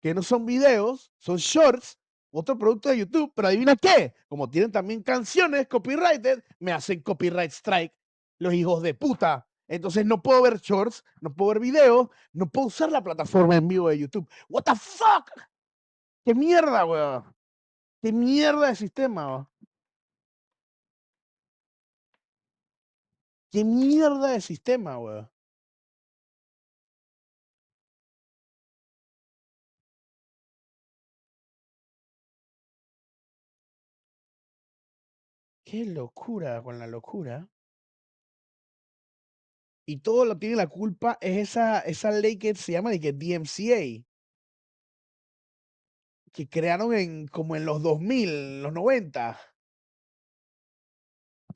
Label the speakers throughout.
Speaker 1: que no son videos, son shorts, otro producto de YouTube, pero adivina qué, como tienen también canciones copyrighted, me hacen copyright strike los hijos de puta. Entonces no puedo ver shorts, no puedo ver videos, no puedo usar la plataforma en vivo de YouTube. What the fuck? ¿Qué mierda, weón? ¿Qué mierda de sistema, weón? ¿Qué mierda de sistema, weón? Qué locura con la locura. Y todo lo tiene la culpa es esa ley que se llama de que DMCA, que crearon como en los 2000, los 90,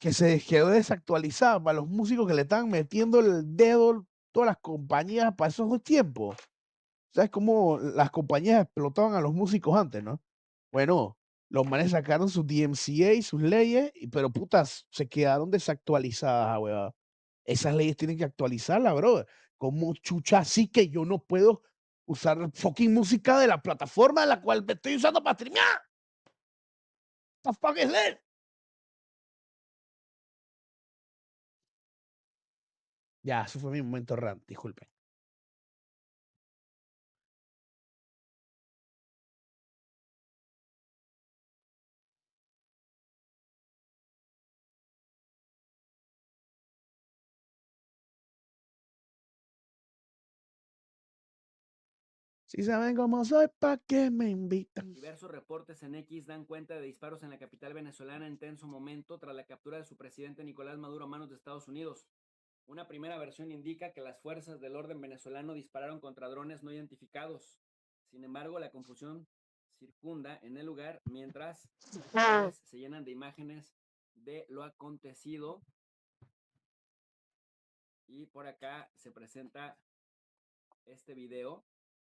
Speaker 1: que se quedó desactualizada para los músicos que le estaban metiendo el dedo todas las compañías para esos dos tiempos. ¿Sabes cómo las compañías explotaban a los músicos antes, no? Bueno, los manes sacaron sus DMCA y sus leyes, pero putas, se quedaron desactualizadas, weón. Esas leyes tienen que actualizarlas, bro. Como chucha así que yo no puedo usar fucking música de la plataforma de la cual me estoy usando para streamear? What the fuck is that? Ya, eso fue mi momento rant, disculpen. Si saben cómo soy, ¿pa' qué me invitan?
Speaker 2: Diversos reportes en X dan cuenta de disparos en la capital venezolana en tenso momento tras la captura de su presidente Nicolás Maduro a manos de Estados Unidos. Una primera versión indica que las fuerzas del orden venezolano dispararon contra drones no identificados. Sin embargo, la confusión circunda en el lugar mientras se llenan de imágenes de lo acontecido. Y por acá se presenta este video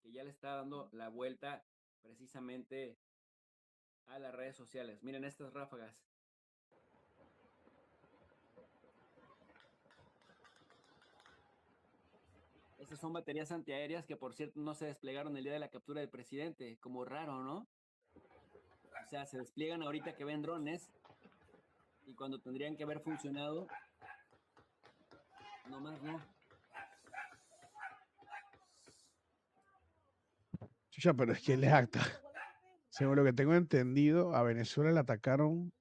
Speaker 2: que ya le está dando la vuelta precisamente a las redes sociales. Miren estas ráfagas. Estas son baterías antiaéreas que, por cierto, no se desplegaron el día de la captura del presidente. Como raro, ¿no? O sea, se despliegan ahorita que ven drones y cuando tendrían que haber funcionado, nomás no.
Speaker 1: Chucha, pero es que les acta. Según lo que tengo entendido, a Venezuela le atacaron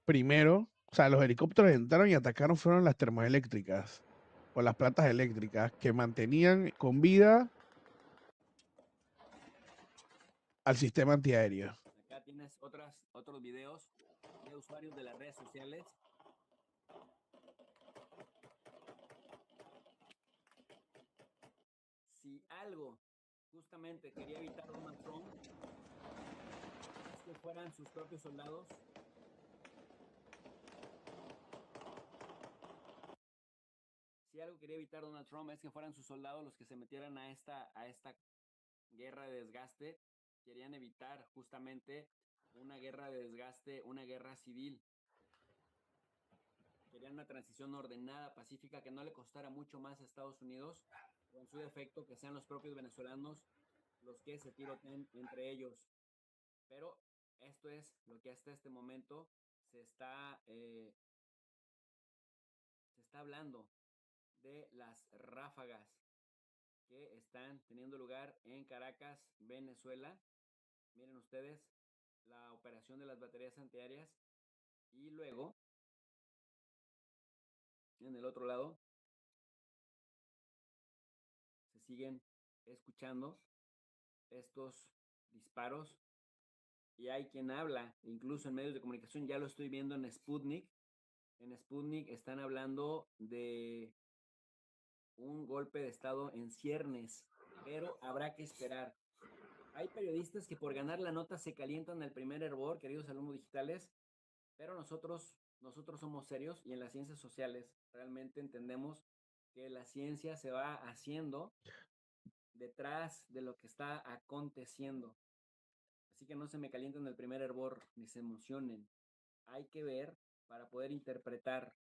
Speaker 1: primero, o sea, los helicópteros entraron y atacaron fueron las termoeléctricas o las plantas eléctricas que mantenían con vida al sistema antiaéreo.
Speaker 2: Acá tienes otros videos de usuarios de las redes sociales. Si algo justamente quería evitar Donald Trump es que fueran sus propios soldados si algo quería evitar Donald Trump es que fueran sus soldados los que se metieran a esta guerra de desgaste. Querían evitar justamente una guerra de desgaste, una guerra civil. Querían una transición ordenada, pacífica, que no le costara mucho más a Estados Unidos, o en su defecto que sean los propios venezolanos los que se tiroteen entre ellos. Pero esto es lo que hasta este momento se está hablando de las ráfagas que están teniendo lugar en Caracas, Venezuela. Miren ustedes la operación de las baterías antiaéreas y luego en el otro lado se siguen escuchando estos disparos y hay quien habla, incluso en medios de comunicación, ya lo estoy viendo en Sputnik. En Sputnik están hablando de un golpe de estado en ciernes, pero habrá que esperar. Hay periodistas que por ganar la nota se calientan el primer hervor, queridos alumnos digitales, pero nosotros somos serios y en las ciencias sociales realmente entendemos que la ciencia se va haciendo detrás de lo que está aconteciendo. Así que no se me calienten el primer hervor ni se emocionen. Hay que ver para poder interpretar,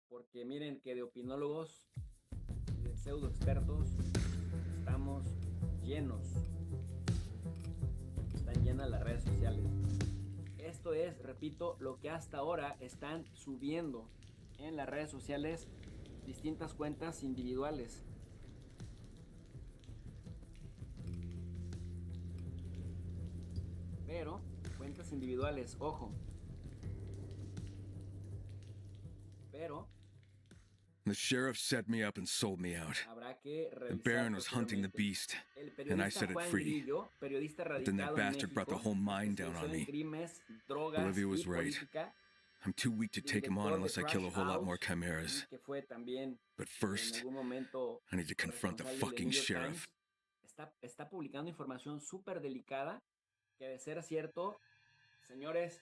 Speaker 2: porque miren que de opinólogos y de pseudo expertos estamos llenos. Están llenas las redes sociales. Esto es, repito, lo que hasta ahora están subiendo en las redes sociales distintas cuentas individuales. Pero, cuentas individuales, ojo. Pero
Speaker 3: The sheriff set me up and sold me out.
Speaker 2: habrá que
Speaker 3: The
Speaker 2: revisar
Speaker 3: Baron was hunting the
Speaker 2: posteriormente.
Speaker 3: beast,
Speaker 2: El
Speaker 3: and I
Speaker 2: periodista
Speaker 3: set it
Speaker 2: Juan
Speaker 3: free.
Speaker 2: Grillo, periodista
Speaker 3: But then that
Speaker 2: radicado en
Speaker 3: bastard brought the
Speaker 2: México,
Speaker 3: whole mine down
Speaker 2: especializado
Speaker 3: on
Speaker 2: en
Speaker 3: me.
Speaker 2: crímenes, drogas
Speaker 3: Olivia
Speaker 2: y
Speaker 3: was right.
Speaker 2: política,
Speaker 3: I'm too weak to take him on
Speaker 2: director de
Speaker 3: unless I kill a
Speaker 2: Crash
Speaker 3: whole lot
Speaker 2: Out,
Speaker 3: more chimeras.
Speaker 2: y que fue también
Speaker 3: But
Speaker 2: en
Speaker 3: first,
Speaker 2: algún momento
Speaker 3: I need to confront the
Speaker 2: responsable del
Speaker 3: fucking
Speaker 2: New York
Speaker 3: sheriff.
Speaker 2: Times, está publicando información súper delicada que, de ser cierto, señores,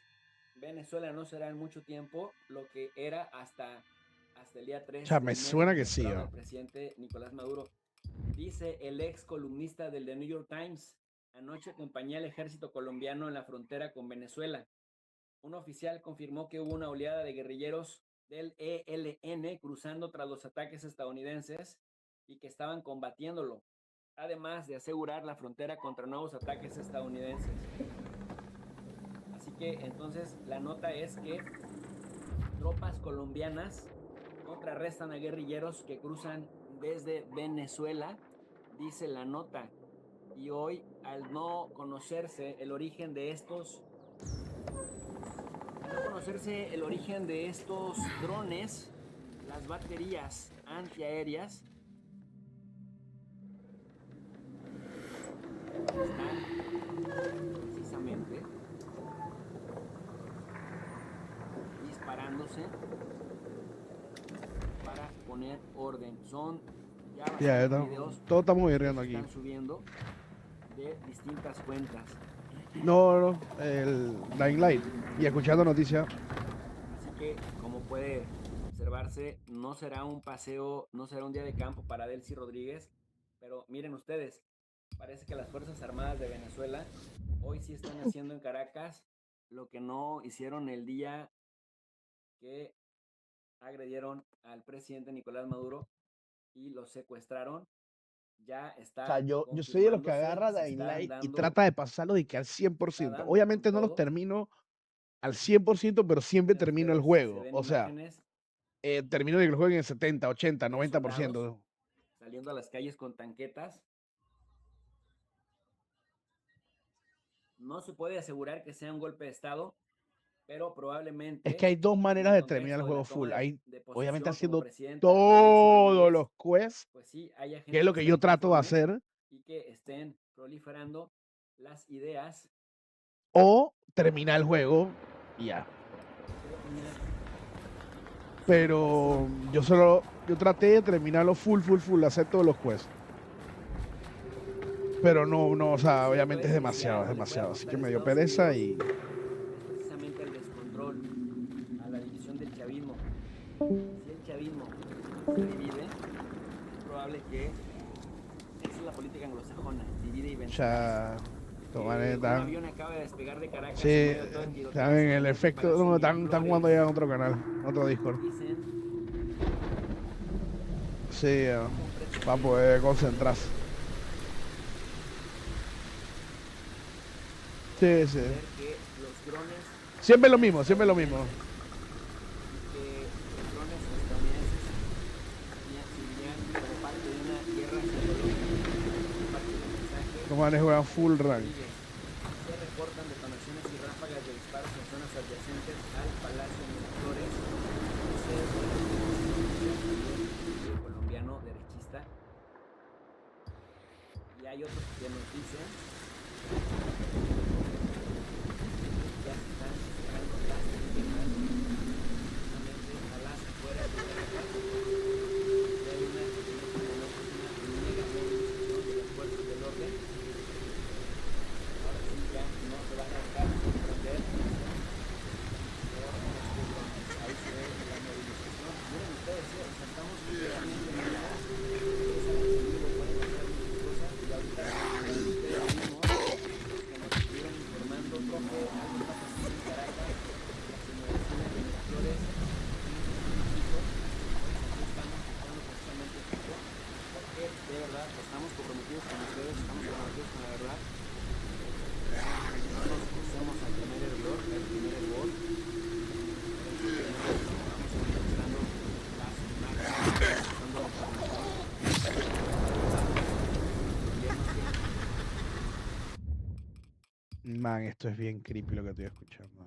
Speaker 2: Venezuela no será en mucho tiempo lo que era hasta el día
Speaker 1: O
Speaker 2: 3
Speaker 1: sea,
Speaker 2: del
Speaker 1: me
Speaker 2: mes
Speaker 1: suena que sí,
Speaker 2: demostrado
Speaker 1: ¿no?
Speaker 2: del presidente Nicolás Maduro. Dice el ex columnista del The New York Times: anoche acompañé al ejército colombiano en la frontera con Venezuela. Un oficial confirmó que hubo una oleada de guerrilleros del ELN cruzando tras los ataques estadounidenses y que estaban combatiéndolo, además de asegurar la frontera contra nuevos ataques estadounidenses. Así que entonces la nota es que tropas colombianas contrarrestan a guerrilleros que cruzan desde Venezuela, dice la nota. Y hoy, al no conocerse el origen de estos drones, las baterías antiaéreas están precisamente disparándose para poner orden. Son ya bastantes videos
Speaker 1: todos estamos
Speaker 2: que
Speaker 1: virreando
Speaker 2: se
Speaker 1: aquí.
Speaker 2: están subiendo de distintas cuentas.
Speaker 1: No, el DyingLight. Y escuchando noticias.
Speaker 2: Así que, como puede observarse, no será un paseo, no será un día de campo para Delcy Rodríguez, pero miren ustedes, parece que las Fuerzas Armadas de Venezuela hoy sí están haciendo en Caracas lo que no hicieron el día que agredieron al presidente Nicolás Maduro y lo secuestraron. Ya
Speaker 1: O
Speaker 2: está
Speaker 1: sea, yo soy de los que
Speaker 2: confirmándose,
Speaker 1: agarra
Speaker 2: se están
Speaker 1: DyingLight y
Speaker 2: dando,
Speaker 1: trata de pasarlo de que al
Speaker 2: está
Speaker 1: 100%.
Speaker 2: dando con
Speaker 1: Obviamente no los
Speaker 2: todo.
Speaker 1: termino al 100%, pero siempre
Speaker 2: Miren
Speaker 1: termino el
Speaker 2: ustedes, se
Speaker 1: juego.
Speaker 2: ven
Speaker 1: O sea,
Speaker 2: imágenes
Speaker 1: termino de que el juego en el 70, 80,
Speaker 2: de soldados
Speaker 1: 90%.
Speaker 2: saliendo a las calles con tanquetas. No se puede asegurar que sea un golpe de estado, pero probablemente
Speaker 1: Es que hay dos
Speaker 2: en
Speaker 1: maneras
Speaker 2: el
Speaker 1: de terminar el
Speaker 2: contexto de
Speaker 1: juego
Speaker 2: la toma
Speaker 1: full. Hay,
Speaker 2: de
Speaker 1: obviamente,
Speaker 2: posesión como
Speaker 1: haciendo
Speaker 2: presidenta de Delcy
Speaker 1: todos
Speaker 2: Rodríguez,
Speaker 1: los quests,
Speaker 2: pues sí, haya
Speaker 1: que es
Speaker 2: gente
Speaker 1: lo
Speaker 2: que
Speaker 1: que
Speaker 2: esté
Speaker 1: yo trato de
Speaker 2: inconforme
Speaker 1: hacer,
Speaker 2: y que estén proliferando las ideas
Speaker 1: o terminar el juego y ya.
Speaker 2: de terminar su
Speaker 1: Pero
Speaker 2: operación.
Speaker 1: yo traté de terminarlo full, hacer todos los quests. Pero no, o sea,
Speaker 2: Lo cierto
Speaker 1: obviamente es
Speaker 2: es que si
Speaker 1: demasiado,
Speaker 2: algo le puede
Speaker 1: Así
Speaker 2: aportar
Speaker 1: que
Speaker 2: a
Speaker 1: me dio
Speaker 2: Estados
Speaker 1: pereza
Speaker 2: Unidos
Speaker 1: y
Speaker 2: es precisamente el descontrol a la división del chavismo. Si el chavismo se divide, es probable que esa es la política anglosajona, divide y vencerás.
Speaker 1: ya tomar
Speaker 2: Un avión acaba de despegar de Caracas
Speaker 1: sí,
Speaker 2: en medio de todo el tiroteo
Speaker 1: saben el
Speaker 2: en el
Speaker 1: efecto,
Speaker 2: Palacio
Speaker 1: no, están jugando ya en otro canal, otro Discord.
Speaker 2: Dicen
Speaker 1: Sí, para poder concentrarse. Sí.
Speaker 2: ver que los drones
Speaker 1: Siempre lo mismo, siempre lo mismo.
Speaker 2: y que los drones estadounidenses servirían como parte de una guerra psicológica, parte del mensaje.
Speaker 1: Los manes juegan full rank.
Speaker 2: Se reportan detonaciones y ráfagas de disparos en zonas adyacentes al Palacio de Miraflores, sede del colombiano derechista. Y hay otros que nos dicen ya se están desplegando las víctimas precisamente a las afueras de Caracas. Y hay una mega movilización de las fuerzas del orden. Ahora sí ya no se van a dejar sorprender por estos drones. Ahí se ve la movilización. Miren ustedes, o sea, estamos realmente en la pueden hacer muchas cosas y ahorita ustedes mismos que nos estuvieron informando cómo algo está pasando en Caracas. gusta, la verdad. No nos cruzamos al primer hervor. Vamos encontrando las imágenes, pasando la información.
Speaker 1: Man, esto es bien creepy lo que estoy escuchando.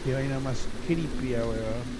Speaker 1: Qué vaina más creepy, weón.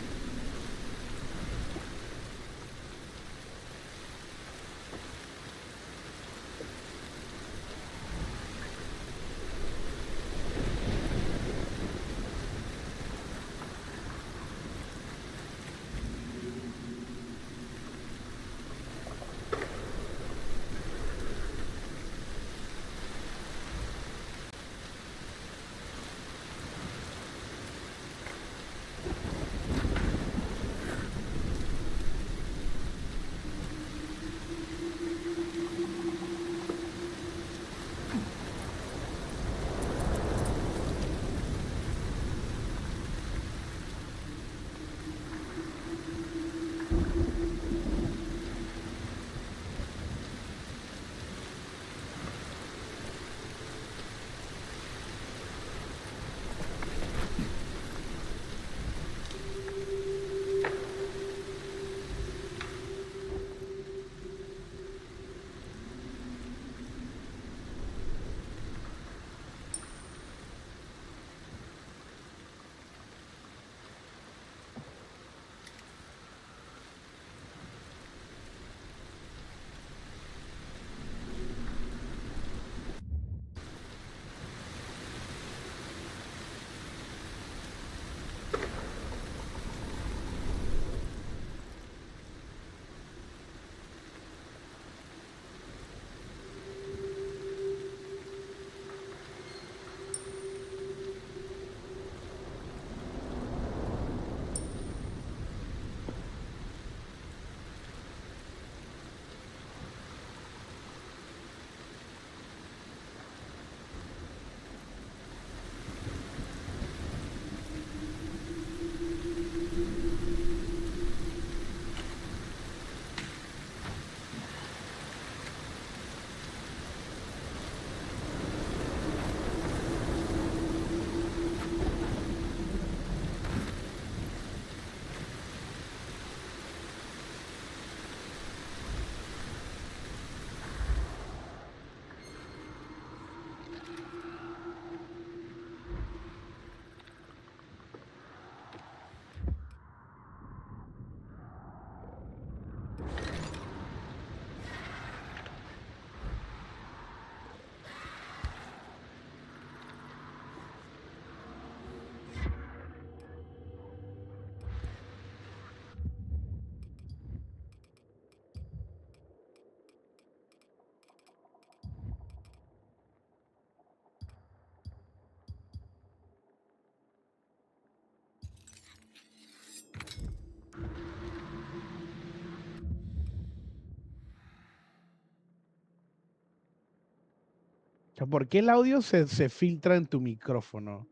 Speaker 1: O sea, ¿por qué el audio se filtra en tu micrófono?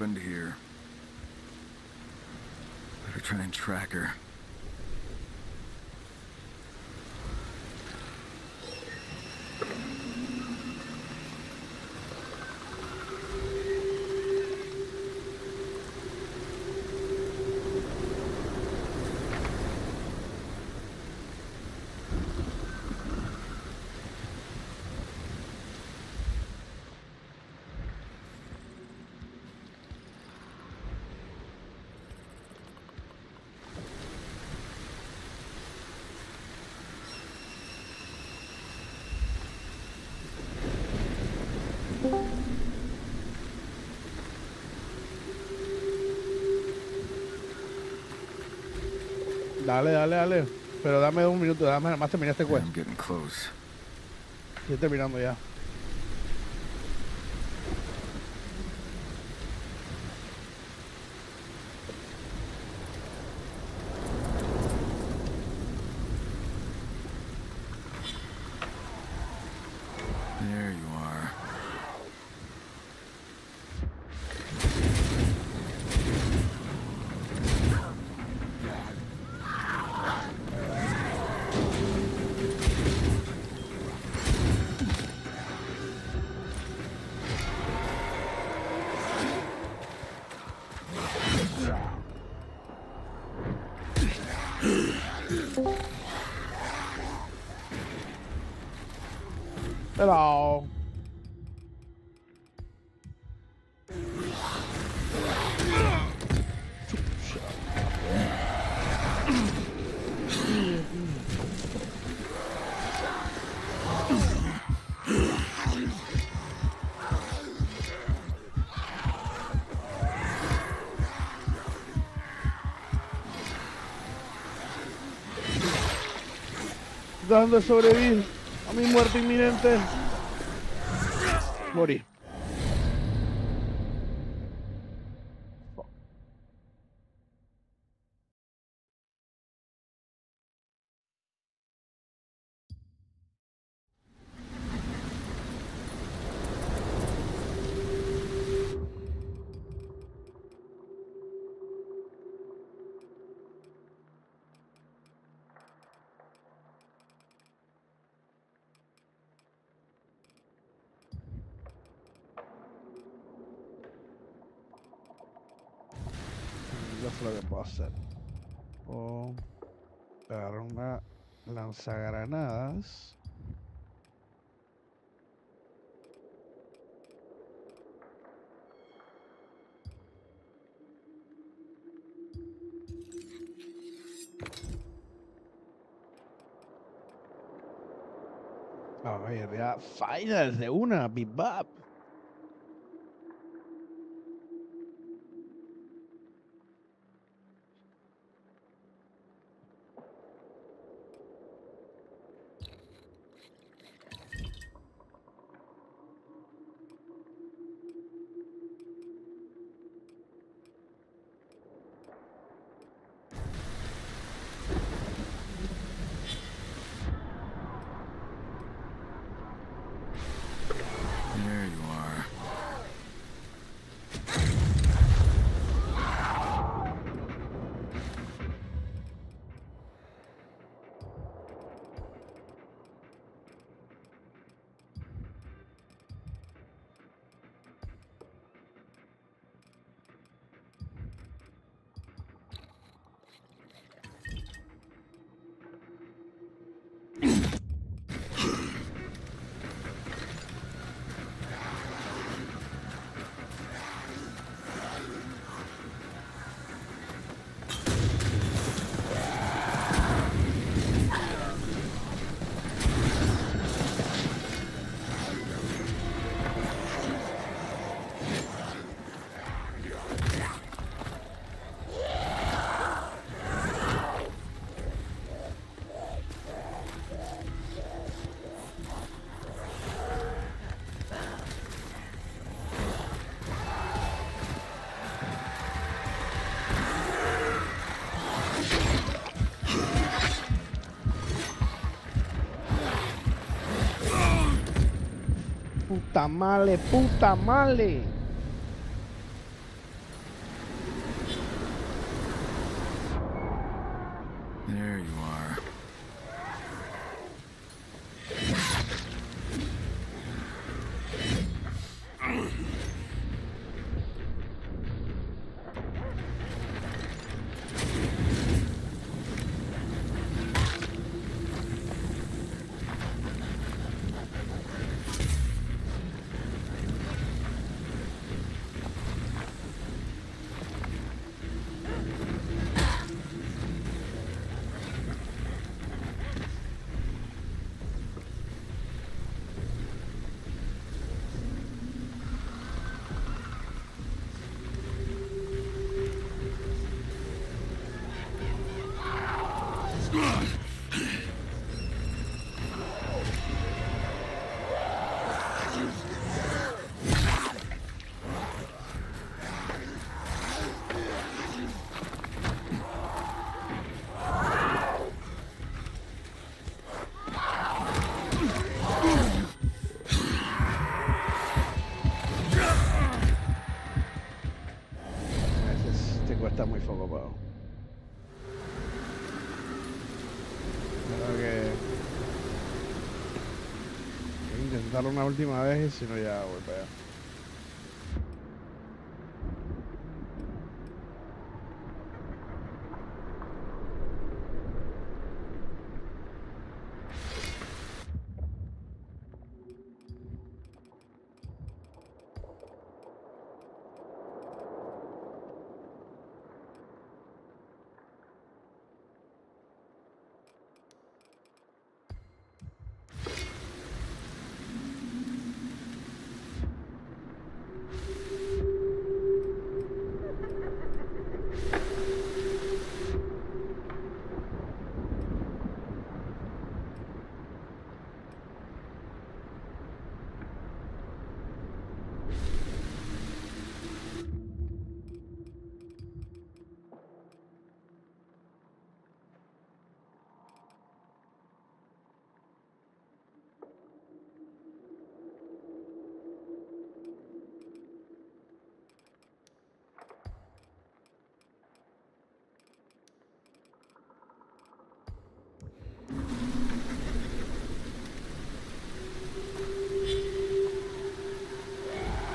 Speaker 3: happened here. Better try and track her.
Speaker 1: Dale, dale, dale. Pero dame un minuto, dame más terminar este quest.
Speaker 3: I'm getting close.
Speaker 1: Estoy terminando ya.
Speaker 3: There you are.
Speaker 1: Hello. Tratando de sobrevivir a mi muerte inminente. Morí. Ya sé lo que puedo hacer. O agarrar una lanzagranadas. A ver, ya, finals de una, bebop.
Speaker 3: There you are. Puta male, puta male.
Speaker 1: solo, pero. Creo que. Voy a intentarlo una última vez y si no, ya voy para allá.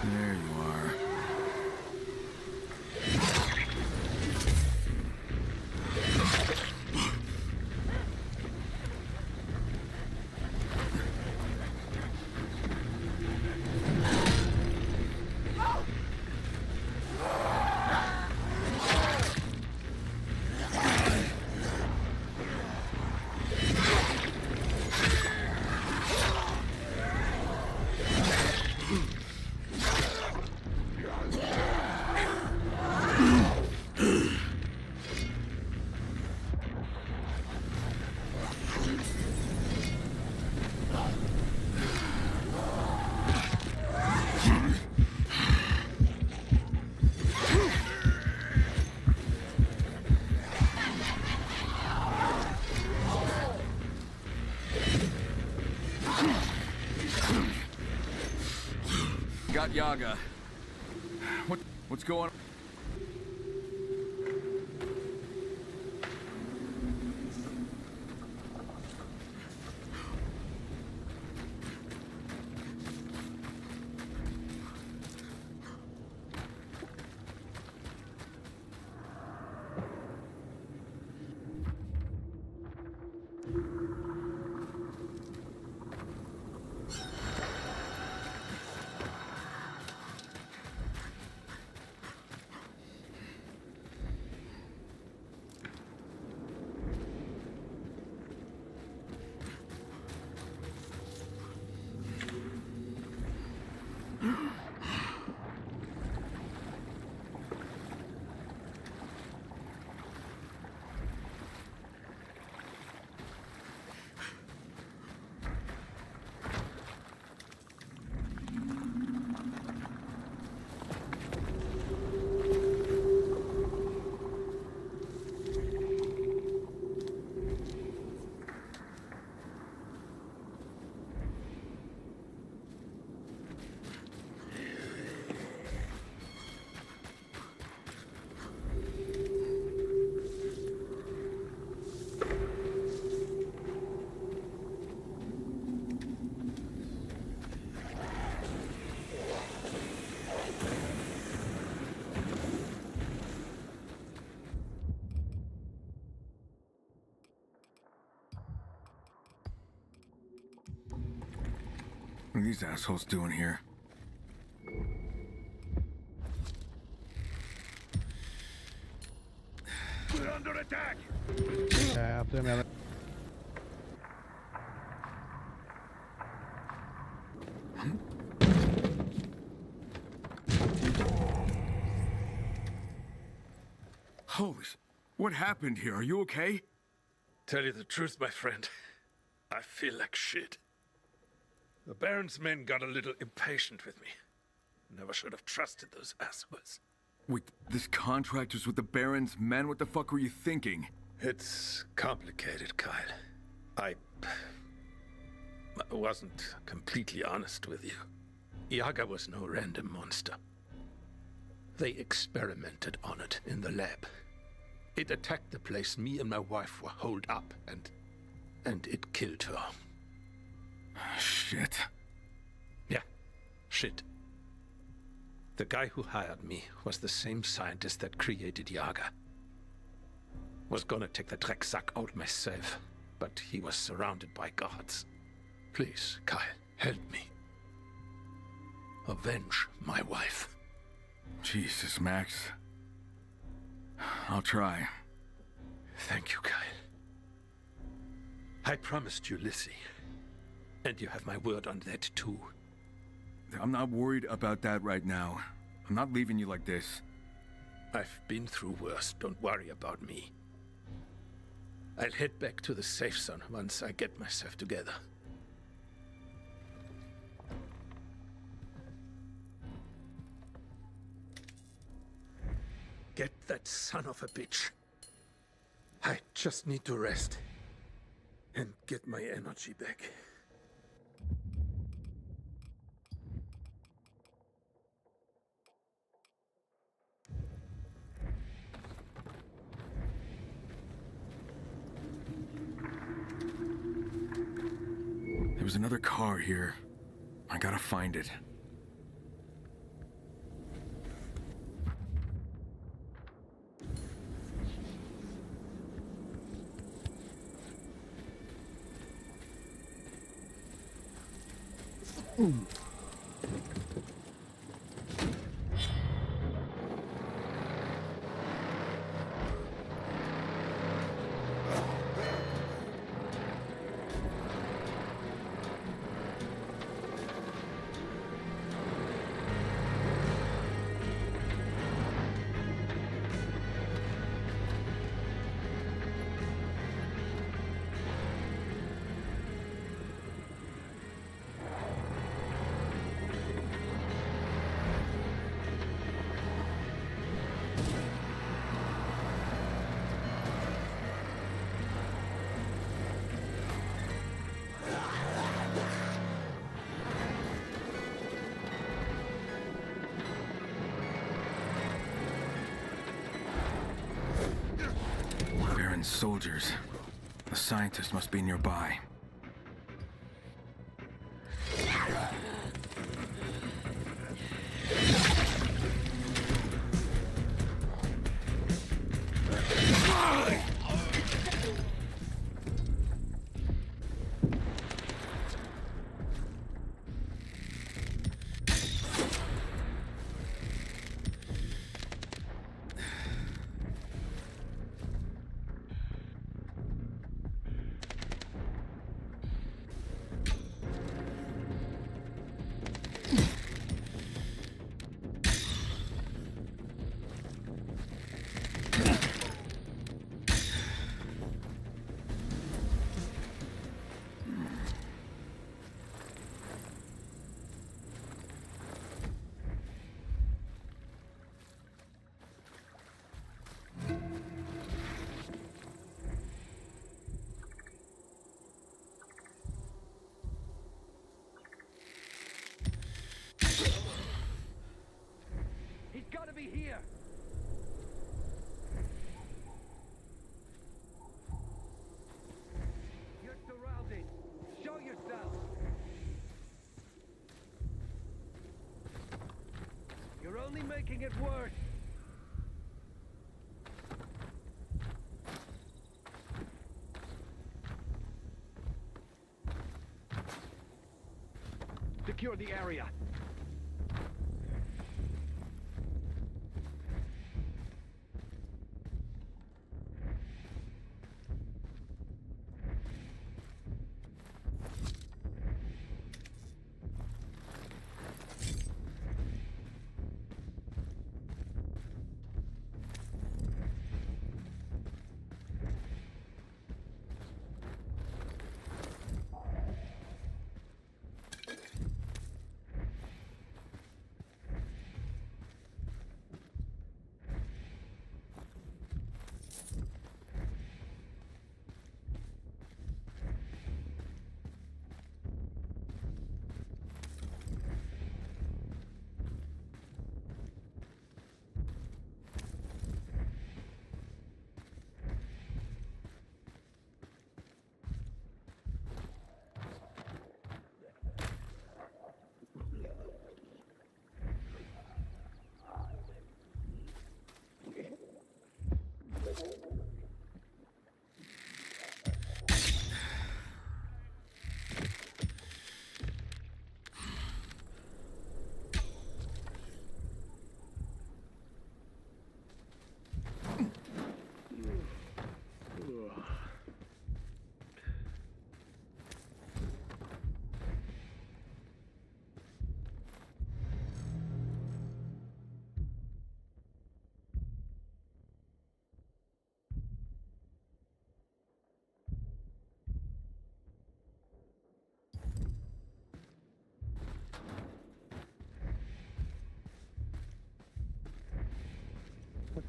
Speaker 3: There you are. Got Yaga. What's going on? What are these assholes doing here?
Speaker 4: We're under attack!
Speaker 1: Ya estoy mirando.
Speaker 3: Holy what happened here? Are you okay?
Speaker 4: Tell you the truth, my friend, I feel like shit. The Baron's men got a little impatient with me. Never should have trusted those assholes.
Speaker 3: Wait, this contractor's with the Baron's men? What the fuck were you thinking?
Speaker 4: It's complicated, Kyle. I wasn't completely honest with you. Yaga was no random monster. They experimented on it in the lab. It attacked the place me and my wife were holed up, and it killed her.
Speaker 3: Shit.
Speaker 4: Yeah, shit. The guy who hired me was the same scientist that created Yaga. Was gonna take the Drecksack out myself, but he was surrounded by guards. Please, Kyle, help me. Avenge my wife.
Speaker 3: Jesus, Max. I'll try.
Speaker 4: Thank you, Kyle. I promised you Lizzie. And you have my word on that, too.
Speaker 3: I'm not worried about that right now. I'm not leaving you like this.
Speaker 4: I've been through worse. Don't worry about me. I'll head back to the safe zone once I get myself together. Get that son of a bitch. I just need to rest and get my energy back.
Speaker 3: There was another car here. I gotta find it. Baron's soldiers. The scientist must be nearby.
Speaker 5: Gotta be here! You're surrounded! Show yourself! You're only making it worse! Secure the area!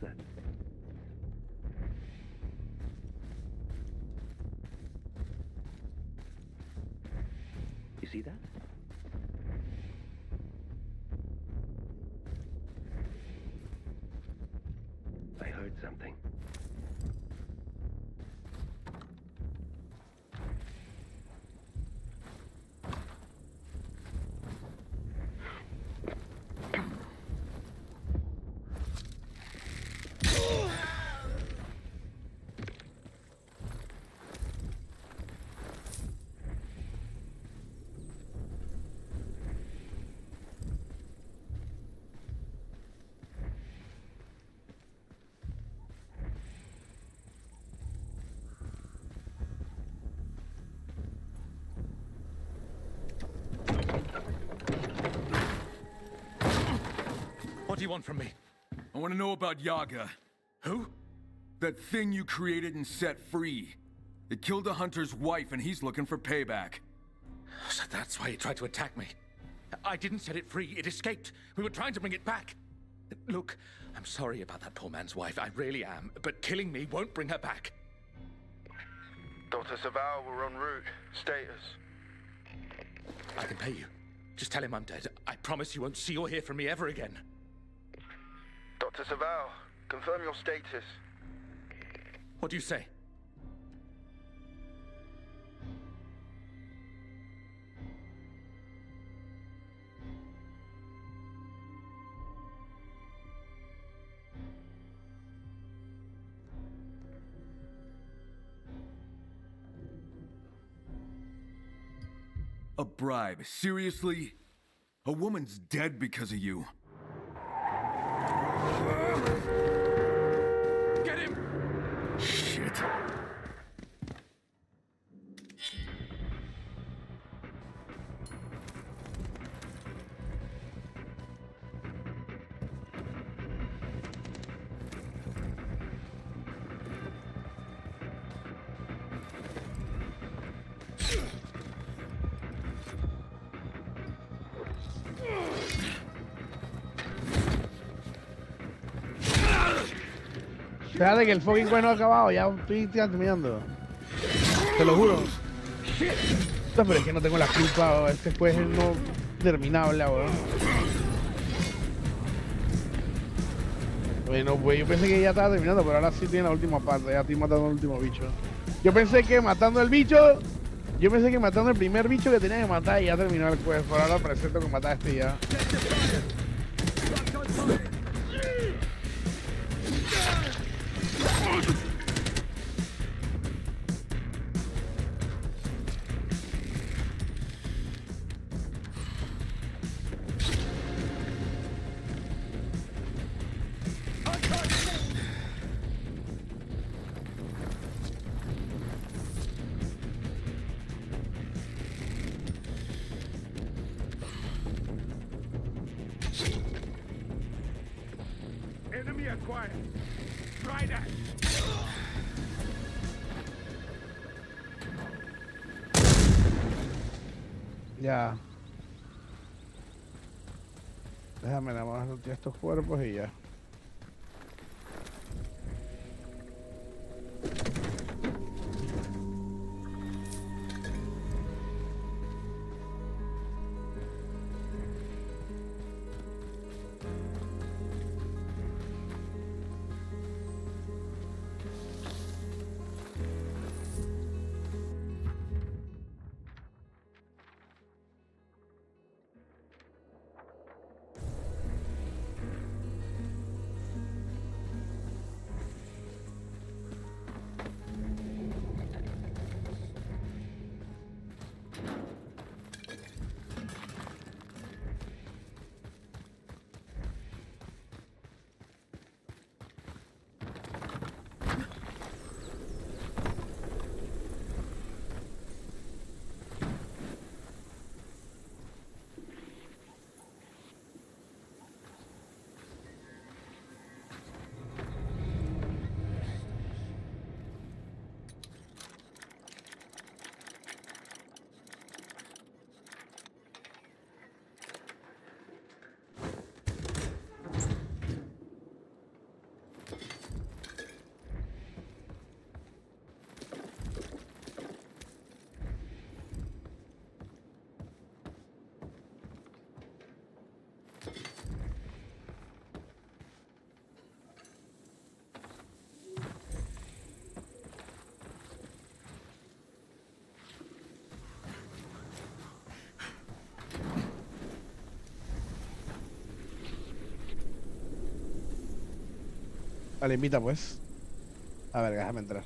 Speaker 5: that? You see that? I heard something.
Speaker 4: What do you want from me?
Speaker 3: I want to know about Yaga.
Speaker 4: Who?
Speaker 3: That thing you created and set free. It killed a hunter's wife and he's looking for payback.
Speaker 4: So that's why he tried to attack me. I didn't set it free. It escaped. We were trying to bring it back. Look, I'm sorry about that poor man's wife. I really am. But killing me won't bring her back.
Speaker 6: Dr. Saval, we're en route. Status.
Speaker 4: I can pay you. Just tell him I'm dead. I promise you won't see or hear from me ever again.
Speaker 6: Dr. Saval, confirm your status.
Speaker 4: What do you say?
Speaker 3: A bribe? Seriously? A woman's dead because of you.
Speaker 4: Get him!
Speaker 3: Shit.
Speaker 1: Espérate que el fucking juego no ha acabado, ya estoy terminando. Te lo juro. No, pero es que no tengo la culpa, este juez es no terminable, weón. Bueno, pues yo pensé que ya estaba terminando, pero ahora sí tiene la última parte, ya estoy matando al último bicho. Yo pensé que matando el bicho, yo pensé que matando el primer bicho que tenía que matar y ya terminó el juez, pero ahora parece que matar a este ya.
Speaker 5: Enemy acquired. Try that.
Speaker 1: Ya. Déjame nada más retirar estos cuerpos y ya. Vale, invita pues. A ver, déjame entrar.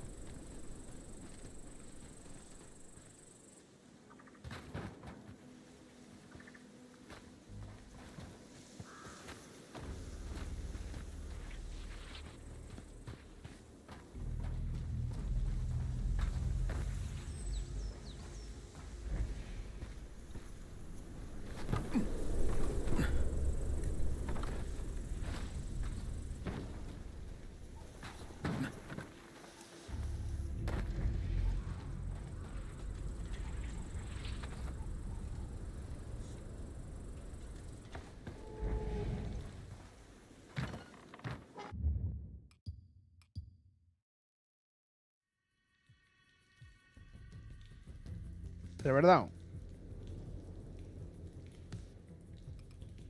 Speaker 1: ¿De verdad?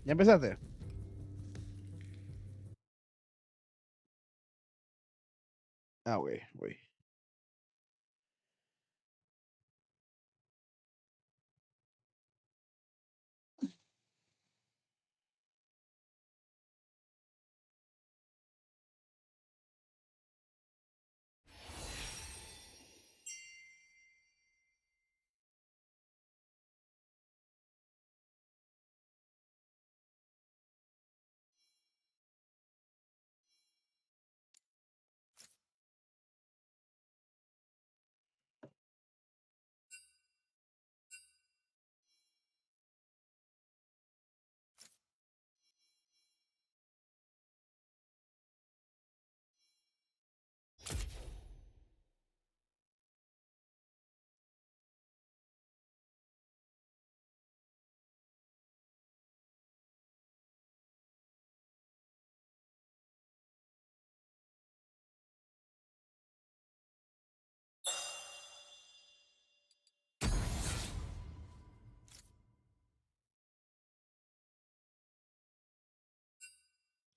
Speaker 1: ¿Ya empezaste? Ah, güey, güey.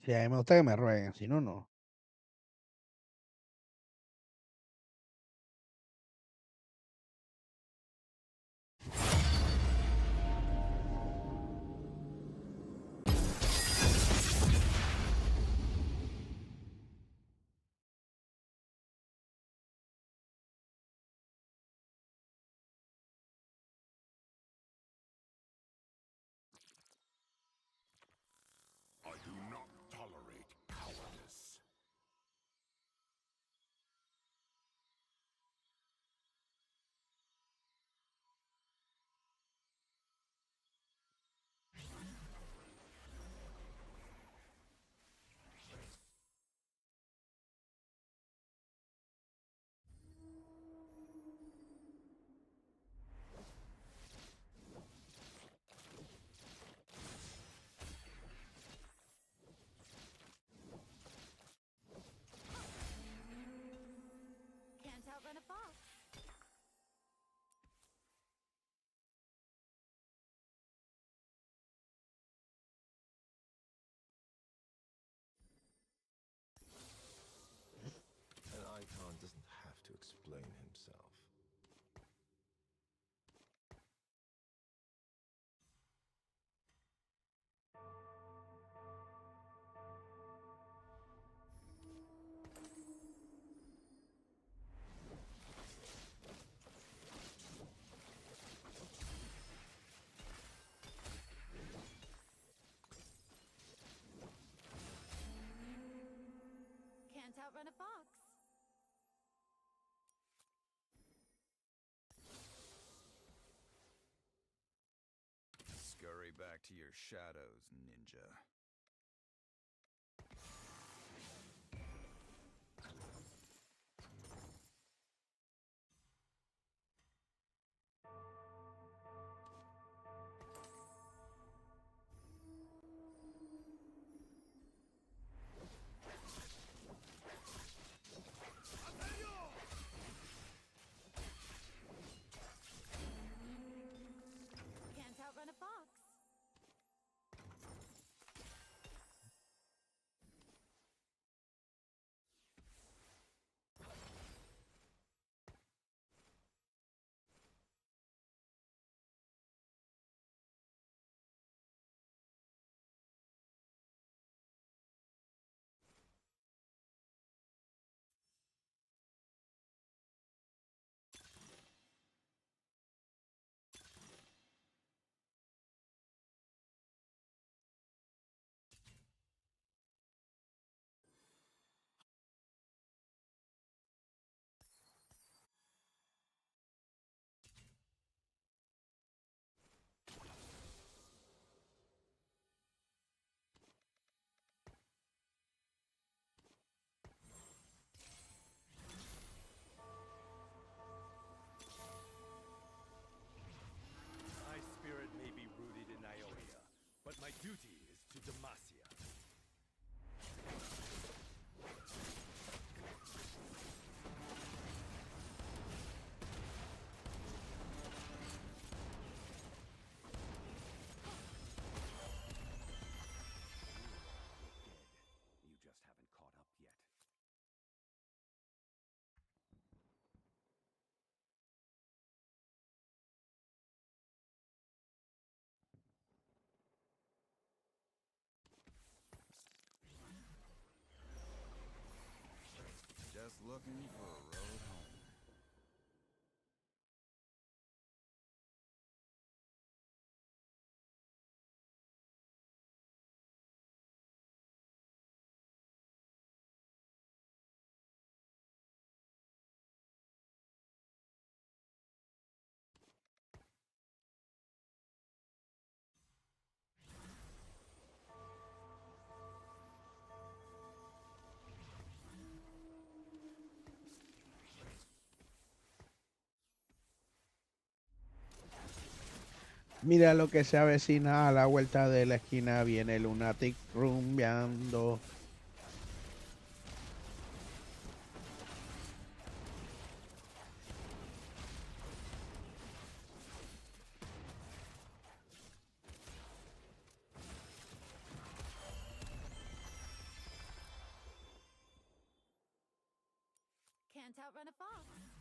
Speaker 1: Sí, a mí me gusta que me rueguen, si no, no.
Speaker 7: I do not tolerate cowardice.
Speaker 8: Can't outrun a fox.
Speaker 7: An icon doesn't have to explain himself.
Speaker 8: Can't outrun a fox.
Speaker 9: Scurry back to your shadows, ninja.
Speaker 8: Can't outrun a fox.
Speaker 9: looking for a road home.
Speaker 1: Mira lo que se avecina a la vuelta de la esquina. Viene el Lunatic rumbeando.
Speaker 8: Can't outrun a fox.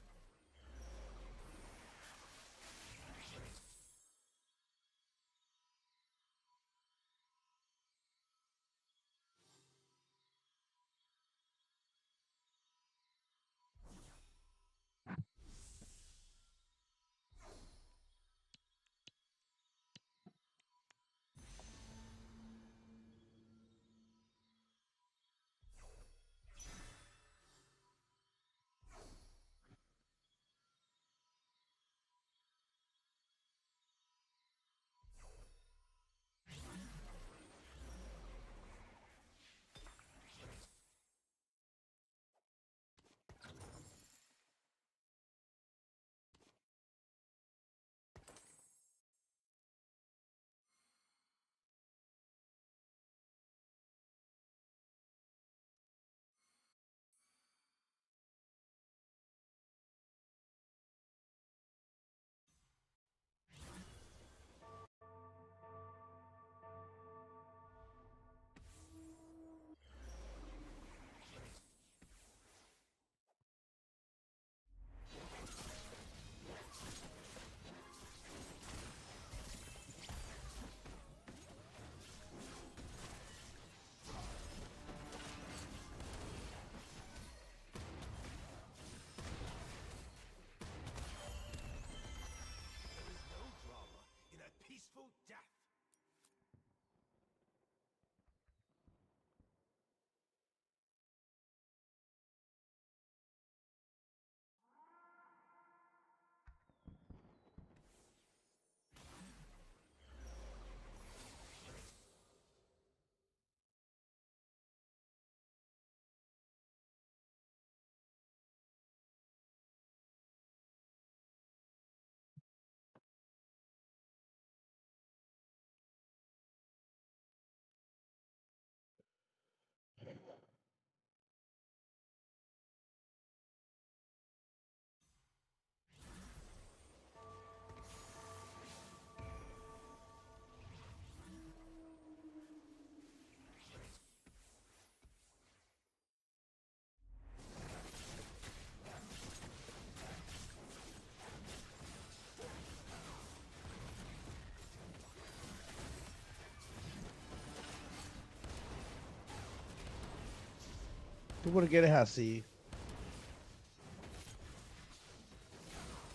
Speaker 1: ¿Tú por qué eres así?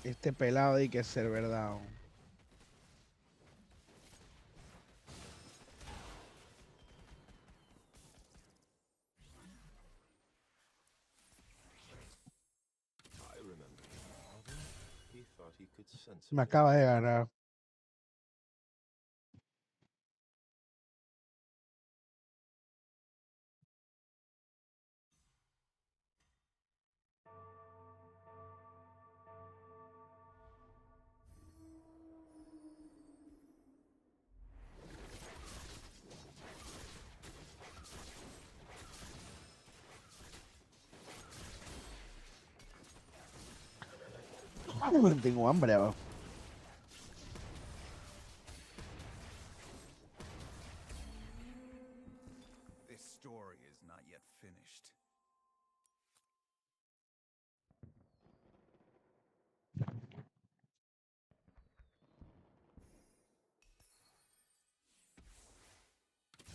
Speaker 1: Este pelado hay que ser verdad.
Speaker 7: I remember him, Father. He thought he could sense
Speaker 1: Me
Speaker 7: it.
Speaker 1: acaba de ganar. Tengo hambre abajo.
Speaker 9: This story is not yet finished.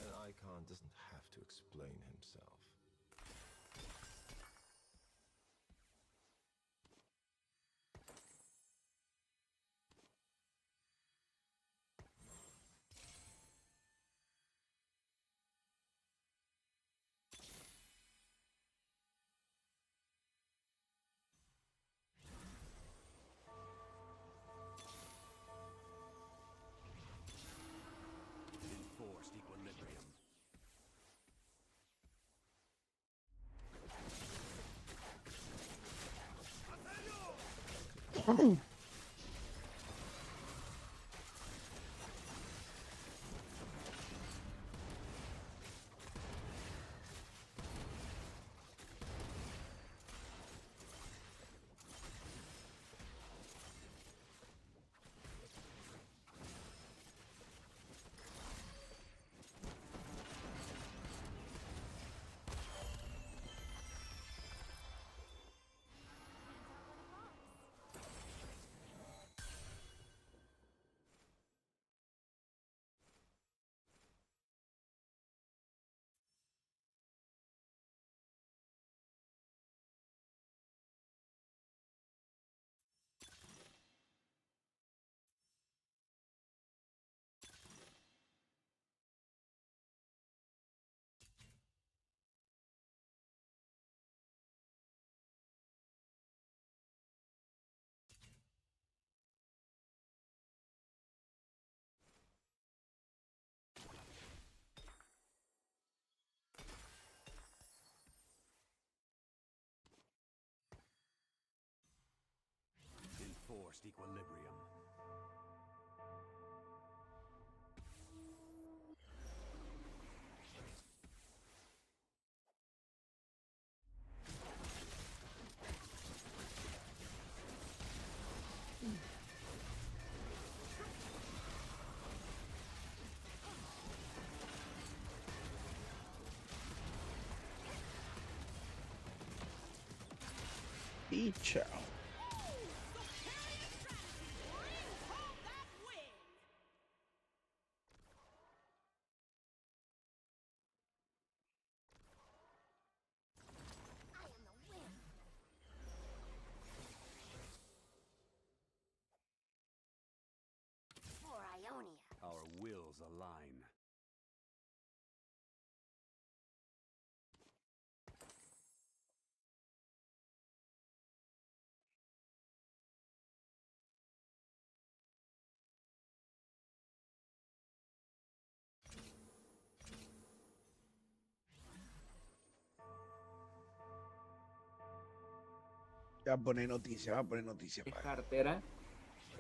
Speaker 7: An icon doesn't have to explain himself.
Speaker 9: Enforced equilibrium.
Speaker 1: Picha.
Speaker 9: Our wills align.
Speaker 1: Va a poner noticias, va a poner noticias.
Speaker 2: Es cartera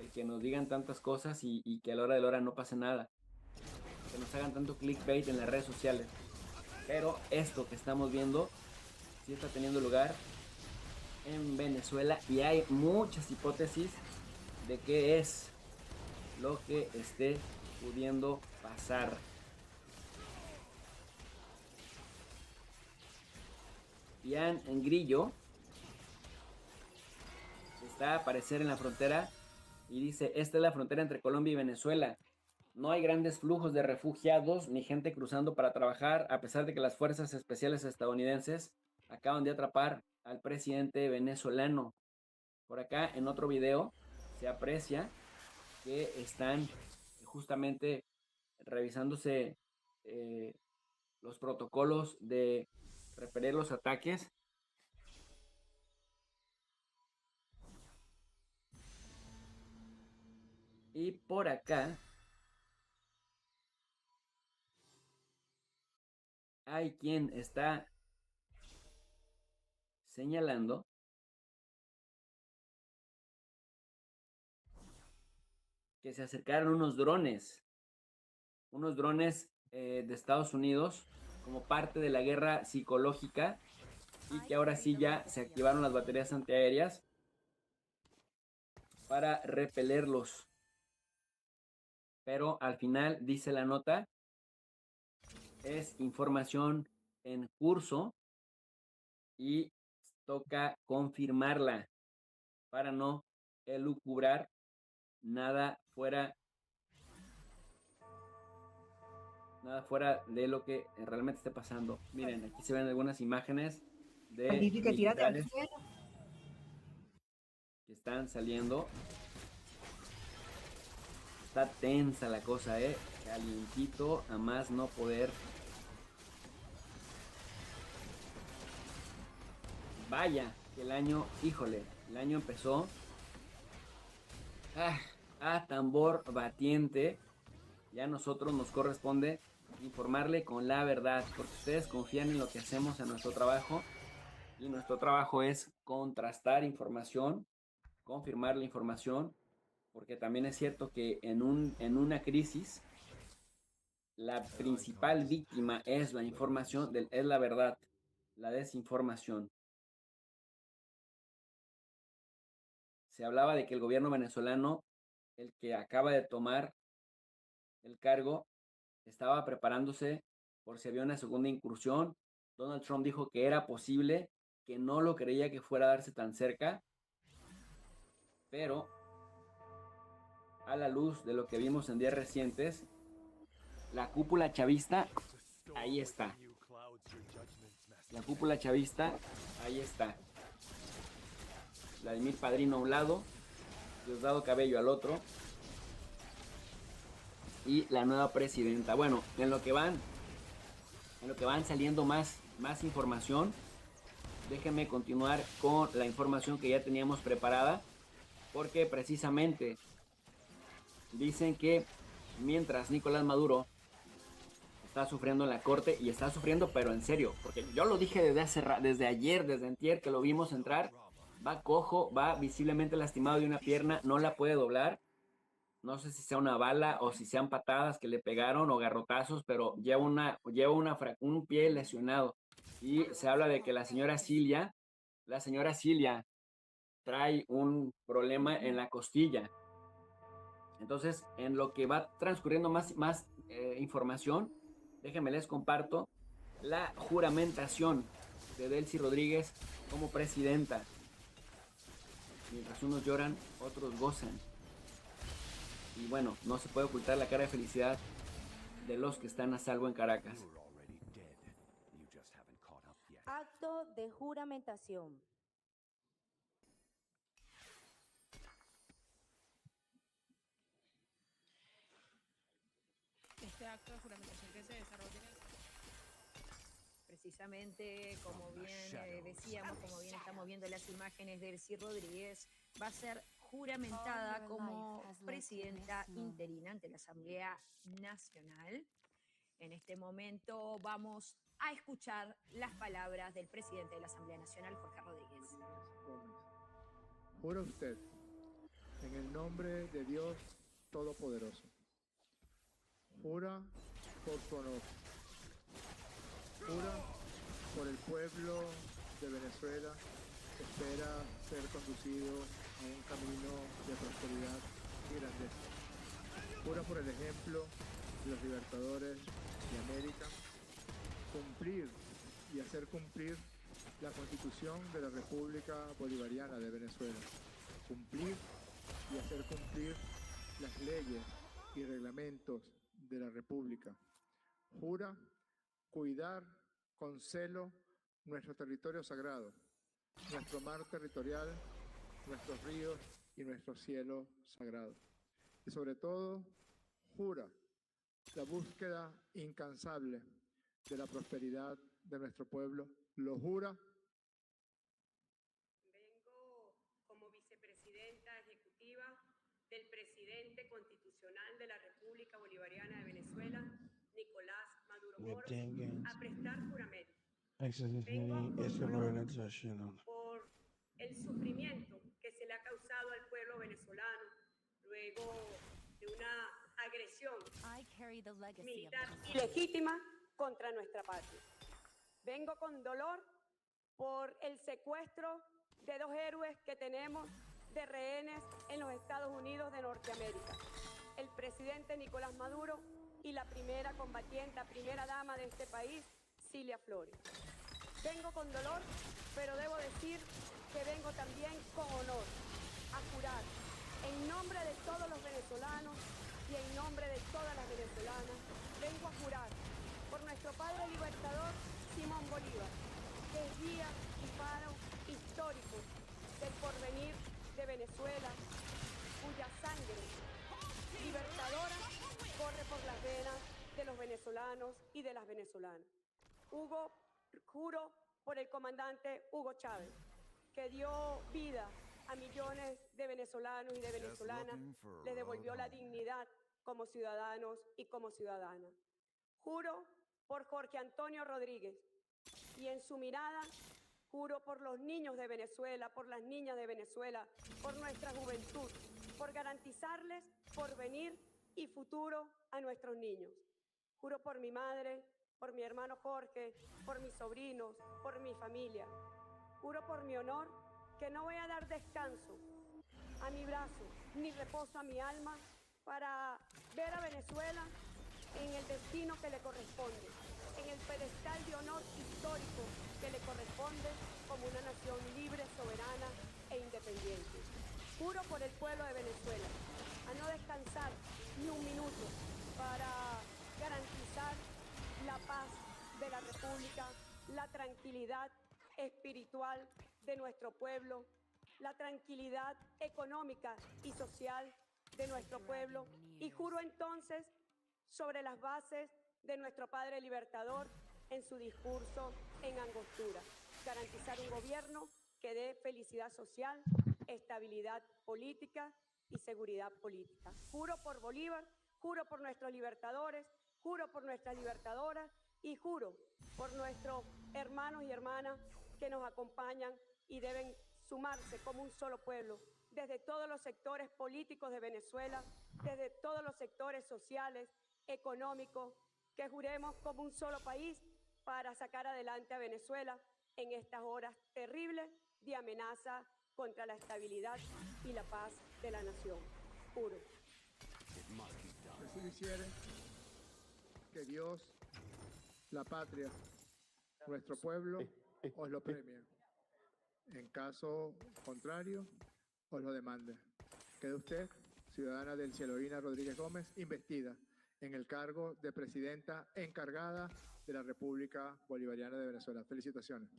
Speaker 2: el que nos digan tantas cosas y que a la hora de la hora no pase nada. Que nos hagan tanto clickbait en las redes sociales. Pero esto que estamos viendo sí está teniendo lugar en Venezuela y hay muchas hipótesis de qué es lo que esté pudiendo pasar. Ian en Grillo está a aparecer en la frontera y dice: esta es la frontera entre Colombia y Venezuela. No hay grandes flujos de refugiados ni gente cruzando para trabajar, a pesar de que las fuerzas especiales estadounidenses acaban de atrapar al presidente venezolano. Por acá en otro video se aprecia que están justamente revisándose los protocolos de repeler los ataques. Y por acá hay quien está señalando que se acercaron unos drones de Estados Unidos como parte de la guerra psicológica y que ahora sí ya se activaron las baterías antiaéreas para repelerlos. Pero al final dice la nota, es información en curso y toca confirmarla para no elucubrar nada fuera de lo que realmente esté pasando. Miren, aquí se ven algunas imágenes de militares que están saliendo. Está tensa la cosa, calientito a más no poder. Vaya, el año, híjole, el año empezó a tambor batiente. Ya a nosotros nos corresponde informarle con la verdad, porque ustedes confían en lo que hacemos en nuestro trabajo y nuestro trabajo es contrastar información confirmar la información, porque también es cierto que en una crisis la principal víctima es la información, es la verdad, la desinformación. Se hablaba de que el gobierno venezolano, el que acaba de tomar el cargo, estaba preparándose por si había una segunda incursión. Donald Trump dijo que era posible, que no lo creía que fuera a darse tan cerca, pero a la luz de lo que vimos en días recientes, la cúpula chavista, ahí está. La cúpula chavista, ahí está. Vladimir Padrino a un lado, Diosdado Cabello al otro, y la nueva presidenta. Bueno, en lo que van saliendo más información, déjenme continuar con la información que ya teníamos preparada, porque precisamente dicen que mientras Nicolás Maduro está sufriendo en la corte, y está sufriendo pero en serio, porque yo lo dije desde ayer, desde antier que lo vimos entrar, va cojo, va visiblemente lastimado de una pierna, no la puede doblar. No sé si sea una bala o si sean patadas que le pegaron o garrotazos, pero lleva un pie lesionado. Y se habla de que la señora Cilia trae un problema en la costilla. Entonces, en lo que va transcurriendo más información, déjenme les comparto la juramentación de Delcy Rodríguez como presidenta. Mientras unos lloran, otros gozan. Y bueno, no se puede ocultar la cara de felicidad de los que están a salvo en Caracas.
Speaker 10: Acto de juramentación.
Speaker 11: Este acto de juramentación que se desarrolla precisamente, como bien decíamos, como bien estamos viendo las imágenes de Delcy Rodríguez, va a ser juramentada como presidenta interina ante la Asamblea Nacional. En este momento vamos a escuchar las palabras del presidente de la Asamblea Nacional, Jorge Rodríguez.
Speaker 12: Jura usted, en el nombre de Dios Todopoderoso, jura por su honor, jura por el pueblo de Venezuela que espera ser conducido a un camino de prosperidad y grandeza. Jura por el ejemplo de los libertadores de América, cumplir y hacer cumplir la Constitución de la República Bolivariana de Venezuela, cumplir y hacer cumplir las leyes y reglamentos de la República. Jura cuidar con celo nuestro territorio sagrado, nuestro mar territorial, nuestros ríos y nuestro cielo sagrado. Y sobre todo, jura la búsqueda incansable de la prosperidad de nuestro pueblo. ¿Lo jura?
Speaker 13: Vengo como vicepresidenta ejecutiva del presidente constitucional de la República Bolivariana de Venezuela, Nicolás Maduro Moros, a prestar juramento. Vengo a por el sufrimiento que se le ha causado al pueblo venezolano luego de una agresión militar ilegítima contra nuestra patria. Vengo con dolor por el secuestro de 2 héroes que tenemos de rehenes en los Estados Unidos de Norteamérica, el presidente Nicolás Maduro y la primera combatiente, la primera dama de este país, Cilia Flores. Vengo con dolor, pero debo decir que vengo también con honor a jurar en nombre de todos los venezolanos y en nombre de todas las venezolanas. Vengo a jurar por nuestro padre libertador Simón Bolívar, que es guía y faro histórico del porvenir de Venezuela, cuya sangre libertadora corre por las venas de los venezolanos y de las venezolanas. Juro por el comandante Hugo Chávez, que dio vida a millones de venezolanos y de venezolanas, les devolvió la dignidad como ciudadanos y como ciudadanas. Juro por Jorge Antonio Rodríguez, y en su mirada Juro por los niños de Venezuela, por las niñas de Venezuela, por nuestra juventud, por garantizarles porvenir y futuro a nuestros niños. Juro por mi madre, por mi hermano Jorge, por mis sobrinos, por mi familia. Juro por mi honor que no voy a dar descanso a mi brazo, ni reposo a mi alma para ver a Venezuela en el destino que le corresponde, en el pedestal de honor histórico que le corresponde como una nación libre, soberana e independiente. Juro por el pueblo de Venezuela a no descansar ni un minuto para garantizar la paz de la República, la tranquilidad espiritual de nuestro pueblo, la tranquilidad económica y social de nuestro pueblo. Y juro entonces sobre las bases de nuestro Padre Libertador en su discurso en Angostura, garantizar un gobierno que dé felicidad social, estabilidad política y seguridad política. Juro por Bolívar, juro por nuestros libertadores, juro por nuestras libertadoras y juro por nuestros hermanos y hermanas que nos acompañan y deben sumarse como un solo pueblo, desde todos los sectores políticos de Venezuela, desde todos los sectores sociales, económicos, que juremos como un solo país para sacar adelante a Venezuela en estas horas terribles de amenaza contra la estabilidad y la paz de la nación. Juro.
Speaker 12: Así lo hiciere, que Dios, la patria, nuestro pueblo, os lo premie. En caso contrario, os lo demande. Quede usted, ciudadana del Cielovina Rodríguez Gómez, investida en el cargo de presidenta encargada de la República Bolivariana de Venezuela. Felicitaciones.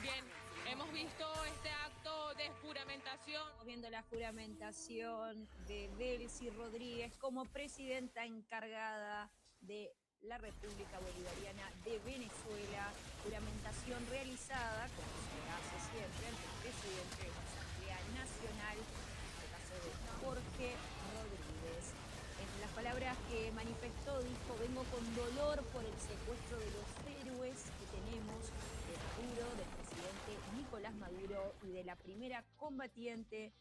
Speaker 14: Bien, hemos visto este acto de juramentación.
Speaker 11: Estamos viendo la juramentación de Delcy Rodríguez como presidenta encargada de la República Bolivariana de Venezuela. Juramentación realizada, como se hace siempre, ante el presidente de la Asamblea Nacional, en este caso de Jorge Rodríguez. Entre las palabras que manifestó, dijo: vengo con dolor por el secuestro de los héroes que tenemos, de Maduro, del presidente Nicolás Maduro y de la primera combatiente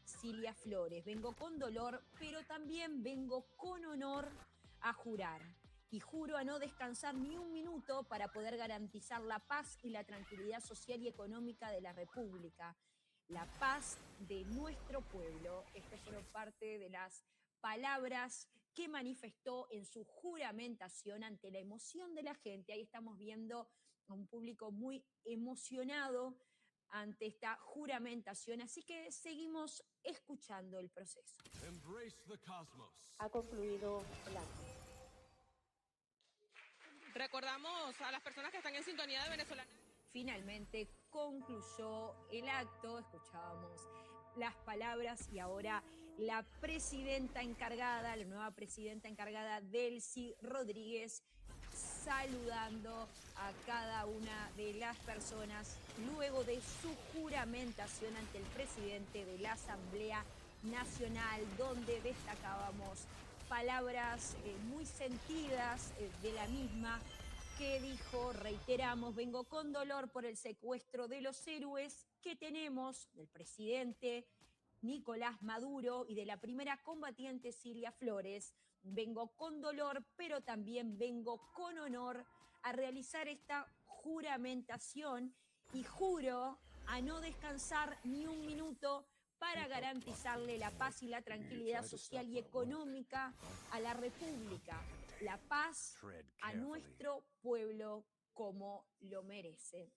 Speaker 11: Cilia Flores. Vengo con dolor, pero también vengo con honor a jurar. Y juro a no descansar ni un minuto para poder garantizar la paz y la tranquilidad social y económica de la República. La paz de nuestro pueblo. Estas fueron parte de las palabras que manifestó en su juramentación ante la emoción de la gente. Ahí estamos viendo a un público muy emocionado ante esta juramentación, así que seguimos escuchando el proceso.
Speaker 10: Ha concluido el acto.
Speaker 14: Recordamos a las personas que están en sintonía de Venezuela.
Speaker 11: Finalmente concluyó el acto, escuchábamos las palabras y ahora la presidenta encargada, la nueva presidenta encargada, Delcy Rodríguez, saludando a cada una de las personas luego de su juramentación ante el presidente de la Asamblea Nacional, donde destacábamos palabras muy sentidas de la misma, que dijo, reiteramos, vengo con dolor por el secuestro de los héroes que tenemos, del presidente Nicolás Maduro y de la primera combatiente Cilia Flores. Vengo con dolor, pero también vengo con honor a realizar esta juramentación y juro a no descansar ni un minuto para garantizarle la paz y la tranquilidad social y económica a la República. La paz a nuestro pueblo como lo merece.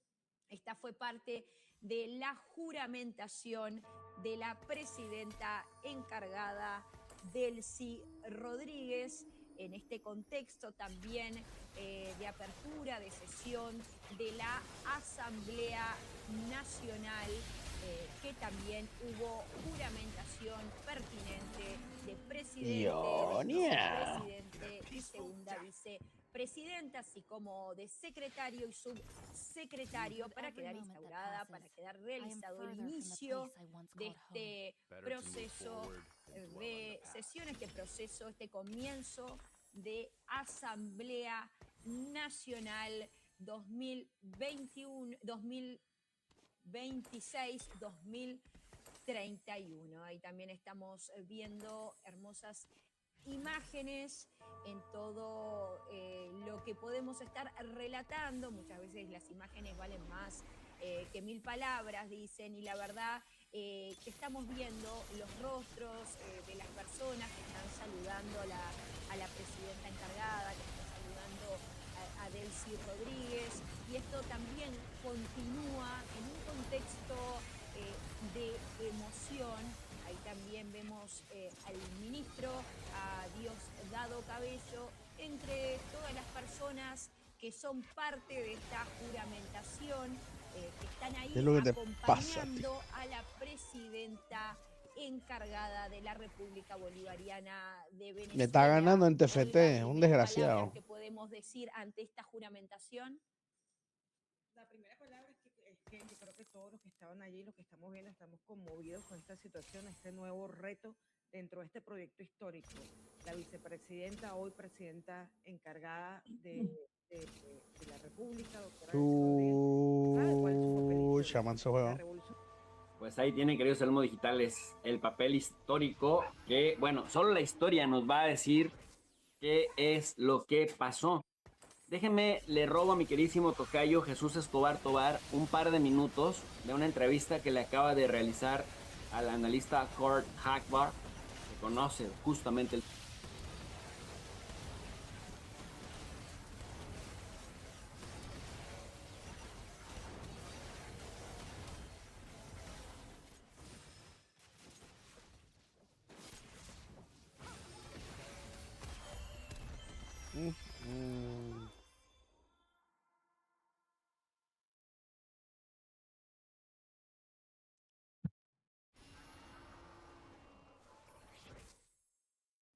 Speaker 11: Esta fue parte de la juramentación de la presidenta encargada, Delcy Rodríguez, en este contexto también de apertura de sesión de la Asamblea Nacional, que también hubo juramentación pertinente de presidente, vicepresidente y segunda vicepresidenta, así como de secretario y subsecretario, para quedar instaurada, para quedar realizado el inicio de este proceso de sesión, este proceso, este comienzo de Asamblea Nacional 2021, 2026, 2031. Ahí también estamos viendo hermosas imágenes en todo lo que podemos estar relatando. Muchas veces las imágenes valen más que 1000 palabras, dicen, y la verdad que estamos viendo los rostros de las personas que están saludando a la presidenta encargada, que están saludando a Delcy Rodríguez, y esto también continúa en un contexto de emoción. Ahí también vemos al ministro, a Diosdado Cabello, entre todas las personas que son parte de esta juramentación, que están ahí
Speaker 1: ¿Qué es lo que te pasa,
Speaker 11: acompañando a la presidenta encargada de la República Bolivariana de Venezuela.
Speaker 1: Me está ganando en TFT,
Speaker 11: Olga,
Speaker 1: un
Speaker 11: primeras
Speaker 1: desgraciado.
Speaker 11: palabras que podemos decir ante esta juramentación.
Speaker 10: La primera palabra es que yo creo que todos los que estaban allí, los que estamos viendo, estamos conmovidos con esta situación, este nuevo reto dentro de este proyecto histórico. La vicepresidenta, hoy presidenta encargada de la República, doctora Delcy Rodríguez, ¿sabe cuál es su papel histórico? La revolución.
Speaker 2: Pues ahí tienen, queridos Elmo Digitales, el papel histórico que, bueno, solo la historia nos va a decir qué es lo que pasó. Déjenme, le robo a mi queridísimo tocayo Jesús Escobar Tobar un par de minutos de una entrevista que le acaba de realizar al analista Kurt Hackbar, que conoce justamente el...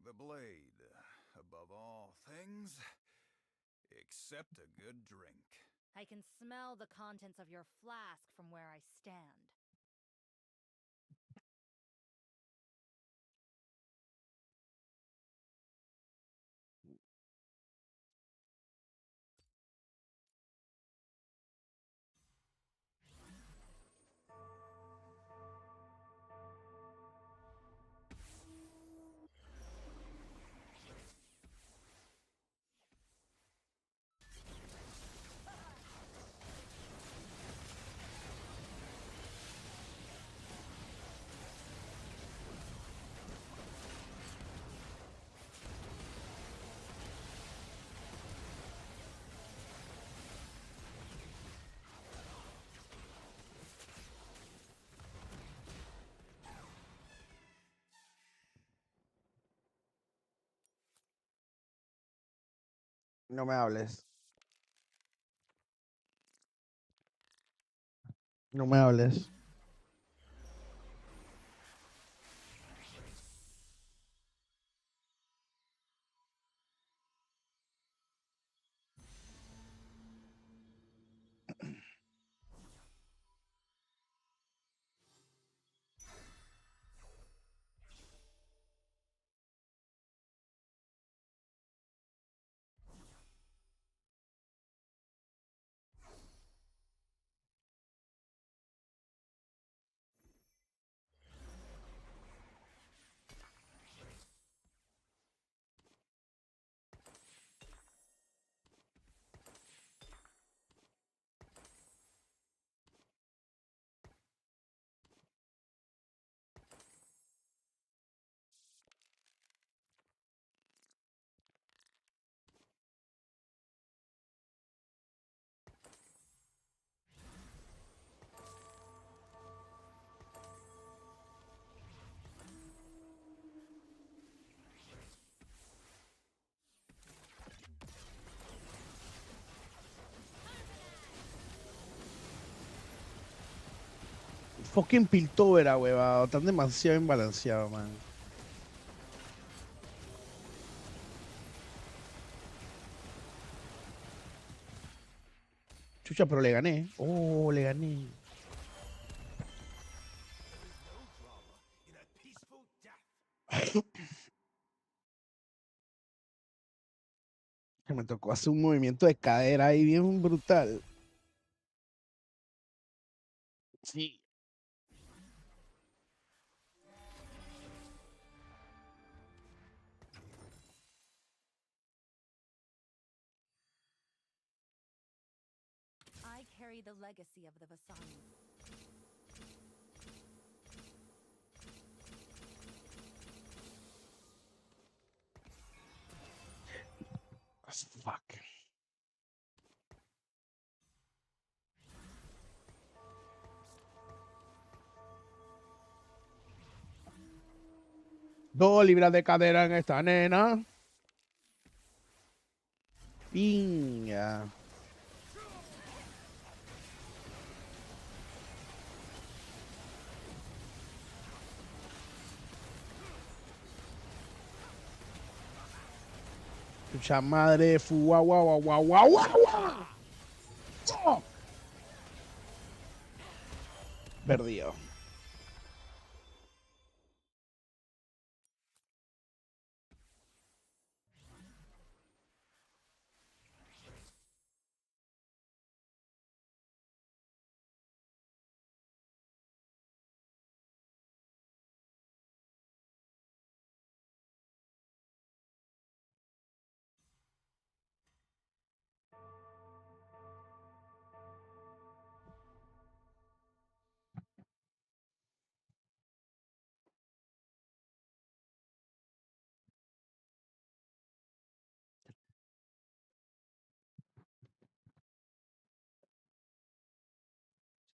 Speaker 9: The blade, above all things, except a good drink.
Speaker 8: I can smell the contents of your flask from where I stand.
Speaker 1: No me hables. No me hables. Fucking Piltover, huevado. Están demasiado imbalanceados, man. Chucha, pero le gané. Oh, le gané. Me tocó hacer un movimiento de cadera ahí bien brutal. Sí.
Speaker 8: I carry the legacy of the Vasani.
Speaker 1: Fuck. Dos libras de cadera en esta nena. Pinga. Pucha madre, guau, guau, guau, guau, guau, guau. Oh. Perdido.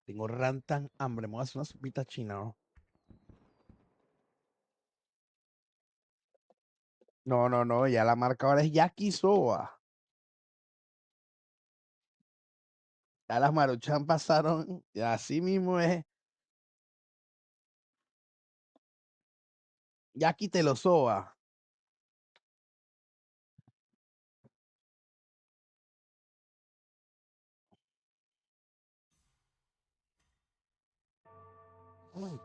Speaker 1: Tengo rantan hambre. Me voy a hacer una sopita china, ¿no? No, no, no. Ya la marca ahora es yakisoba. Ya las maruchan pasaron. Ya así mismo es. Yaki te lo soba. Uy.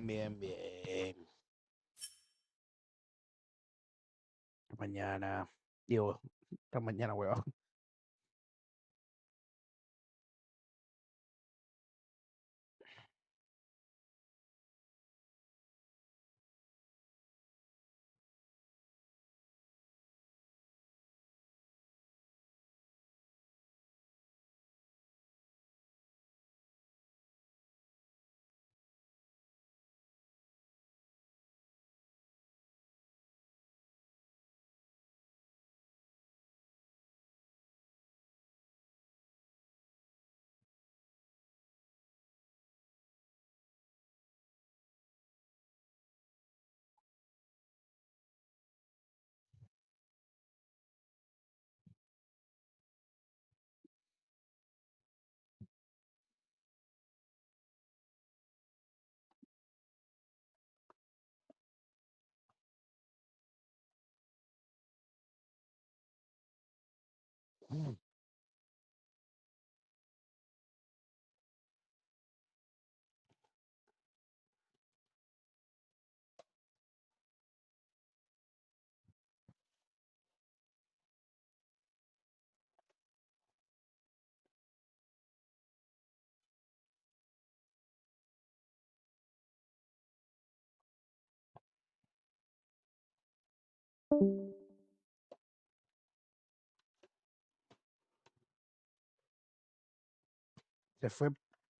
Speaker 1: Bien, bien, bien. Mañana. Digo, esta mañana, huevón.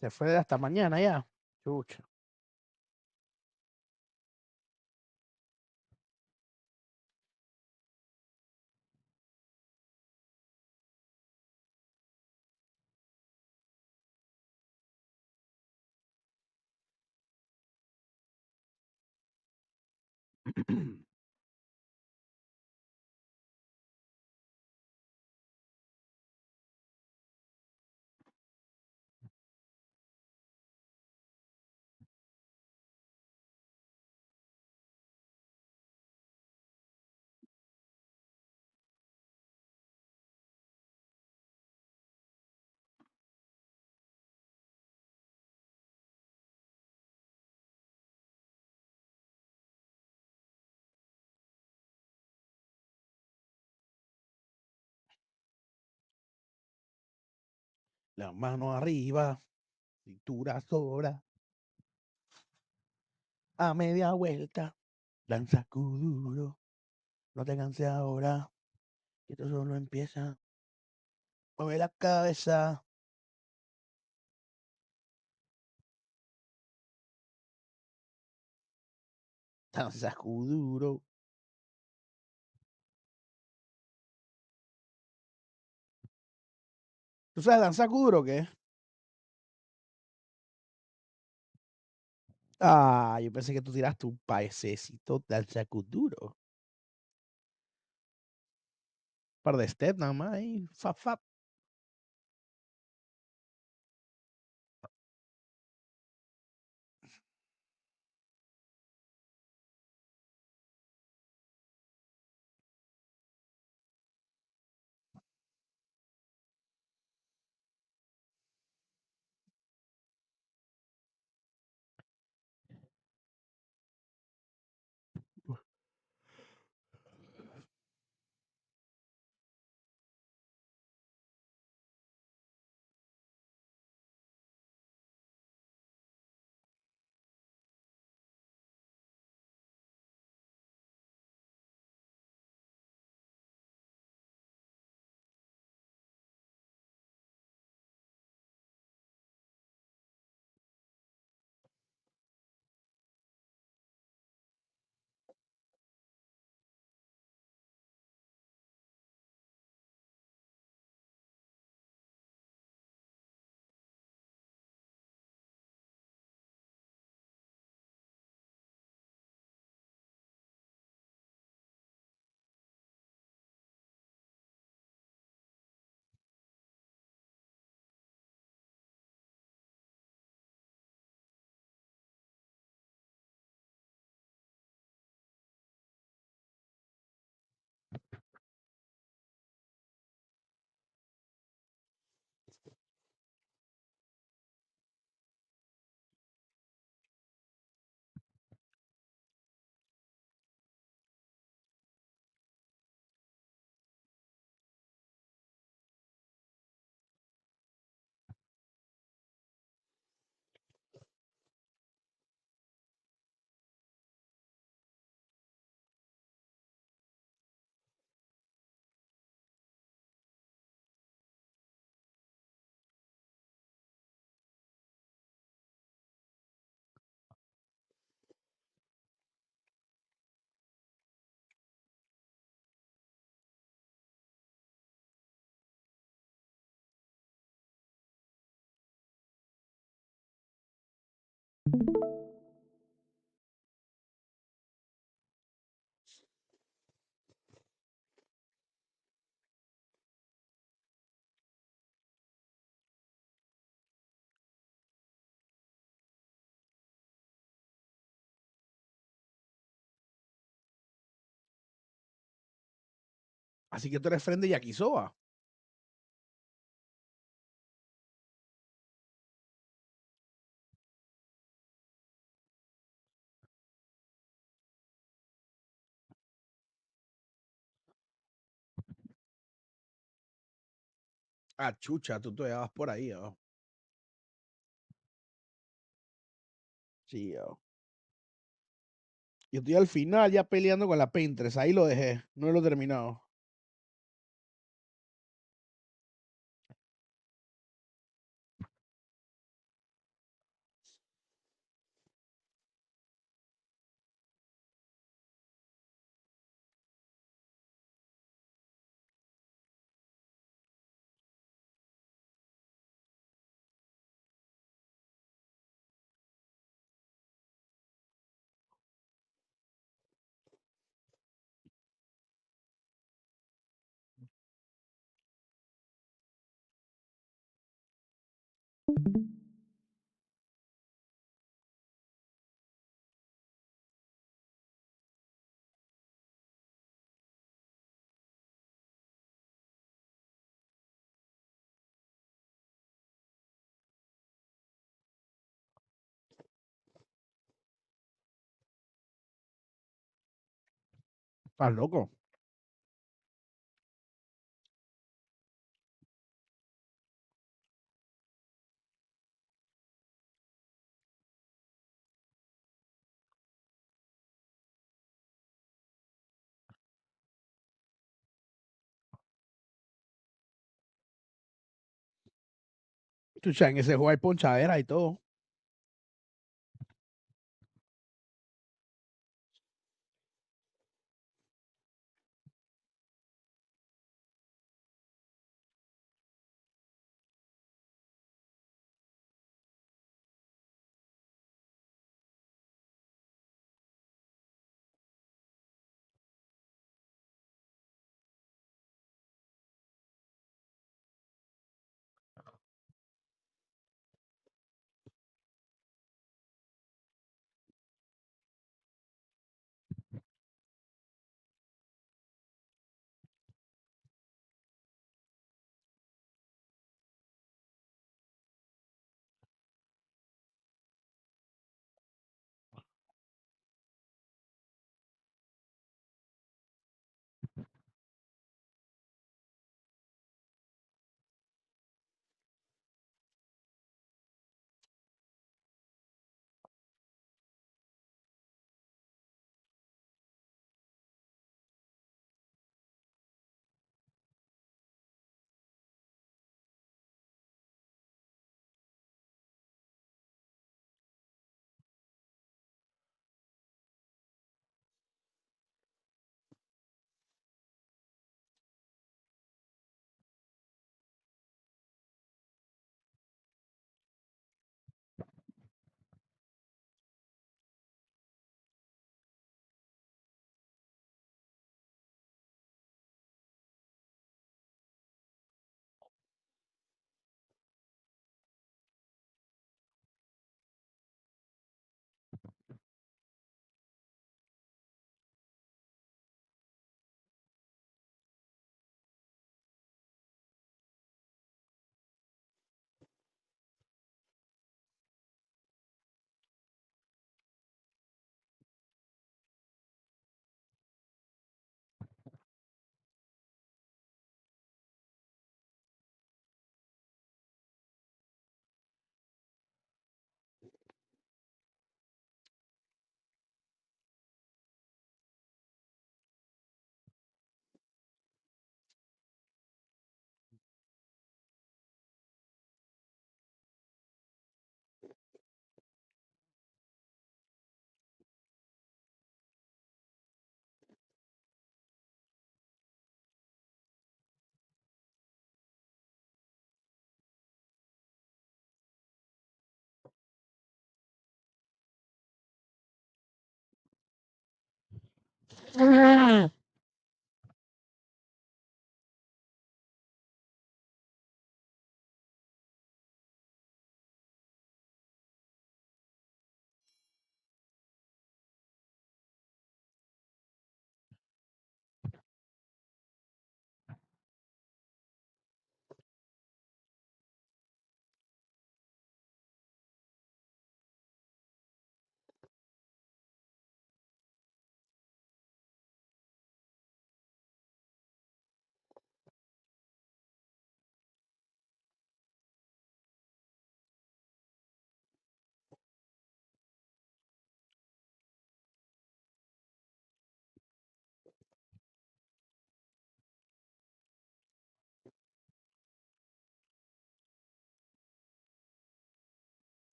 Speaker 1: Se fue hasta mañana ya. Chucha. La mano arriba, cintura sobra, a media vuelta, danza kuduro, no te canses ahora, que esto solo empieza, mueve la cabeza. Danza kuduro. ¿Tú sabes danza kuduro o qué? Ah, yo pensé que tú tiraste un paisecito danza kuduro. Par de step nada más ahí, fap, fap. Así que tú eres friend de Yakisoba. Ah, chucha, tú todavía vas por ahí, ¿no? Sí, yo. Yo estoy al final ya peleando con la Painterest. Ahí lo dejé. No lo he terminado. ¿Estás loco? Chucha, en ese juego hay ponchadera y todo.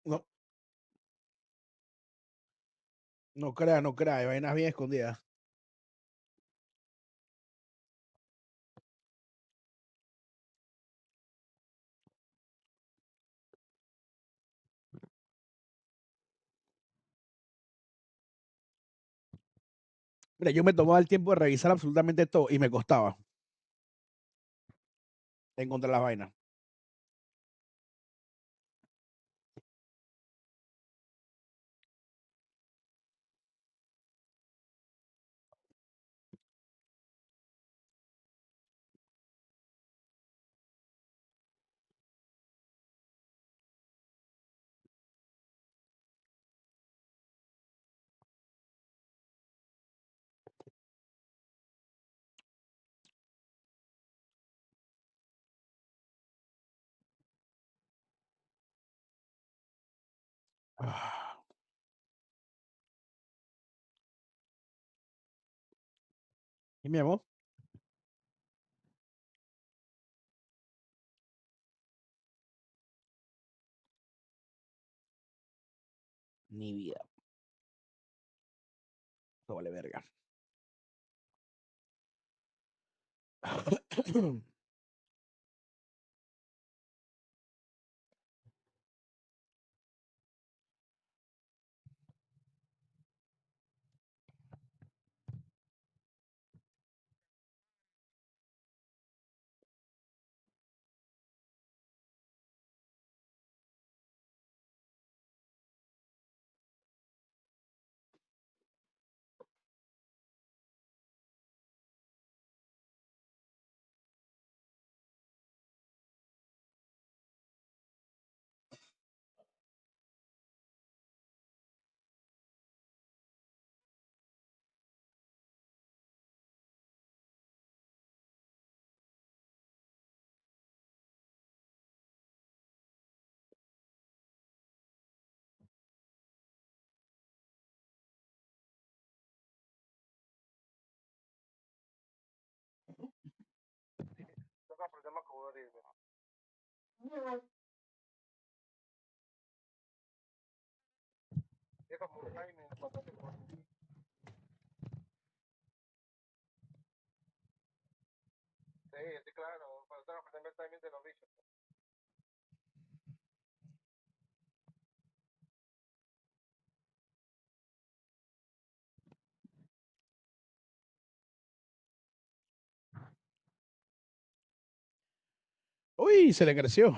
Speaker 1: No, no crea, no crea, hay vainas bien escondidas. Mira, yo me tomaba el tiempo de revisar absolutamente todo y me costaba encontrar las vainas. ¿Y mi amor? Ni vida. Eso vale verga. Uy, se le creció.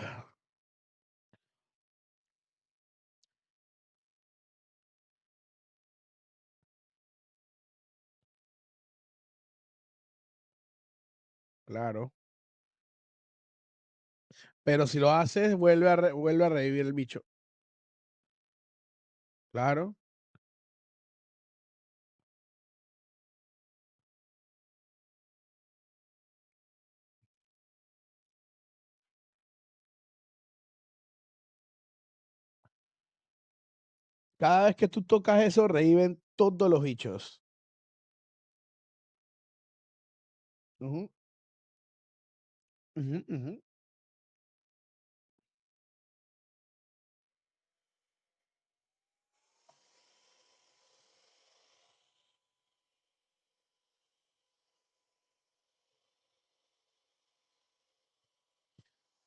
Speaker 1: Claro. Pero si lo haces, vuelve a revivir el bicho. Claro. Cada vez que tú tocas eso, reviven todos los bichos. Ujú. Ujú, ujú.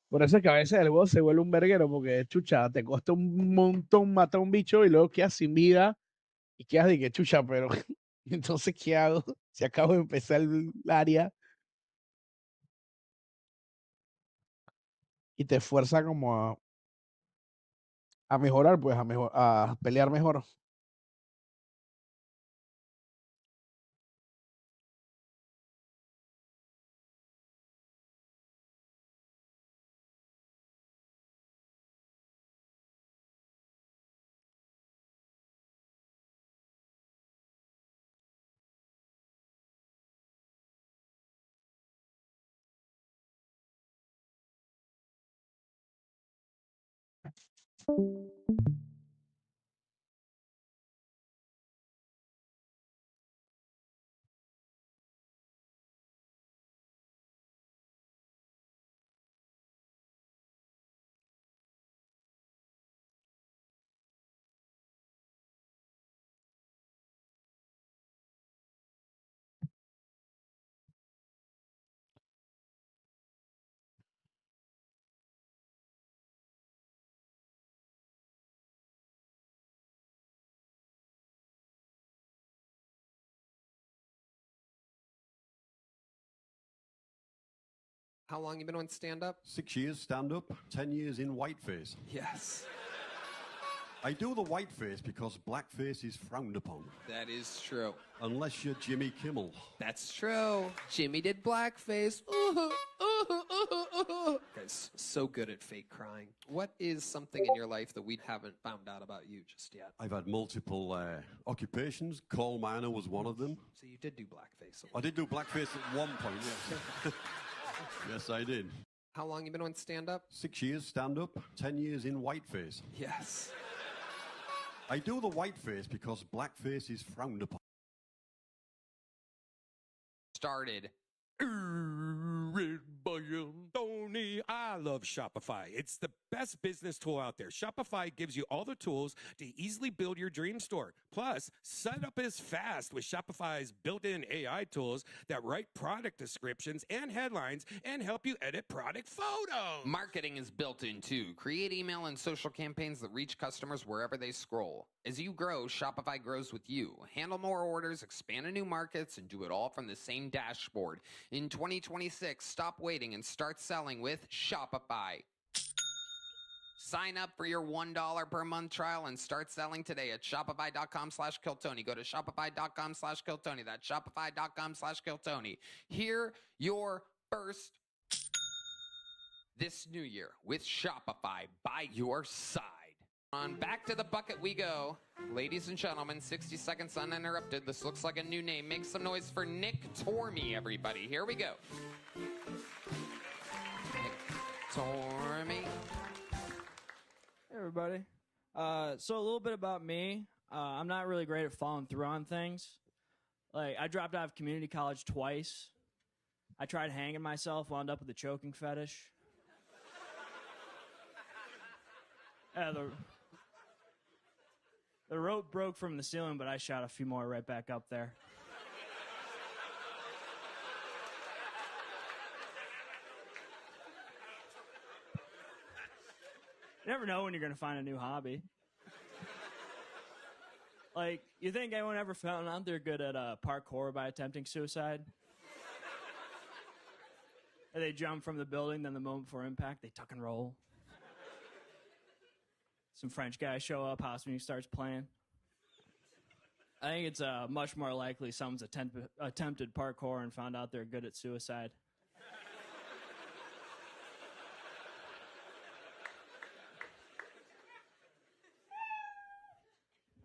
Speaker 1: Por eso es que a veces el juego se vuelve un verguero, porque chucha, te cuesta un montón matar a un bicho y luego quedas sin vida y quedas de que chucha, pero entonces, ¿qué hago? Si acabo de empezar el área y te fuerza como a mejorar, pues a pelear mejor.
Speaker 15: How long you been on stand-up?
Speaker 16: 6 years stand-up, 10 years in whiteface.
Speaker 15: Yes.
Speaker 16: I do the whiteface because blackface is frowned upon.
Speaker 15: That is true.
Speaker 16: Unless you're Jimmy Kimmel.
Speaker 15: That's true. Jimmy did blackface. Guys, so good at fake crying. What is something in your life that we haven't found out about you just yet?
Speaker 16: I've had multiple occupations. Coal miner was one of them.
Speaker 15: So you did do blackface.
Speaker 16: I did do blackface at one point, yes. Yes, I did.
Speaker 15: How long you been on stand-up?
Speaker 16: 6 years stand-up, 10 years in whiteface.
Speaker 15: Yes.
Speaker 16: I do the whiteface because blackface is frowned upon.
Speaker 15: Started.
Speaker 17: Tony, I love Shopify. It's the best business tool out there. Shopify gives you all the tools to easily build your dream store. Plus, setup is fast with Shopify's built-in AI tools that write product descriptions and headlines and help you edit product photos.
Speaker 15: Marketing is built in too. Create email and social campaigns that reach customers wherever they scroll. As you grow, Shopify grows with you. Handle more orders, expand to new markets, and do it all from the same dashboard. In 2026, stop waiting and start selling with Shopify. Sign up for your $1 per month trial and start selling today at shopify.com/Kiltony. Go to shopify.com/Kiltony. That's shopify.com/Kiltony. Hear your first this new year with Shopify by your side. On back to the bucket we go. Ladies and gentlemen, 60 seconds uninterrupted. This looks like a new name. Make some noise for Nick Tormey, everybody. Here we go. Nick Tormey.
Speaker 18: Hey, everybody. So a little bit about me. I'm not really great at following through on things. Like, I dropped out of community college twice. I tried hanging myself, wound up with a choking fetish. The rope broke from the ceiling, but I shot a few more right back up there. You never know when you're going to find a new hobby. Like, you think anyone ever found out they're good at parkour by attempting suicide? And they jump from the building, then the moment before impact, they tuck and roll. Some French guys show up, house music starts playing. I think it's much more likely someone's attempted parkour and found out they're good at suicide.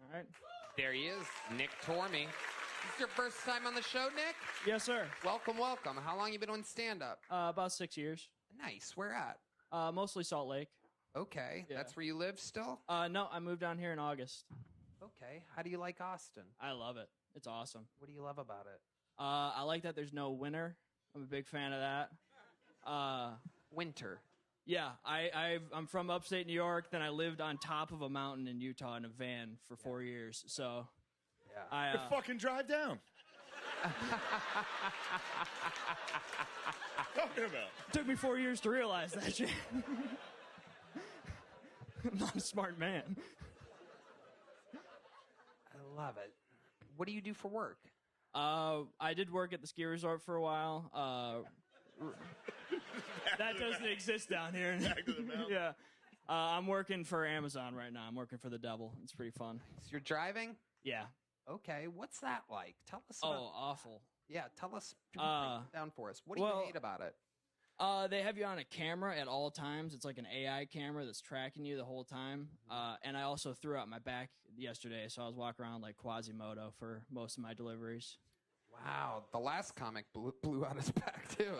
Speaker 18: All right.
Speaker 15: There he is, Nick Tormey. This is your first time on the show, Nick?
Speaker 18: Yes, sir.
Speaker 15: Welcome, welcome. How long you been doing stand-up?
Speaker 18: About 6 years.
Speaker 15: Nice. Where at?
Speaker 18: Mostly Salt Lake.
Speaker 15: Okay.
Speaker 18: Yeah.
Speaker 15: That's where you live still?
Speaker 18: No, I moved down here in August.
Speaker 15: Okay. How do you like Austin?
Speaker 18: I love it. It's awesome.
Speaker 15: What do you love about it?
Speaker 18: I like that there's no winter. I'm a big fan of that.
Speaker 15: Winter.
Speaker 18: Yeah, I'm from upstate New York. Then I lived on top of a mountain in Utah in a van for 4 years. So,
Speaker 15: yeah,
Speaker 19: you fucking drive down. Talking about.
Speaker 18: It took me 4 years to realize that shit. I'm not a smart man.
Speaker 15: I love it. What do you do for work?
Speaker 18: I did work at the ski resort for a while. That doesn't exist down here.
Speaker 19: Back to the mountain.
Speaker 18: Yeah. I'm working for Amazon right now. I'm working for the devil. It's pretty fun.
Speaker 15: So you're driving?
Speaker 18: Yeah.
Speaker 15: Okay. What's that like? Tell us about
Speaker 18: awful.
Speaker 15: Yeah, tell us. Break it down for us. What do you hate about it?
Speaker 18: They have you on a camera at all times. It's like an AI camera that's tracking you the whole time. And I also threw out my back yesterday, so I was walking around like Quasimodo for most of my deliveries.
Speaker 15: Wow, the last comic blew out his back too.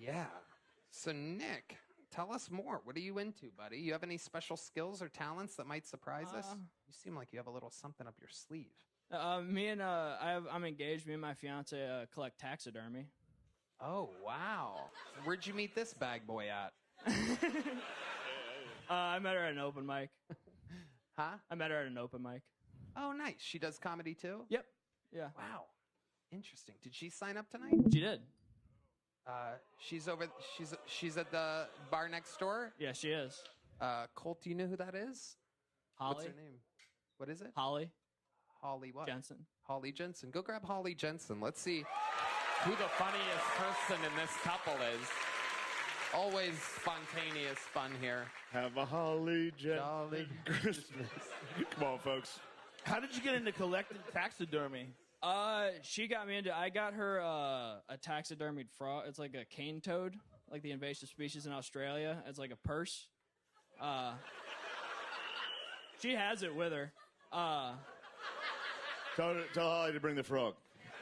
Speaker 15: Yeah. So Nick, tell us more. What are you into, buddy? You have any special skills or talents that might surprise us? You seem like you have a little something up your sleeve.
Speaker 18: I'm engaged. Me and my fiance collect taxidermy.
Speaker 15: Oh wow! Where'd you meet this bag boy at?
Speaker 18: I met her at an open mic.
Speaker 15: Huh?
Speaker 18: I met her at an open mic.
Speaker 15: Oh, nice. She does comedy too?
Speaker 18: Yep. Yeah.
Speaker 15: Wow. Interesting. Did she sign up tonight?
Speaker 18: She did.
Speaker 15: She's over. She's at the bar next door.
Speaker 18: Yeah, she is.
Speaker 15: Colt, do you know who that is?
Speaker 18: Holly.
Speaker 15: What's her name? What is it?
Speaker 18: Holly.
Speaker 15: Holly what?
Speaker 18: Jensen.
Speaker 15: Holly Jensen. Go grab Holly Jensen. Let's see who the funniest person in this couple is. Always spontaneous fun here.
Speaker 19: Have a holly jolly Christmas. Come on, folks.
Speaker 1: How did you get into collecting taxidermy?
Speaker 18: She got me into. I got her a taxidermied frog. It's like a cane toad, like the invasive species in Australia. It's like a purse. She has it with her.
Speaker 19: Tell Holly to bring the frog.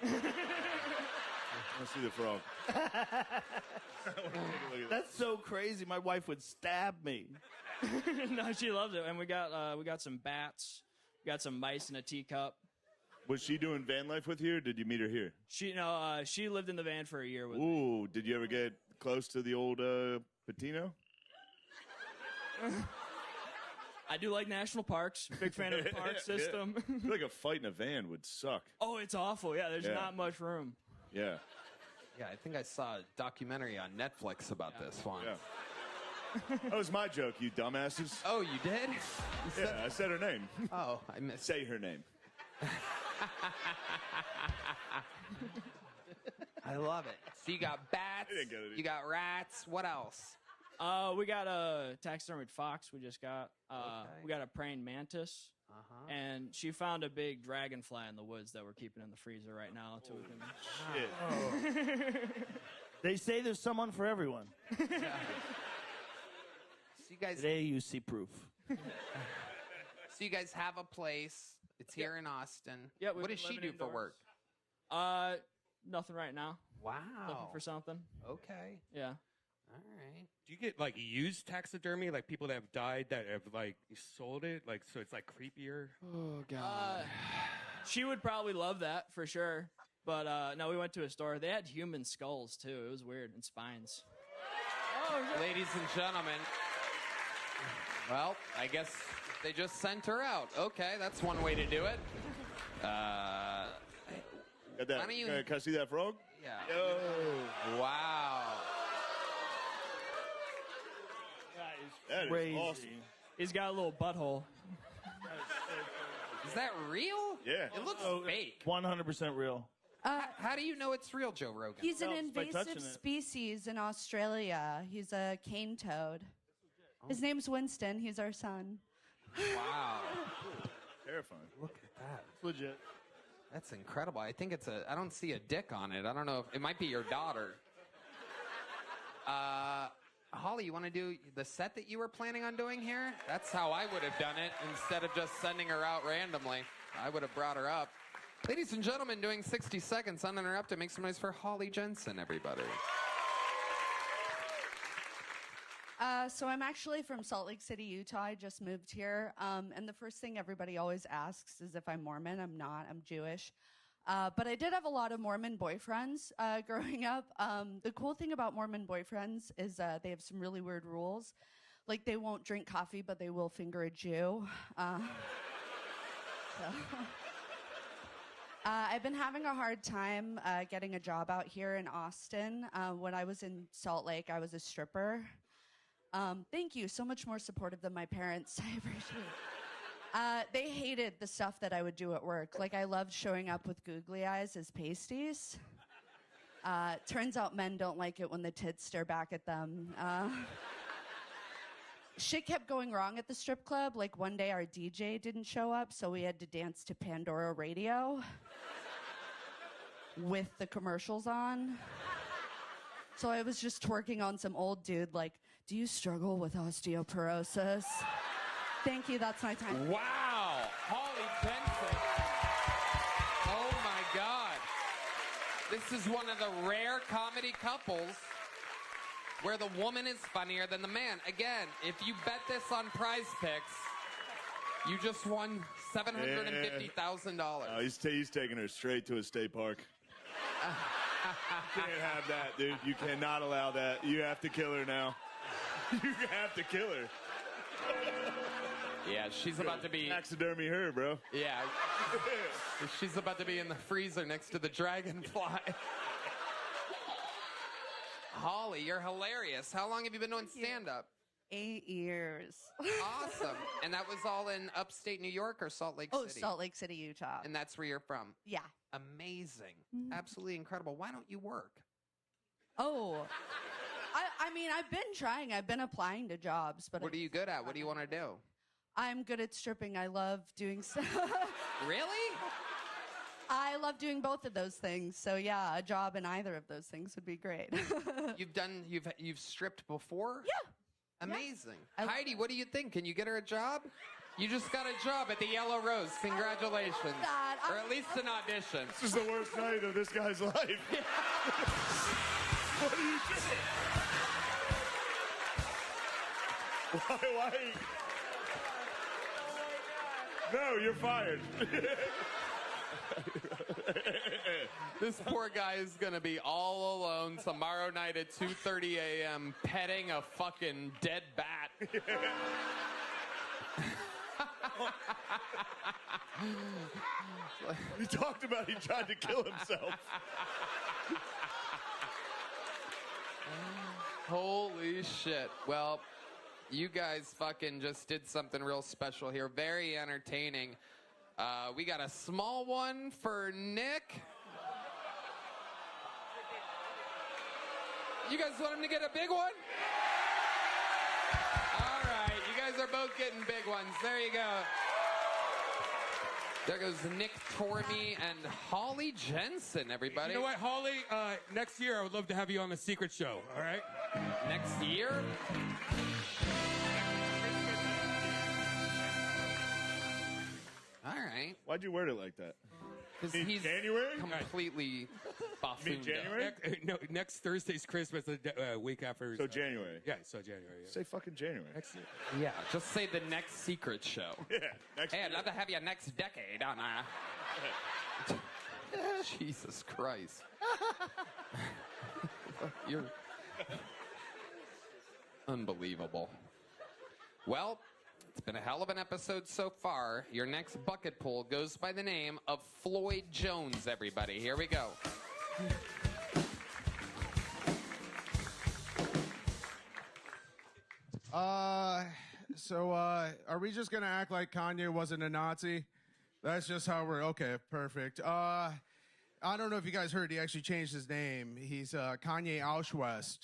Speaker 19: Let's see the frog.
Speaker 1: That's so crazy. My wife would stab me.
Speaker 18: No, she loves it. And we got some bats. We got some mice in a teacup.
Speaker 19: Was she doing van life with you, or did you meet her here?
Speaker 18: She lived in the van for a year with me.
Speaker 19: Ooh, did you ever get close to the old Patino?
Speaker 18: I do like national parks. Big fan of the park system.
Speaker 19: I feel like a fight in a van would suck.
Speaker 18: Oh, it's awful. Yeah, there's not much room.
Speaker 19: Yeah.
Speaker 15: Yeah, I think I saw a documentary on Netflix about this one.
Speaker 19: Yeah. That was my joke, you dumbasses.
Speaker 15: Oh, you did?
Speaker 19: Yeah, I said her name.
Speaker 15: Oh, I missed.
Speaker 19: Say her name.
Speaker 15: I love it. So you got bats, you got rats. What else?
Speaker 18: We got a taxidermied fox we just got. We got a praying mantis. And she found a big dragonfly in the woods that we're keeping in the freezer right now. Until we can...
Speaker 1: They say there's someone for everyone.
Speaker 15: So you guys...
Speaker 1: Today you see proof.
Speaker 15: So you guys have a place. It's here in Austin.
Speaker 18: Yeah.
Speaker 15: What does she do for work?
Speaker 18: Nothing right now.
Speaker 15: Wow.
Speaker 18: Looking for something.
Speaker 15: Okay.
Speaker 18: Yeah.
Speaker 15: All right.
Speaker 17: Do you get like used taxidermy, like people that have died that have like sold it, like so it's like creepier?
Speaker 15: Oh God.
Speaker 18: She would probably love that for sure. But no, we went to a store. They had human skulls too. It was weird, and spines.
Speaker 15: Ladies and gentlemen. Well, I guess they just sent her out. Okay, that's one way to do it.
Speaker 19: Got that.
Speaker 15: Why don't you...
Speaker 19: Can I see that frog?
Speaker 15: Yeah.
Speaker 19: Yo.
Speaker 15: Wow.
Speaker 19: That is
Speaker 18: Crazy.
Speaker 19: awesome.
Speaker 18: He's got a little butthole.
Speaker 15: Is that real?
Speaker 19: Yeah.
Speaker 15: It looks fake.
Speaker 19: 100% real.
Speaker 15: How do you know it's real, Joe Rogan?
Speaker 20: He's an
Speaker 19: Just by touching
Speaker 20: invasive
Speaker 19: it.
Speaker 20: species in Australia. He's a cane toad. His name's Winston. He's our son.
Speaker 15: Wow.
Speaker 19: Terrifying.
Speaker 15: Look at that.
Speaker 19: It's legit.
Speaker 15: That's incredible. I think it's I don't see a dick on it. I don't know if it might be your daughter. Holly, you want to do the set that you were planning on doing here? That's how I would have done it instead of just sending her out randomly. I would have brought her up. Ladies and gentlemen, doing 60 seconds uninterrupted. Make some noise for Holly Jensen, everybody.
Speaker 20: So I'm actually from Salt Lake City, Utah. I just moved here. And the first thing everybody always asks is if I'm Mormon. I'm not. I'm Jewish. But I did have a lot of Mormon boyfriends growing up. The cool thing about Mormon boyfriends is they have some really weird rules. Like they won't drink coffee, but they will finger a Jew. I've been having a hard time getting a job out here in Austin. When I was in Salt Lake, I was a stripper. Thank you. So much more supportive than my parents. I appreciate it. They hated the stuff that I would do at work. Like, I loved showing up with googly eyes as pasties. Turns out men don't like it when the tits stare back at them. Shit kept going wrong at the strip club. Like, one day our DJ didn't show up, so we had to dance to Pandora Radio with the commercials on. So I was just twerking on some old dude, like, do you struggle with osteoporosis? Thank you, that's my time.
Speaker 15: Wow, Holly Jensen. Oh my God. This is one of the rare comedy couples where the woman is funnier than the man. Again, if you bet this on Prize Picks, you just won $750,000.
Speaker 19: Oh, he's taking her straight to a state park. You can't have that, dude. You cannot allow that. You have to kill her now. You have to kill her.
Speaker 15: Yeah, she's about to be...
Speaker 19: Taxidermy her, bro.
Speaker 15: Yeah. She's about to be in the freezer next to the dragonfly. Holly, you're hilarious. How long have you been doing stand-up?
Speaker 20: 8 years.
Speaker 15: Awesome. And that was all in upstate New York or Salt Lake City?
Speaker 20: Oh, Salt Lake City, Utah.
Speaker 15: And that's where you're from?
Speaker 20: Yeah.
Speaker 15: Amazing. Absolutely incredible. Why don't you work?
Speaker 20: Oh, I mean, I've been trying. I've been applying to jobs, but
Speaker 15: What are you good at? What do you want to do?
Speaker 20: I'm good at stripping. I love doing stuff.
Speaker 15: Really?
Speaker 20: I love doing both of those things. So yeah, a job in either of those things would be great.
Speaker 15: You've stripped before?
Speaker 20: Yeah.
Speaker 15: Amazing. Heidi, what do you think? Can you get her a job? You just got a job at the Yellow Rose. Congratulations. Or at least an audition.
Speaker 19: This is the worst night of this guy's life. What are you doing? Why? No, you're fired.
Speaker 15: This poor guy is going to be all alone tomorrow night at 2:30 a.m. petting a fucking dead bat.
Speaker 19: He talked about he tried to kill himself.
Speaker 15: Holy shit. Well, you guys fucking just did something real special here. Very entertaining. We got a small one for Nick. You guys want him to get a big one? All right, you guys are both getting big ones. There you go. There goes Nick Tormey and Holly Jensen, everybody.
Speaker 17: You know what, Holly? Next year, I would love to have you on the Secret Show, all right?
Speaker 15: Next year? All right.
Speaker 19: Why'd you word it like that?
Speaker 15: Because
Speaker 19: In
Speaker 15: he's
Speaker 19: January?
Speaker 15: completely buffooned
Speaker 19: January?
Speaker 17: Next Thursday's Christmas, the week after.
Speaker 19: So January.
Speaker 17: Yeah, so January. Yeah.
Speaker 19: Say fucking January.
Speaker 17: Next year.
Speaker 15: Yeah, just say the next Secret Show.
Speaker 19: Yeah, next
Speaker 15: Hey, I'd
Speaker 19: year.
Speaker 15: love to have you next decade on Jesus Christ. You're... Unbelievable. Well, it's been a hell of an episode so far. Your next bucket pull goes by the name of Floyd Jones, everybody. Here we go.
Speaker 21: So are we just gonna act like Kanye wasn't a Nazi? That's just how we're, okay, perfect. I don't know if you guys heard, he actually changed his name. He's Kanye Auschwitz.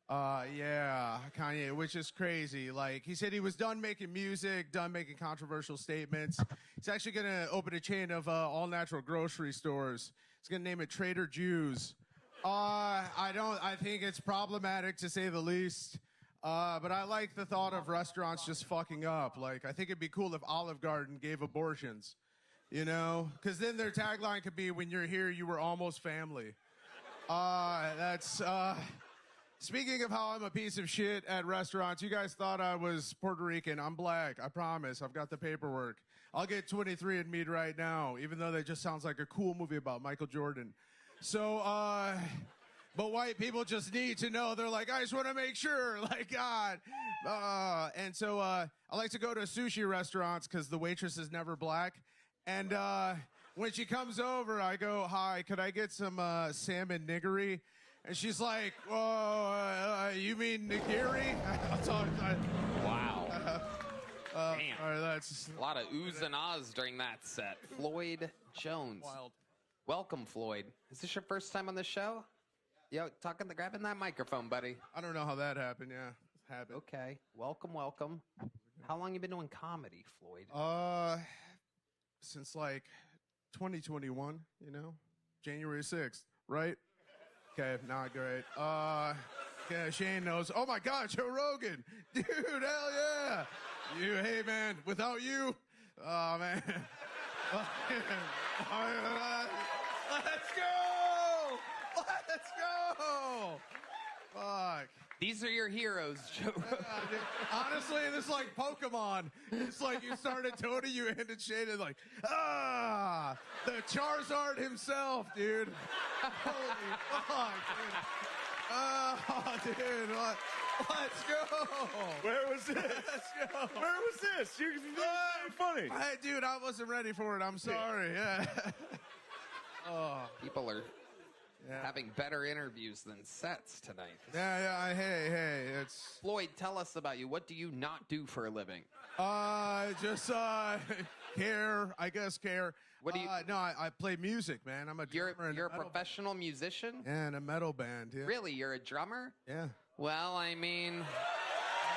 Speaker 21: Yeah, Kanye, which is crazy. Like, he said he was done making music, done making controversial statements. He's actually gonna open a chain of all-natural grocery stores. He's gonna name it Trader Joe's. I think it's problematic to say the least. But I like the thought of restaurants just fucking up. Like, I think it'd be cool if Olive Garden gave abortions, you know? Because then their tagline could be, when you're here, you were almost family. Speaking of how I'm a piece of shit at restaurants, you guys thought I was Puerto Rican. I'm black, I promise. I've got the paperwork. I'll get 23andMe right now, even though that just sounds like a cool movie about Michael Jordan. So, but white people just need to know. They're like, I just want to make sure, like, God. And so I like to go to sushi restaurants because the waitress is never black. And when she comes over, I go, hi, could I get some salmon nigiri? And she's like, you mean nigiri?
Speaker 15: Wow. Damn.
Speaker 21: All right, that's
Speaker 15: a lot of oohs and ahs during that set. Floyd Jones.
Speaker 21: Wild.
Speaker 15: Welcome, Floyd. Is this your first time on the show? Yo, grabbing that microphone, buddy.
Speaker 21: I don't know how that happened, yeah. It happened.
Speaker 15: Okay. Welcome. How long you been doing comedy, Floyd?
Speaker 21: Since like 2021, you know? January 6th, right? Okay, not great. Yeah, Shane knows. Oh my God, Joe Rogan. Dude, hell yeah. Hey man, without you, oh man. Let's go! Let's go! Fuck.
Speaker 15: These are your heroes, Joe.
Speaker 21: Honestly, this is like Pokemon. It's like you started Tony, you ended Shane, and like, the Charizard himself, dude. Holy fuck, dude. Oh, dude, let's go.
Speaker 19: Where was this?
Speaker 21: Let's go.
Speaker 19: Where was this? You're funny.
Speaker 21: Hey, dude, I wasn't ready for it. I'm sorry. Yeah. Oh.
Speaker 15: People are having better interviews than sets tonight.
Speaker 21: Hey, it's...
Speaker 15: Floyd, tell us about you. What do you not do for a living?
Speaker 21: Just care. I guess care.
Speaker 15: What do you?
Speaker 21: No, I play music, man. I'm a drummer.
Speaker 15: You're a professional musician?
Speaker 21: Yeah, in a metal band. Yeah.
Speaker 15: Really? You're a drummer?
Speaker 21: Yeah.
Speaker 15: Well, I mean,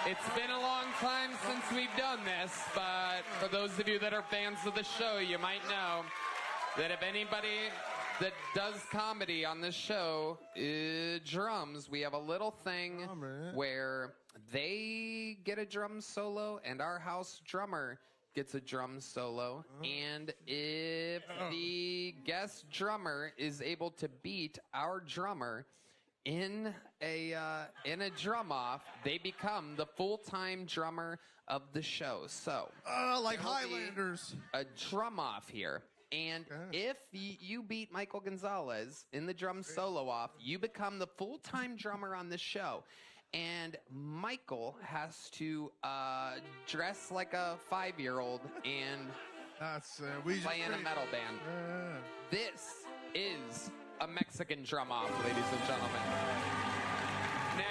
Speaker 15: it's been a long time since we've done this, but for those of you that are fans of the show, you might know that if anybody that does comedy on this show drums, we have a little thing where they get a drum solo and our house drummer gets a drum solo. And if the guest drummer is able to beat our drummer in a drum off, they become the full-time drummer of the show. So
Speaker 21: like Highlanders,
Speaker 15: a drum off here. And if you beat Michael Gonzalez in the drum solo off, you become the full-time drummer on this show. And Michael has to dress like a 5-year-old and play in a metal band. This is a Mexican drum off, ladies and gentlemen. Now,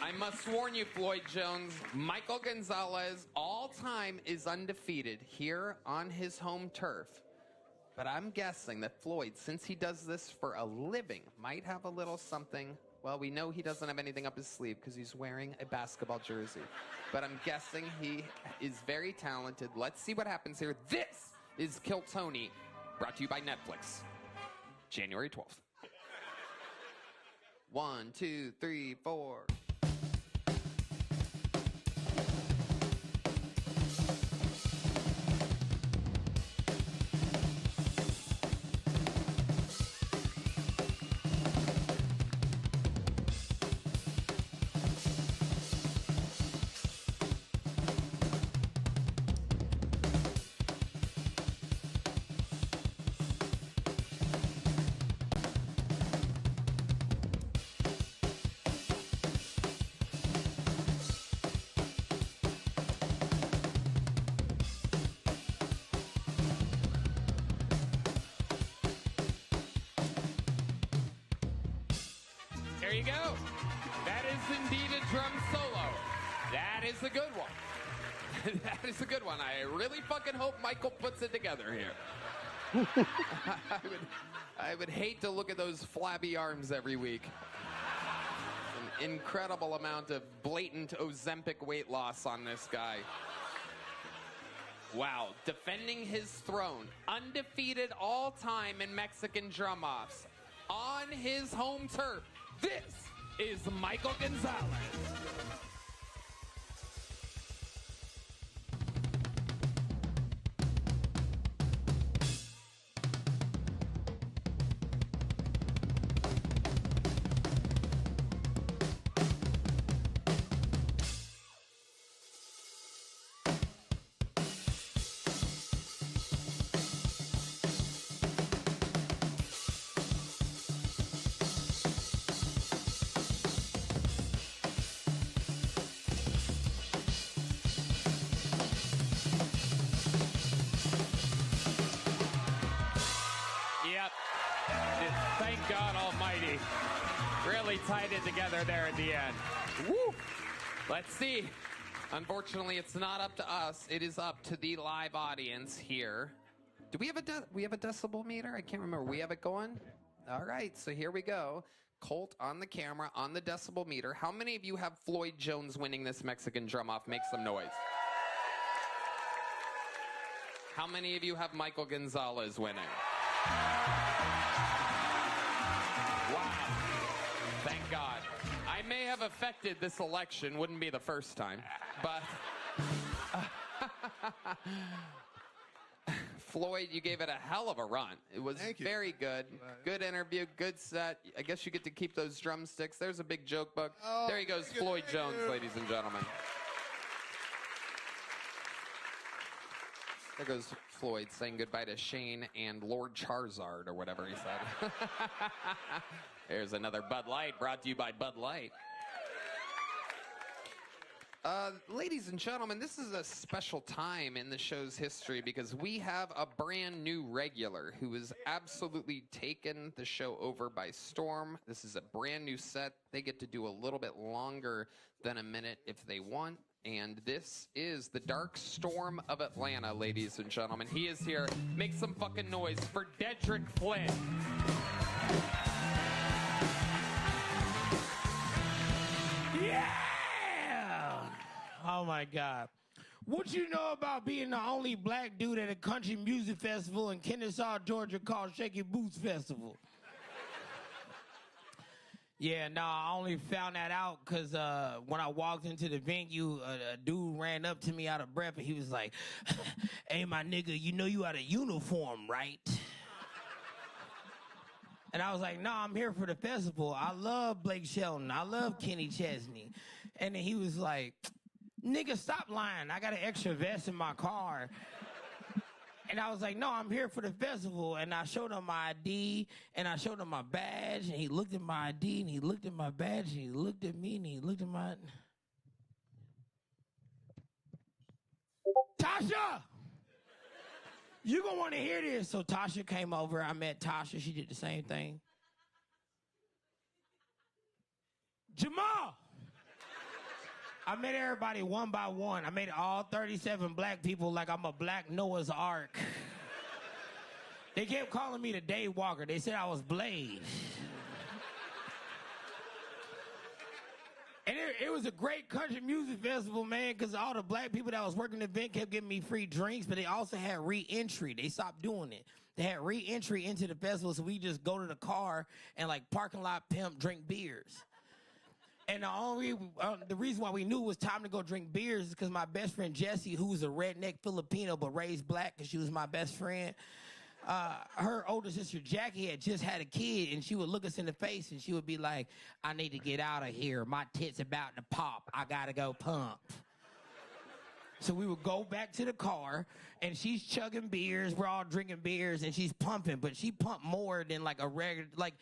Speaker 15: I must warn you, Floyd Jones, Michael Gonzalez, all time, is undefeated here on his home turf. But I'm guessing that Floyd, since he does this for a living, might have a little something. Well, we know he doesn't have anything up his sleeve because he's wearing a basketball jersey. But I'm guessing he is very talented. Let's see what happens here. This is Kill Tony, brought to you by Netflix, January 12th. 1, 2, 3, 4. There you go. That is indeed a drum solo. That is a good one. That is a good one. I really fucking hope Michael puts it together here. I would hate to look at those flabby arms every week. An incredible amount of blatant Ozempic weight loss on this guy. Wow, defending his throne, undefeated all time in Mexican drum-offs, on his home turf. This is Michael Gonzalez. Thank God Almighty. Really tied it together there at the end. Woo! Let's see. Unfortunately, it's not up to us. It is up to the live audience here. Do we have a decibel meter? I can't remember. We have it going? All right, so here we go. Colt on the camera, on the decibel meter. How many of you have Floyd Jones winning this Mexican drum-off? Make some noise. How many of you have Michael Gonzalez winning? Wow. Thank God. I may have affected this election. Wouldn't be the first time. But Floyd, you gave it a hell of a run. It was very good. Good interview, good set. I guess you get to keep those drumsticks. There's a big joke book. Oh, there he goes, Floyd Jones, ladies and gentlemen. There goes Floyd saying goodbye to Shane and Lord Charizard, or whatever he said. There's another Bud Light, brought to you by Bud Light. Ladies and gentlemen, this is a special time in the show's history because we have a brand new regular who has absolutely taken the show over by storm. This is a brand new set. They get to do a little bit longer than a minute if they want. And this is the Dark Storm of Atlanta, ladies and gentlemen. He is here. Make some fucking noise for Dedrick Flynn.
Speaker 6: Yeah! Oh my God. What you know about being the only black dude at a country music festival in Kennesaw, Georgia called Shaky Boots Festival? Yeah, no, I only found that out because when I walked into the venue, a dude ran up to me out of breath and he was like, "Hey, my nigga, you know you had a uniform, right?" And I was like, "No, I'm here for the festival. I love Blake Shelton. I love Kenny Chesney." And then he was like, "Nigga, stop lying. I got an extra vest in my car." And I was like, "No, I'm here for the festival." And I showed him my ID, and I showed him my badge, and he looked at my ID, and he looked at my badge, and he looked at me, and he looked at my... Tasha! You gonna want to hear this. So Tasha came over. I met Tasha. She did the same thing. Jamal! I met everybody one by one. I made all 37 black people like I'm a black Noah's Ark. They kept calling me the Day Walker. They said I was Blade. And it was a great country music festival, man, because all the black people that was working the event kept giving me free drinks, but they also had re-entry. They stopped doing it. They had re-entry into the festival, so we just go to the car and, like, parking lot pimp, drink beers. And the reason why we knew it was time to go drink beers is because my best friend Jessie, who was a redneck Filipino but raised black because she was my best friend, her older sister Jackie had just had a kid, and she would look us in the face and she would be like, "I need to get out of here. My tit's about to pop. I gotta go pump." So we would go back to the car, and she's chugging beers. We're all drinking beers, and she's pumping, but she pumped more than like a regular, like,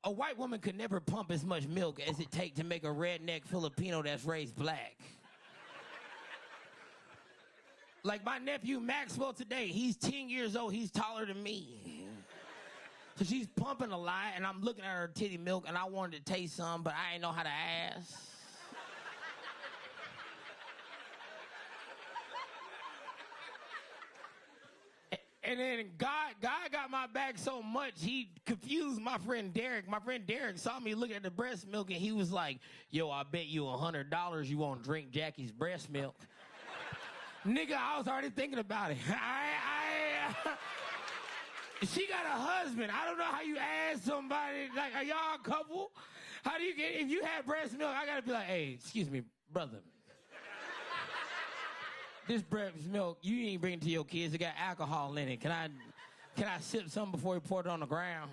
Speaker 6: a white woman could never pump as much milk as it takes to make a redneck Filipino that's raised black. Like my nephew Maxwell today, he's 10 years old, he's taller than me. So she's pumping a lot, and I'm looking at her titty milk, and I wanted to taste some, but I ain't know how to ask. And then God got my back so much, he confused my friend Derek. My friend Derek saw me looking at the breast milk, and he was like, yo, I bet you $100 you won't drink Jackie's breast milk. Nigga, I was already thinking about it. She got a husband. I don't know how you ask somebody, like, are y'all a couple? How do you get, if you have breast milk, I gotta be like, hey, excuse me, brother. This breast milk, you ain't bring it to your kids. It got alcohol in it. Can I sip some before you pour it on the ground?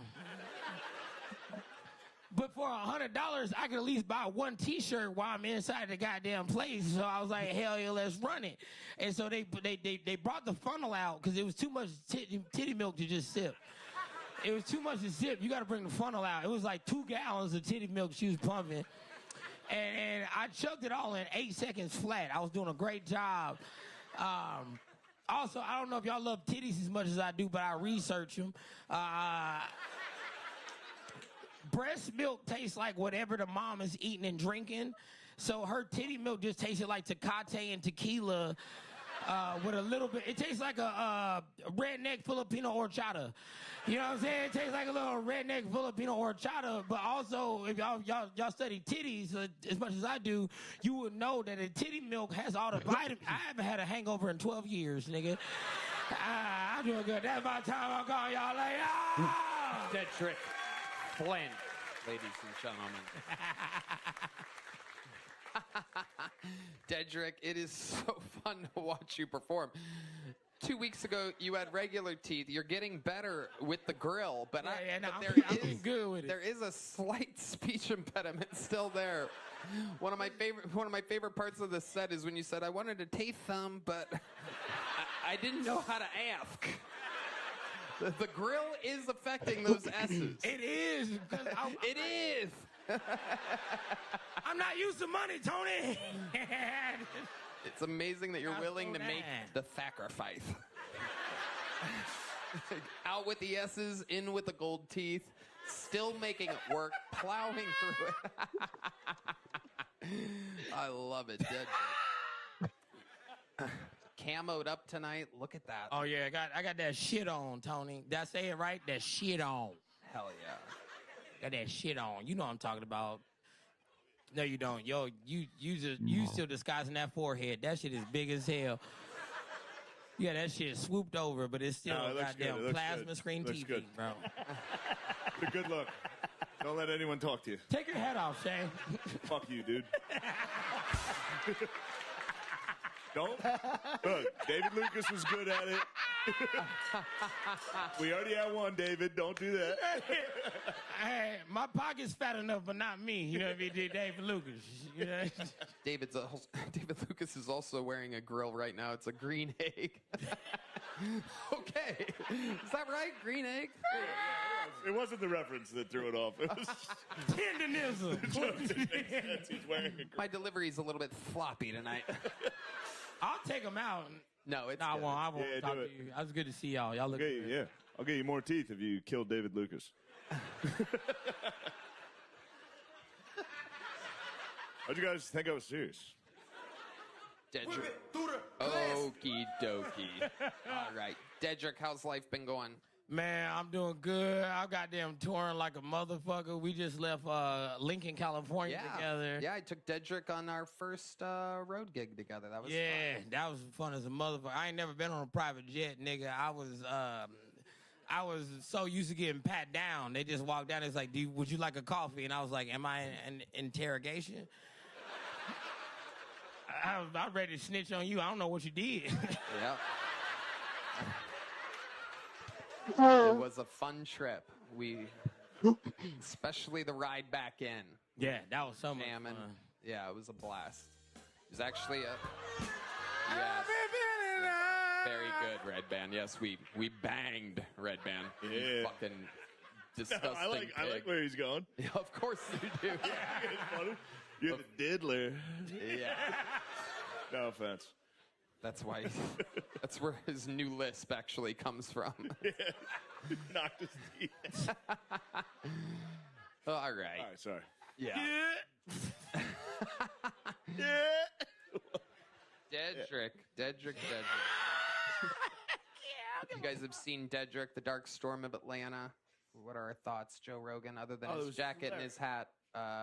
Speaker 6: But for $100, I could at least buy one T-shirt while I'm inside the goddamn place. So I was like, hell yeah, let's run it. And so they brought the funnel out because it was too much titty milk to just sip. It was too much to sip. You got to bring the funnel out. It was like 2 gallons of titty milk she was pumping. And I chugged it all in 8 seconds flat. I was doing a great job. Also, I don't know if y'all love titties as much as I do, but I research them. Breast milk tastes like whatever the mom is eating and drinking. So her titty milk just tasted like Tecate and tequila with a little bit. It tastes like a redneck Filipino horchata. You know what I'm saying? It tastes like a little redneck Filipino horchata. But also, if y'all study titties as much as I do, you would know that a titty milk has all the vitamins. I haven't had a hangover in 12 years, nigga. I'm doing good. That's my time. I'm calling y'all like, ah!
Speaker 15: Dead trick. Flynn, ladies and gentlemen. Dedrick, it is so fun to watch you perform. 2 weeks ago, you had regular teeth. You're getting better with the grill, but
Speaker 6: I'm good with it.
Speaker 15: There is a slight speech impediment still there. One of my favorite parts of the set is when you said, "I wanted to taste some, but I didn't know how to ask." The grill is affecting those S's.
Speaker 6: It is.
Speaker 15: It is.
Speaker 6: I'm not used to money, Tony.
Speaker 15: It's amazing that you're willing to make the sacrifice. Out with the S's, in with the gold teeth, still making it work, plowing through it. I love it, Dead. Camoed up tonight. Look at that.
Speaker 6: Oh yeah, I got that shit on, Tony. Did I say it right? That shit on.
Speaker 15: Hell yeah.
Speaker 6: Got that shit on. You know what I'm talking about. No, you don't. Yo, you still disguising that forehead. That shit is big as hell. Yeah, that shit swooped over, but it's still a goddamn plasma screen TV,
Speaker 19: good.
Speaker 6: bro.
Speaker 19: It's a good look. Don't let anyone talk to you.
Speaker 6: Take your hat off, Shane.
Speaker 19: Fuck you, dude. Don't. Look, David Lucas was good at it. We already had one, David. Don't do that.
Speaker 6: Hey, my pocket's fat enough, but not me. You know what I mean? David Lucas. You know?
Speaker 15: David Lucas is also wearing a grill right now. It's a green egg. Okay. Is that right? Green egg?
Speaker 19: It wasn't the reference that threw it off. It was
Speaker 6: tenderism.
Speaker 19: He's wearing a grill.
Speaker 15: My delivery's a little bit floppy tonight.
Speaker 6: I'll take them out.
Speaker 15: No, it's
Speaker 6: I
Speaker 15: good.
Speaker 6: won't
Speaker 19: Yeah,
Speaker 6: talk
Speaker 19: do
Speaker 6: to
Speaker 19: it.
Speaker 6: you. I was good to see y'all. Y'all look
Speaker 19: Okay,
Speaker 6: good.
Speaker 19: yeah. I'll get you more teeth if you kill David Lucas. How'd you guys think I was serious?
Speaker 15: Dedrick. Okie dokie. All right. Dedrick, how's life been going?
Speaker 6: Man, I'm doing good. I'm goddamn touring like a motherfucker. We just left Lincoln, California together.
Speaker 15: Yeah, I took Dedrick on our first road gig together. That was fun.
Speaker 6: That was fun as a motherfucker. I ain't never been on a private jet, nigga. I was so used to getting pat down. They just walked down. It's like, would you like a coffee? And I was like, am I in an interrogation? I'm ready to snitch on you. I don't know what you did.
Speaker 15: Yeah. It was a fun trip. Especially the ride back in.
Speaker 6: Yeah, that was so much fun.
Speaker 15: Yeah, it was a blast. It was actually very good, Red Band. Yes, we banged Red Band.
Speaker 19: Yeah.
Speaker 15: You fucking disgusting
Speaker 19: I like where he's going.
Speaker 15: Yeah, of course you do.
Speaker 19: It's funny. You're the diddler.
Speaker 15: Yeah.
Speaker 19: No offense.
Speaker 15: That's why. That's where his new lisp actually comes from.
Speaker 19: Yeah. Knocked his teeth.
Speaker 15: All right.
Speaker 19: All right, sorry.
Speaker 15: Yeah. Dedrick. You guys have seen Dedrick, the Dark Storm of Atlanta. What are our thoughts, Joe Rogan, other than his jacket and his hat?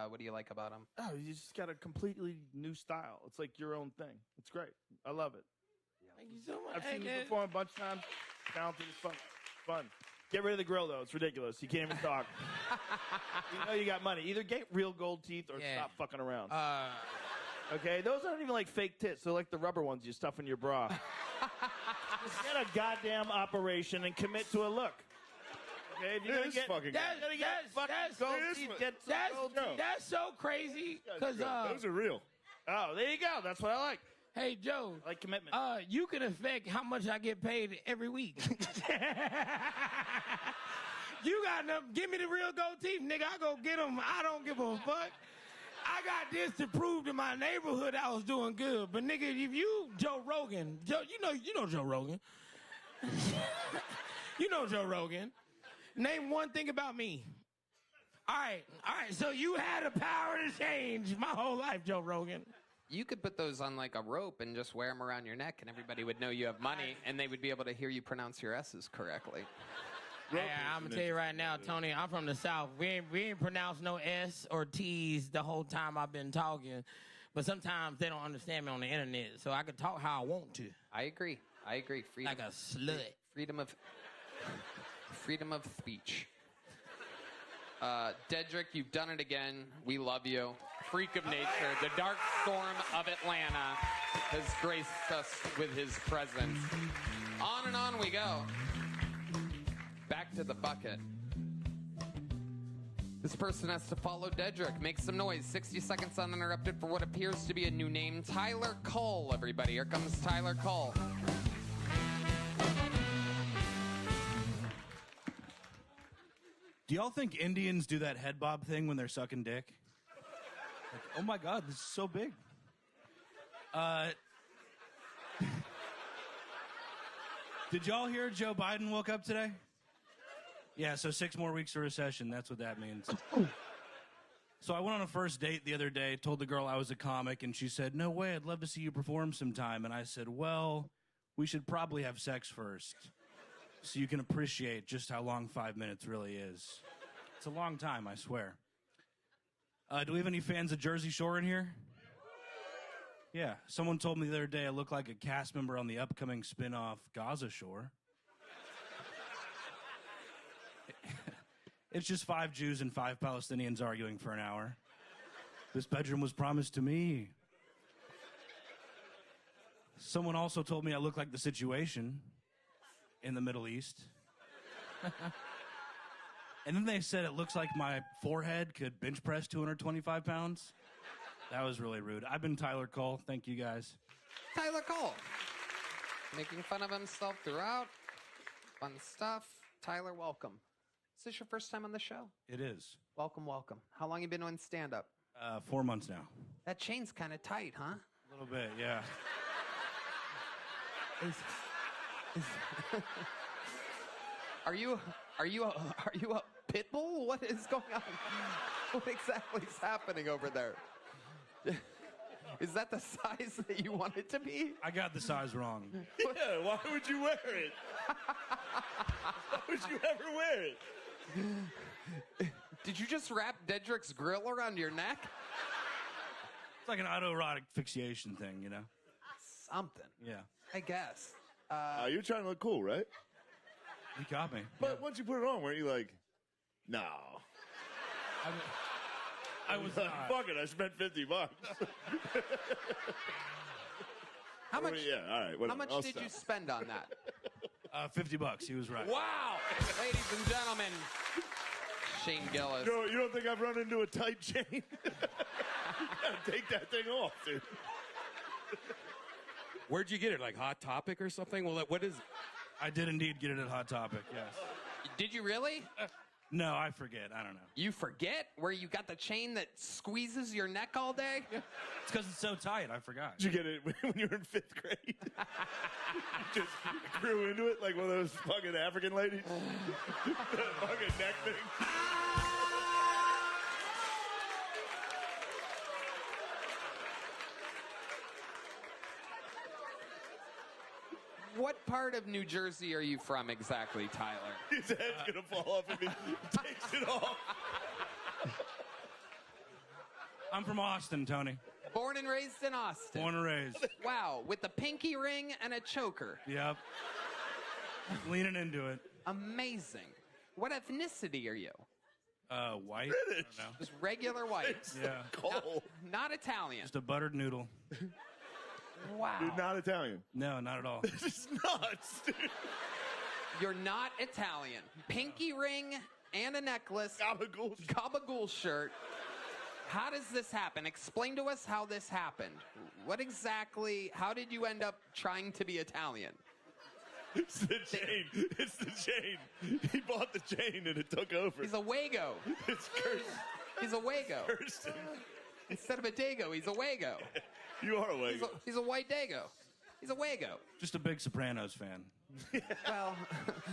Speaker 15: What do you like about him?
Speaker 4: Oh, you just got a completely new style. It's like your own thing. It's great. I love it.
Speaker 6: Thank you so much.
Speaker 4: I've seen you perform a bunch of times. Talented as fun. Get rid of the grill, though. It's ridiculous. You can't even talk. You know you got money. Either get real gold teeth or stop fucking around. Okay? Those aren't even like fake tits. They're like the rubber ones you stuff in your bra. Just get a goddamn operation and commit to a look. Okay? If you're gonna get fucking gold teeth, get some gold teeth.
Speaker 6: That's so crazy. Because
Speaker 19: those are real.
Speaker 4: Oh, there you go. That's what I like.
Speaker 6: Hey, Joe.
Speaker 4: I like commitment.
Speaker 6: You can affect how much I get paid every week. You got enough. Give me the real gold teeth, nigga. I go get them. I don't give a fuck. I got this to prove to my neighborhood I was doing good. But nigga, if you Joe Rogan, you know Joe Rogan. You know Joe Rogan. Name one thing about me. All right. So you had the power to change my whole life, Joe Rogan.
Speaker 15: You could put those on like a rope and just wear them around your neck, and everybody would know you have money, and they would be able to hear you pronounce your S's correctly.
Speaker 6: Hey, I'm gonna tell you right now, Tony, I'm from the South. We ain't pronounced no S or T's the whole time I've been talking, but sometimes they don't understand me on the internet, so I can talk how I want to.
Speaker 15: I agree. Freedom,
Speaker 6: like a slut.
Speaker 15: Freedom of speech. Dedrick, you've done it again. We love you. Freak of nature, the Dark Storm of Atlanta has graced us with his presence. On and on we go. Back to the bucket. This person has to follow Dedrick. Make some noise. 60 seconds uninterrupted for what appears to be a new name. Tyler Cole, everybody. Here comes Tyler Cole.
Speaker 22: Do y'all think Indians do that head bob thing when they're sucking dick? Like, oh my God, this is so big. Did y'all hear Joe Biden woke up today? Yeah, so 6 more weeks of recession. That's what that means. So I went on a first date the other day, told the girl I was a comic, and she said, "No way, I'd love to see you perform sometime." And I said, "Well, we should probably have sex first, so you can appreciate just how long 5 minutes really is." It's a long time, I swear. Do we have any fans of Jersey Shore in here? Yeah, someone told me the other day I look like a cast member on the upcoming spin-off Gaza Shore. It's just 5 Jews and 5 Palestinians arguing for an hour. This bedroom was promised to me. Someone also told me I look like the situation in the Middle East. And then they said it looks like my forehead could bench press 225 pounds. That was really rude. I've been Tyler Cole. Thank you, guys.
Speaker 15: Tyler Cole. Making fun of himself throughout. Fun stuff. Tyler, welcome. Is this your first time on the show?
Speaker 22: It is.
Speaker 15: Welcome. How long you been doing stand-up?
Speaker 22: 4 months now.
Speaker 15: That chain's kind of tight, huh?
Speaker 22: A little bit, yeah.
Speaker 15: Are you a pit bull? What is going on? What exactly is happening over there? Is that the size that you want it to be?
Speaker 22: I got the size wrong.
Speaker 19: Yeah, why would you wear it? Why would you ever wear it?
Speaker 15: Did you just wrap Dedrick's grill around your neck?
Speaker 22: It's like an autoerotic fixation thing, you know?
Speaker 15: Something.
Speaker 22: Yeah.
Speaker 15: I guess.
Speaker 19: You're trying to look cool, right?
Speaker 22: You got me.
Speaker 19: But once you put it on, weren't you like, no?
Speaker 22: I was
Speaker 19: like,
Speaker 22: not.
Speaker 19: fuck it, I spent $50.
Speaker 15: How much?
Speaker 19: Yeah, all right.
Speaker 15: How
Speaker 19: Whatever,
Speaker 15: much
Speaker 19: I'll
Speaker 15: did
Speaker 19: stop.
Speaker 15: you spend on that?
Speaker 22: $50. He was right.
Speaker 15: Wow, ladies and gentlemen, Shane Gillis.
Speaker 19: Joe, you don't think I've run into a tight chain? You gotta take that thing off, dude.
Speaker 17: Where'd you get it? Like Hot Topic or something? Well, what is it?
Speaker 22: I did indeed get it at Hot Topic, yes.
Speaker 15: Did you really?
Speaker 22: No, I forget. I don't know.
Speaker 15: You forget where you got the chain that squeezes your neck all day?
Speaker 22: It's because it's so tight. I forgot.
Speaker 19: Did you get it when you were in 5th grade? You just grew into it like one of those fucking African ladies? Fucking neck thing.
Speaker 15: What part of New Jersey are you from exactly, Tyler?
Speaker 19: His head's gonna fall off if he takes it off.
Speaker 22: I'm from Austin, Tony.
Speaker 15: Born and raised in Austin.
Speaker 22: Born and raised.
Speaker 15: Wow, with the pinky ring and a choker.
Speaker 22: Yep. Leaning into it.
Speaker 15: Amazing. What ethnicity are you?
Speaker 22: White.
Speaker 19: British.
Speaker 22: I don't know.
Speaker 15: Just regular white.
Speaker 22: Yeah.
Speaker 15: Not Italian.
Speaker 22: Just a buttered noodle.
Speaker 15: Wow.
Speaker 19: Dude, not Italian.
Speaker 22: No, not at all.
Speaker 19: This is nuts, dude.
Speaker 15: You're not Italian. Pinky ring and a necklace. Gabagool shirt. How does this happen? Explain to us how this happened. How did you end up trying to be Italian?
Speaker 19: It's the chain. It's the chain. He bought the chain and it took over.
Speaker 15: He's a Wago.
Speaker 19: It's cursed.
Speaker 15: He's a Wago.
Speaker 19: Cursed him.
Speaker 15: Instead of a Dago, he's a Wago.
Speaker 19: You are a Wago.
Speaker 15: He's a white Dago. He's a Wago.
Speaker 22: Just a big Sopranos fan.
Speaker 15: Well,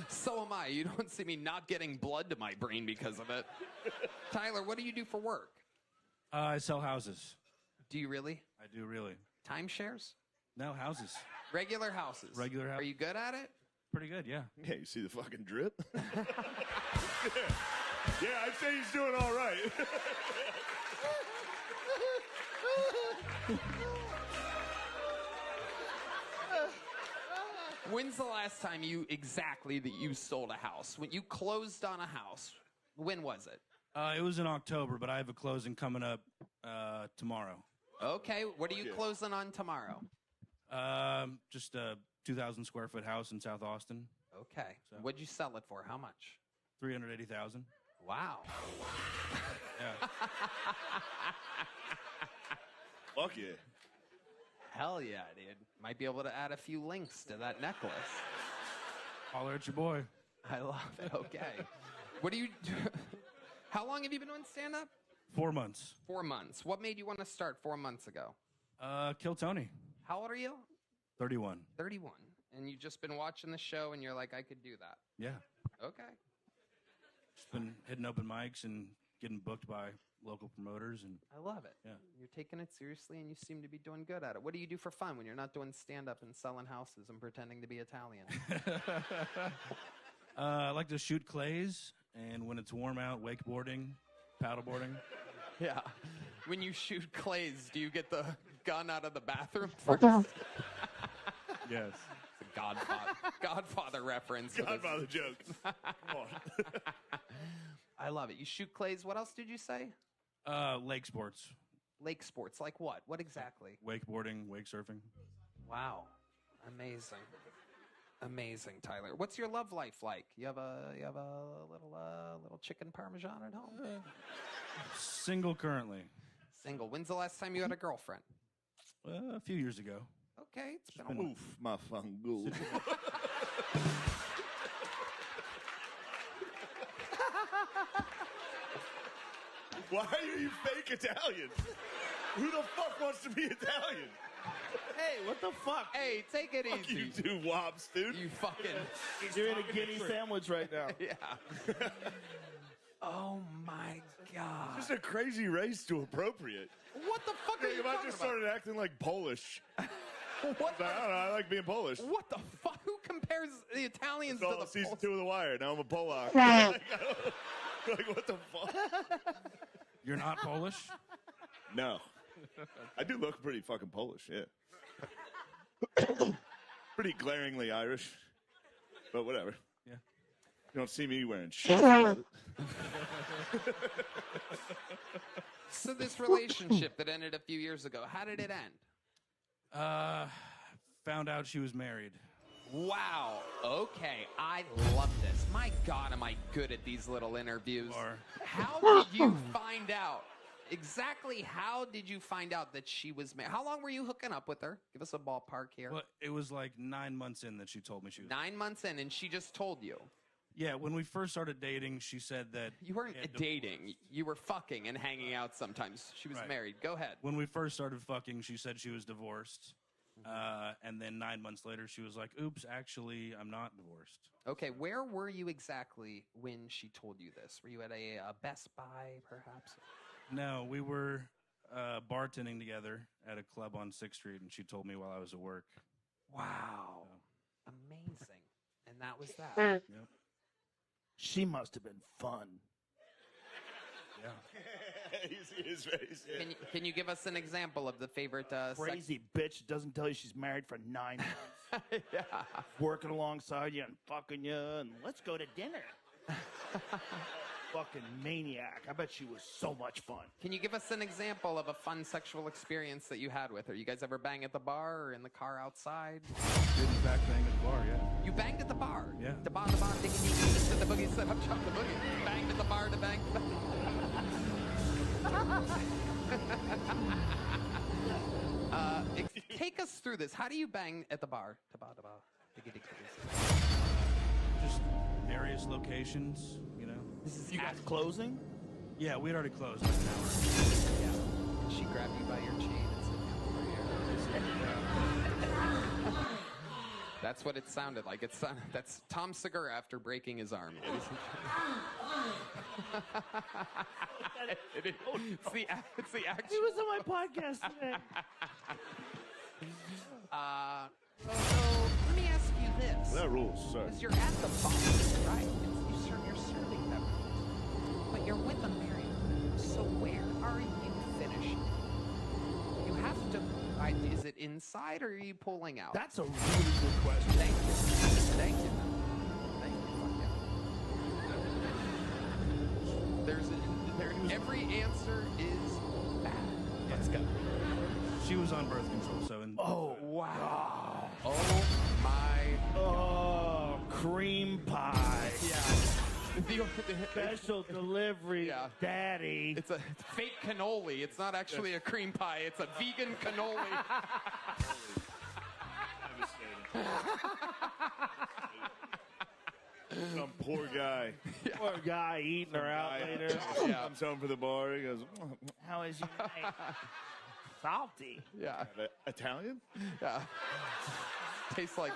Speaker 15: so am I. You don't see me not getting blood to my brain because of it. Tyler, what do you do for work?
Speaker 22: I sell houses.
Speaker 15: Do you really?
Speaker 22: I do really.
Speaker 15: Timeshares?
Speaker 22: No, houses.
Speaker 15: Regular houses.
Speaker 22: Regular house.
Speaker 15: Are you good at it?
Speaker 22: Pretty good, yeah.
Speaker 19: Yeah, you see the fucking drip? Yeah, I'd say he's doing all right.
Speaker 15: When's the last time you sold a house? When you closed on a house, when was it?
Speaker 22: It was in October, but I have a closing coming up tomorrow.
Speaker 15: Okay, what are you closing on tomorrow?
Speaker 22: Just a 2,000 square foot house in South Austin.
Speaker 15: Okay. So. What'd you sell it for? How much?
Speaker 22: $380,000.
Speaker 15: Wow.
Speaker 22: Yeah.
Speaker 19: Fuck yeah.
Speaker 15: Hell yeah, dude. Might be able to add a few links to that necklace.
Speaker 22: Holler at your boy.
Speaker 15: I love it. Okay. What do you do? How long have you been doing stand-up?
Speaker 22: 4 months.
Speaker 15: 4 months. What made you want to start 4 months ago?
Speaker 22: Kill Tony.
Speaker 15: How old are you?
Speaker 22: 31.
Speaker 15: 31. And you've just been watching the show and you're like, I could do that.
Speaker 22: Yeah.
Speaker 15: Okay.
Speaker 22: Just been hitting open mics and getting booked by local promoters. And
Speaker 15: I love it.
Speaker 22: Yeah.
Speaker 15: You're taking it seriously and you seem to be doing good at it. What do you do for fun when you're not doing stand-up and selling houses and pretending to be Italian?
Speaker 22: I like to shoot clays, and when it's warm out, wakeboarding, paddleboarding.
Speaker 15: Yeah. When you shoot clays, do you get the gun out of the bathroom first?
Speaker 22: Yes.
Speaker 15: It's a Godfather reference.
Speaker 19: Godfather joke. Come on.
Speaker 15: I love it. You shoot clays. What else did you say?
Speaker 22: Lake sports.
Speaker 15: Lake sports. Like what? What exactly?
Speaker 22: Wakeboarding, wake surfing.
Speaker 15: Wow. Amazing. Amazing, Tyler. What's your love life like? You have a little chicken parmesan at home?
Speaker 22: Single currently.
Speaker 15: Single. When's the last time you had a girlfriend?
Speaker 22: A few years ago.
Speaker 15: Okay, it's been a while.
Speaker 19: Oof, my fungal. Why are you fake Italian? Who the fuck wants to be Italian?
Speaker 4: Hey, what the fuck?
Speaker 15: Hey, take it
Speaker 19: Fuck
Speaker 15: easy.
Speaker 19: you two wops, dude.
Speaker 15: You fucking...
Speaker 4: You're in a guinea sandwich right now.
Speaker 15: Yeah. Oh, my God.
Speaker 19: Just a crazy race to appropriate.
Speaker 15: What the fuck are you
Speaker 19: If I
Speaker 15: talking
Speaker 19: just
Speaker 15: about?
Speaker 19: started acting like Polish.
Speaker 15: What
Speaker 19: I don't know, I like being Polish.
Speaker 15: What the fuck? Who compares the Italians
Speaker 19: It's
Speaker 15: to
Speaker 19: all
Speaker 15: the
Speaker 19: season
Speaker 15: Poles?
Speaker 19: 2 of The Wire. Now I'm a Polak. Like, what the fuck?
Speaker 22: You're not Polish?
Speaker 19: No. I do look pretty fucking Polish, yeah. Pretty glaringly Irish. But whatever.
Speaker 22: Yeah.
Speaker 19: You don't see me wearing shit.
Speaker 15: So this relationship that ended a few years ago, how did it end?
Speaker 22: Found out she was married.
Speaker 15: Wow. Okay. I love this. My God, am I good at these little interviews. How did you find out? Exactly how did you find out that she was married? How long were you hooking up with her? Give us a ballpark here.
Speaker 22: Well, it was like 9 months in that she told me she was.
Speaker 15: 9 months in, and she just told you.
Speaker 22: Yeah, when we first started dating, she said that
Speaker 15: You weren't dating. You were fucking and hanging out sometimes. She was
Speaker 22: Right.
Speaker 15: married. Go ahead.
Speaker 22: When we first started fucking, she said she was divorced. And then 9 months later, she was like, oops, actually, I'm not divorced.
Speaker 15: Okay, where were you exactly when she told you this? Were you at a Best Buy, perhaps?
Speaker 22: No, we were bartending together at a club on 6th Street, and she told me while I was at work.
Speaker 15: Wow. Amazing. And that was that.
Speaker 22: Yep.
Speaker 4: She must have been fun.
Speaker 22: Yeah.
Speaker 19: His face.
Speaker 15: Can you give us an example of the favorite
Speaker 4: Crazy bitch doesn't tell you she's married for 9 months.
Speaker 15: Yeah.
Speaker 4: Working alongside you and fucking you, and let's go to dinner. Fucking maniac. I bet she was so much fun.
Speaker 15: Can you give us an example of a fun sexual experience that you had with her? You guys ever bang at the bar or in the car outside?
Speaker 22: Did in fact bang at the bar, yeah.
Speaker 15: You banged at the bar?
Speaker 22: Yeah.
Speaker 15: The bar, diggy, diggy, to the boogie, set up, chop the boogie. You banged at the bar to bang. Take us through this. How do you bang at the bar? Diggy, diggy, diggy.
Speaker 22: Just various locations, you know.
Speaker 4: You guys closing?
Speaker 22: Yeah, we'd already closed like an hour.
Speaker 15: Yeah. Did she grab you by your chain and said, "Come over here"? That's what it sounded like. That's Tom Segura after breaking his arm. Ladies and gentlemen. It's the action.
Speaker 4: He was on my podcast today.
Speaker 15: So let me ask you this.
Speaker 19: That rules, sorry.
Speaker 15: Because you're at the bar, right? You're serving beverages, but you're with a married woman. So where are you finishing? You have to. Is it inside or are you pulling out?
Speaker 4: That's a really good question.
Speaker 15: Thank you. Thank you. Thank you. Every answer is bad. Let's go.
Speaker 22: She was on birth control, so...
Speaker 4: Oh,
Speaker 15: wow. Oh, my.
Speaker 4: Oh, cream pie.
Speaker 15: Yeah.
Speaker 4: Special delivery, daddy.
Speaker 15: It's a fake cannoli. It's not actually a cream pie. It's a vegan cannoli.
Speaker 19: Some poor guy.
Speaker 4: Poor guy eating her out later.
Speaker 19: Comes home for the bar. He goes,
Speaker 4: How is your night? Salty.
Speaker 15: Yeah.
Speaker 19: Italian?
Speaker 15: Yeah. Tastes like.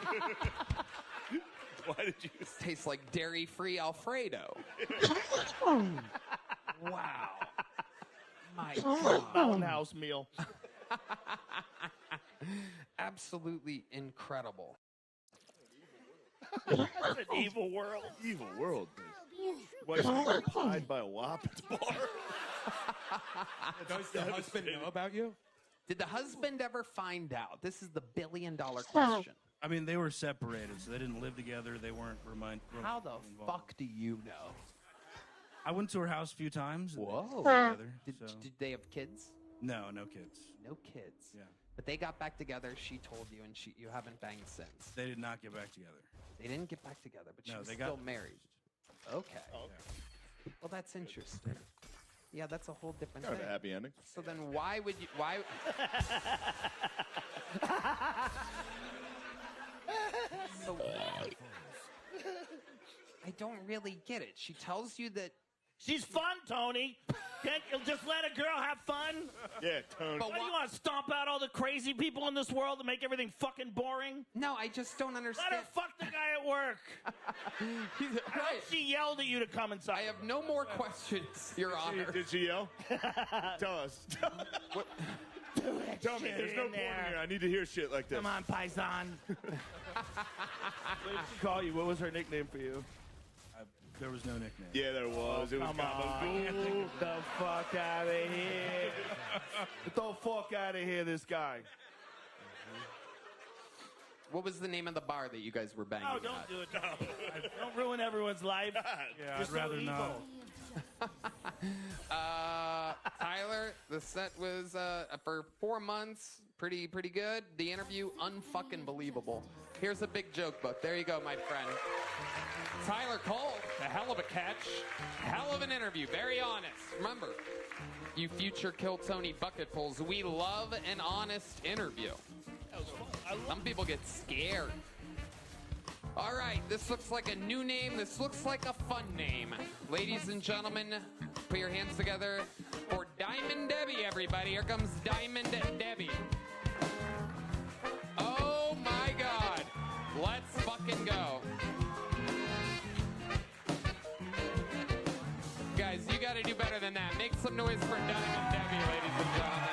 Speaker 19: Why did you?
Speaker 15: Tastes like dairy-free Alfredo. Wow. My God.
Speaker 4: Mountain House meal.
Speaker 15: Absolutely incredible.
Speaker 4: That's an evil world.
Speaker 19: Evil world. Why is she pied by a wop at the bar?
Speaker 17: Does the husband know about you?
Speaker 15: Did the husband ever find out? This is the billion-dollar question.
Speaker 22: I mean, they were separated, so they didn't live together. They weren't
Speaker 15: How the
Speaker 22: involved.
Speaker 15: fuck do you know?
Speaker 22: I went to her house a few times. And
Speaker 15: Whoa.
Speaker 22: Together,
Speaker 15: Did they have kids?
Speaker 22: No, no kids.
Speaker 15: No kids.
Speaker 22: Yeah.
Speaker 15: But they got back together. She told you, and you haven't banged since.
Speaker 22: They did not get back together.
Speaker 15: They didn't get back together, but she
Speaker 22: No,
Speaker 15: was
Speaker 22: they
Speaker 15: still
Speaker 22: got-
Speaker 15: married. Okay. Well, that's interesting. Yeah, that's a whole different
Speaker 19: Kind of
Speaker 15: thing.
Speaker 19: a happy ending.
Speaker 15: So then why would you... Why... So, I don't really get it. She tells you that...
Speaker 4: She's fun, Tony. Can't you just let a girl have fun?
Speaker 19: Yeah, Tony.
Speaker 4: But what, do you want to stomp out all the crazy people in this world and make everything fucking boring?
Speaker 15: No, I just don't understand.
Speaker 4: Let her fuck the guy at work.
Speaker 15: Right.
Speaker 4: She yelled at you to come inside.
Speaker 15: I have no more questions, Your Honor.
Speaker 19: Did she yell? Tell us.
Speaker 15: What?
Speaker 19: Tell me. There's no point here. I need to hear shit like this.
Speaker 4: Come on, Paisan. What did she call you? What was her nickname for you?
Speaker 22: There was no nickname.
Speaker 19: Yeah, there was. It was
Speaker 4: Come
Speaker 19: kind of
Speaker 4: on. Get the fuck out of here. Get the fuck out of here, this guy.
Speaker 15: What was the name of the bar that you guys were banging
Speaker 4: No,
Speaker 15: at?
Speaker 4: don't do it. No. Don't ruin everyone's life.
Speaker 22: Yeah,
Speaker 4: You're
Speaker 22: I'd
Speaker 4: so
Speaker 22: rather
Speaker 4: evil.
Speaker 22: not.
Speaker 15: Tyler, the set was for 4 months, pretty good. The interview, unfucking believable. Here's a big joke book. There you go, my friend. Tyler Cole, a hell of a catch, hell of an interview, very honest. Remember, you future Kill Tony bucketfuls, we love an honest interview. Some people get scared. All right. right, this looks like a new name. This looks like a fun name. Ladies and gentlemen, put your hands together for Diamond Debbie, everybody. Here comes Diamond Debbie. Oh my God. Let's fucking go. Guys, you gotta do better than that. Make some noise for Diamond Debbie, ladies and gentlemen.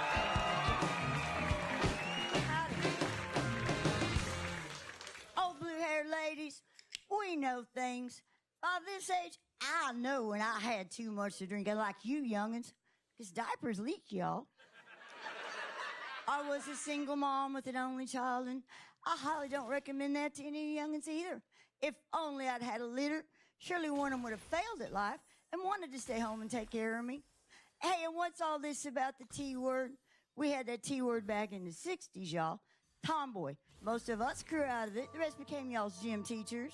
Speaker 3: Oh, blue-haired ladies, we know things. By this age, I know when I had too much to drink, like you youngins, because diapers leak, y'all. I was a single mom with an only child, and I highly don't recommend that to any youngins either. If only I'd had a litter, surely one of them would have failed at life and wanted to stay home and take care of me. Hey, and what's all this about the T word? We had that T word back in the 60s, y'all. Tomboy. Most of us grew out of it. The rest became y'all's gym teachers.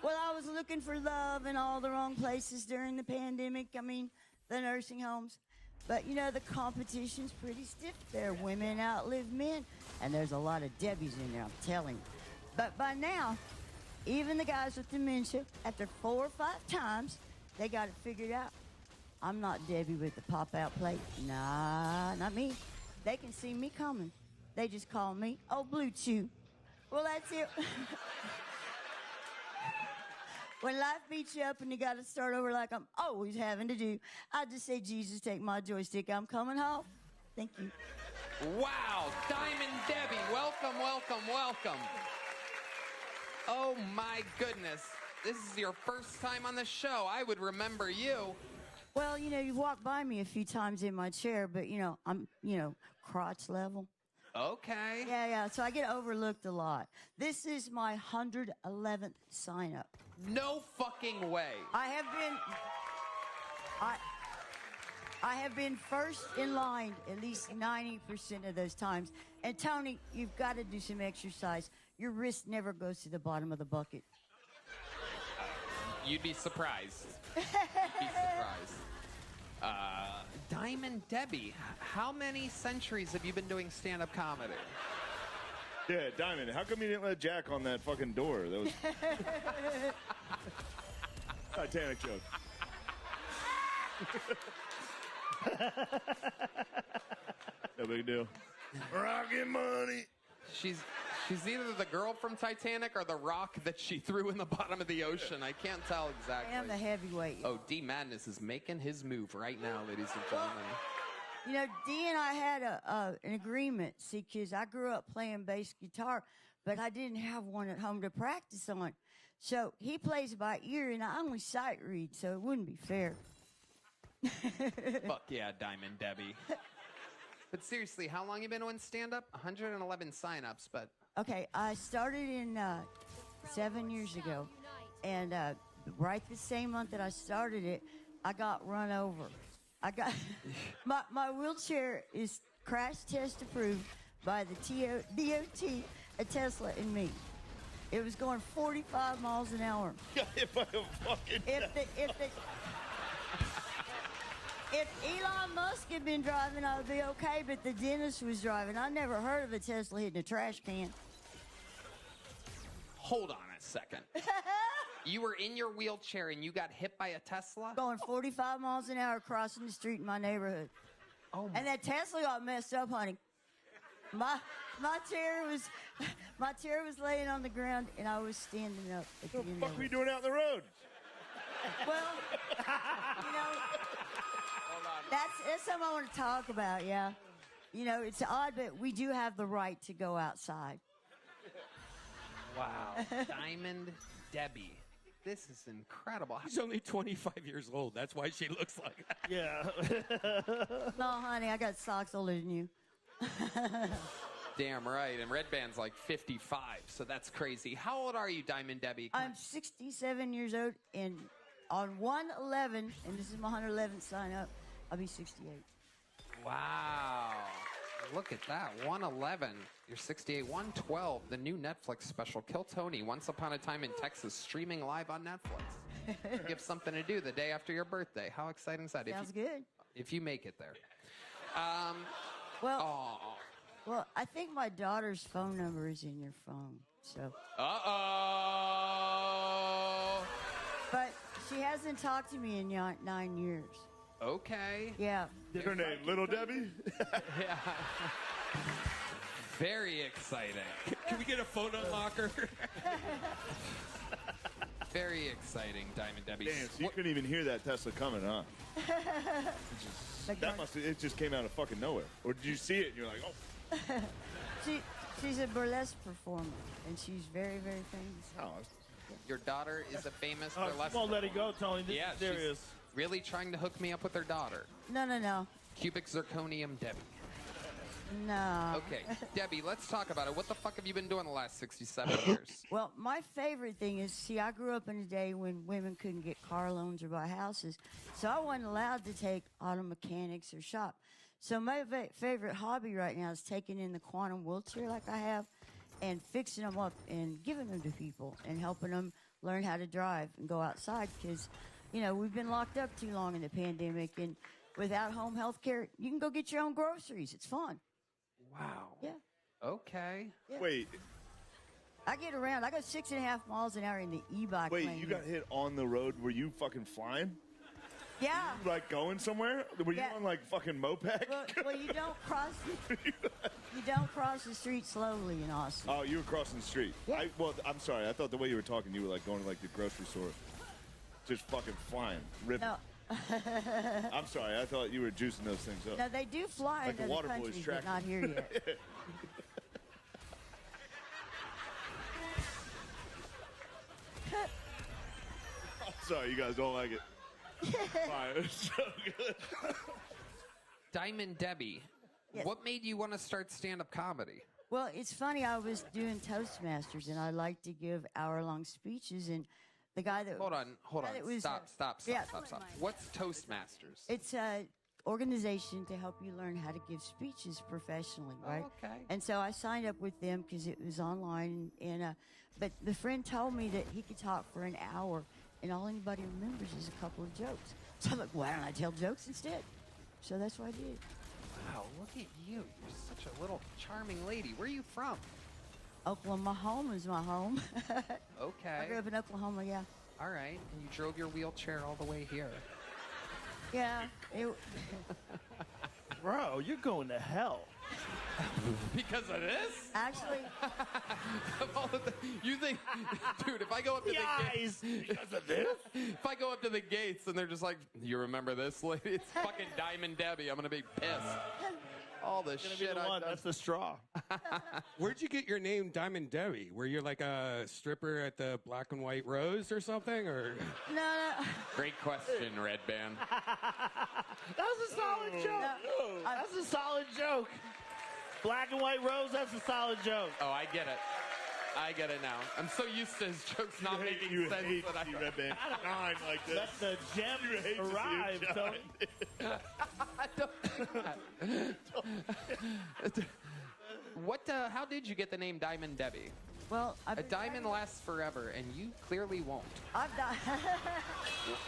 Speaker 3: Well, I was looking for love in all the wrong places during the pandemic. I mean, the nursing homes. But, you know, the competition's pretty stiff there. Women outlive men. And there's a lot of Debbies in there, I'm telling you. But by now, even the guys with dementia, after 4 or 5 times, they got it figured out. I'm not Debbie with the pop-out plate. Nah, not me. They can see me coming. They just call me, oh, Blue Chew. Well, that's it. When life beats you up and you got to start over like I'm always having to do, I just say, Jesus, take my joystick. I'm coming home. Thank you.
Speaker 15: Wow, Diamond Debbie, welcome, welcome, welcome. Oh my goodness, this is your first time on the show. I would remember you.
Speaker 3: Well, you know, you've walked by me a few times in my chair, but, you know, I'm, crotch level.
Speaker 15: Okay.
Speaker 3: Yeah, so I get overlooked a lot. This is my 111th sign-up.
Speaker 15: No fucking way.
Speaker 3: I have been first in line at least 90% of those times. And Tony, you've got to do some exercise. Your wrist never goes to the bottom of the bucket.
Speaker 15: You'd be surprised. You'd be surprised. Diamond Debbie, how many centuries have you been doing stand-up comedy?
Speaker 19: Yeah, Diamond, how come you didn't let Jack on that fucking door? That was Titanic joke. No big deal. Rocket money.
Speaker 15: She's either the girl from Titanic or the rock that she threw in the bottom of the ocean. I can't tell exactly.
Speaker 3: I am the heavyweight.
Speaker 15: Oh, D Madness is making his move right now, ladies and gentlemen.
Speaker 3: You know, D and I had an agreement, see, because I grew up playing bass guitar, but I didn't have one at home to practice on. So he plays by ear, and I only sight read, so it wouldn't be fair.
Speaker 15: Fuck yeah, Diamond Debbie. But seriously, how long you been doing stand-up? 111 sign-ups, but...
Speaker 3: Okay, I started in 7 years ago, and right the same month that I started it, I got run over. I got my wheelchair is crash test approved by the DOT, a Tesla, and me. It was going 45 miles an hour.
Speaker 19: If
Speaker 3: Elon Musk had been driving, I would be okay, but the dentist was driving. I never heard of a Tesla hitting a trash can.
Speaker 15: Hold on a second. You were in your wheelchair and you got hit by a Tesla?
Speaker 3: Going 45 miles an hour crossing the street in my neighborhood.
Speaker 15: Oh,
Speaker 3: and that Tesla got messed up, honey. My chair was laying on the ground and I was standing up.
Speaker 19: What the fuck were you doing out in the road?
Speaker 3: Well, you know, that's something I want to talk about, yeah. You know, it's odd, but we do have the right to go outside.
Speaker 15: Wow. Diamond Debbie. This is incredible.
Speaker 17: She's only 25 years old. That's why she looks like that.
Speaker 19: Yeah.
Speaker 3: No, honey, I got socks older than you.
Speaker 15: Damn right. And Red Band's like 55, so that's crazy. How old are you, Diamond Debbie?
Speaker 3: I'm 67 years old, and on 1/11, and this is my 111th sign up, I'll be 68.
Speaker 15: Wow. Look at that. 111. You're 68. 112. The new Netflix special, Kill Tony, Once Upon a Time in Texas, streaming live on Netflix. You have something to do the day after your birthday. How exciting is that?
Speaker 3: Sounds good.
Speaker 15: If you make it there.
Speaker 3: Well, I think my daughter's phone number is in your phone, so.
Speaker 15: Uh-oh.
Speaker 3: But she hasn't talked to me in 9 years.
Speaker 15: Okay.
Speaker 3: Yeah.
Speaker 19: Is her name Little Debbie?
Speaker 15: Yeah. Very exciting.
Speaker 17: Can we get a phone unlocker?
Speaker 15: Very exciting, Diamond Debbie.
Speaker 19: Damn, so you couldn't even hear that Tesla coming, huh? It just came out of fucking nowhere. Or did you see it and you're like, oh.
Speaker 3: She's a burlesque performer, and she's very, very famous.
Speaker 19: Oh,
Speaker 15: your daughter is a famous burlesque.
Speaker 4: Won't let it go, Tony. This
Speaker 15: Yeah,
Speaker 4: is serious.
Speaker 15: she's really trying to hook me up with her daughter.
Speaker 3: No.
Speaker 15: Cubic zirconium Debbie.
Speaker 3: No.
Speaker 15: Okay, Debbie, let's talk about it. What the fuck have you been doing the last 67 years?
Speaker 3: Well, my favorite thing is, see, I grew up in a day when women couldn't get car loans or buy houses, so I wasn't allowed to take auto mechanics or shop. So my favorite hobby right now is taking in the quantum wheelchair like I have and fixing them up and giving them to people and helping them learn how to drive and go outside because, we've been locked up too long in the pandemic, and without home health care, you can go get your own groceries. It's fun.
Speaker 15: Wow.
Speaker 3: Yeah.
Speaker 15: Okay.
Speaker 3: Yeah.
Speaker 19: Wait.
Speaker 3: I get around. I go 6.5 miles an hour in the e-bike
Speaker 19: Wait,
Speaker 3: lane.
Speaker 19: you got hit on the road? Were you fucking flying?
Speaker 3: Yeah.
Speaker 19: Were you, like going somewhere? Were you
Speaker 3: Yeah.
Speaker 19: on like fucking moped?
Speaker 3: Well, you don't cross the street slowly in Austin.
Speaker 19: Oh, you were crossing the street.
Speaker 3: Yeah.
Speaker 19: I'm sorry. I thought the way you were talking, you were like going to like the grocery store, just fucking flying, ripping.
Speaker 3: No.
Speaker 19: I'm sorry. I thought you were juicing those things up.
Speaker 3: No, they do fly
Speaker 19: Like the
Speaker 3: in other
Speaker 19: water boys
Speaker 3: countries,
Speaker 19: track.
Speaker 3: but not here yet.
Speaker 19: I'm sorry, you guys don't like it. Fine, it's so good.
Speaker 15: Diamond Debbie,
Speaker 3: Yes.
Speaker 15: what made you want to start stand-up comedy?
Speaker 3: Well, it's funny. I was doing Toastmasters, and I like to give hour-long speeches. And the guy that
Speaker 15: Hold on.
Speaker 3: that was,
Speaker 15: Stop.
Speaker 3: yeah.
Speaker 15: What's Toastmasters?
Speaker 3: It's a organization to help you learn how to give speeches professionally, right?
Speaker 15: Oh, okay.
Speaker 3: And so I signed up with them because it was online. But the friend told me that he could talk for an hour, and all anybody remembers is a couple of jokes. So I'm like, why don't I tell jokes instead? So that's what I did.
Speaker 15: Wow, look at you. You're such a little charming lady. Where are you from?
Speaker 3: Oklahoma home is my home.
Speaker 15: Okay.
Speaker 3: I grew up in Oklahoma, yeah.
Speaker 15: All right. And you drove your wheelchair all the way here.
Speaker 3: Yeah.
Speaker 4: Bro, you're going to hell.
Speaker 15: Because of this?
Speaker 3: Actually,
Speaker 15: you think, dude, if I go up to the gates,
Speaker 4: because of this?
Speaker 15: if I go up to the gates and they're just like, you remember this lady? It's fucking Diamond Debbie. I'm gonna be pissed. All the
Speaker 4: Gonna be
Speaker 15: shit
Speaker 4: the
Speaker 15: I've
Speaker 4: one.
Speaker 15: done.
Speaker 4: That's the straw.
Speaker 17: Where'd you get your name Diamond Debbie? Were you like a stripper at the Black and White Rose or something? Or
Speaker 3: no.
Speaker 15: Great question, Red Band.
Speaker 4: That was a solid joke. That's a solid joke. Black and White Rose, that's a solid joke.
Speaker 15: Oh, I get it. I get it now. I'm so used to his jokes not making
Speaker 19: You
Speaker 15: sense
Speaker 19: hate
Speaker 15: that
Speaker 19: to see Red Band shine like this.
Speaker 4: Let the gem
Speaker 19: You hate to see
Speaker 4: arrive,
Speaker 19: it
Speaker 4: Tony.
Speaker 15: How did you get the name Diamond Debbie?
Speaker 3: Well,
Speaker 15: A diamond lasts forever, and you clearly won't.
Speaker 3: I've died.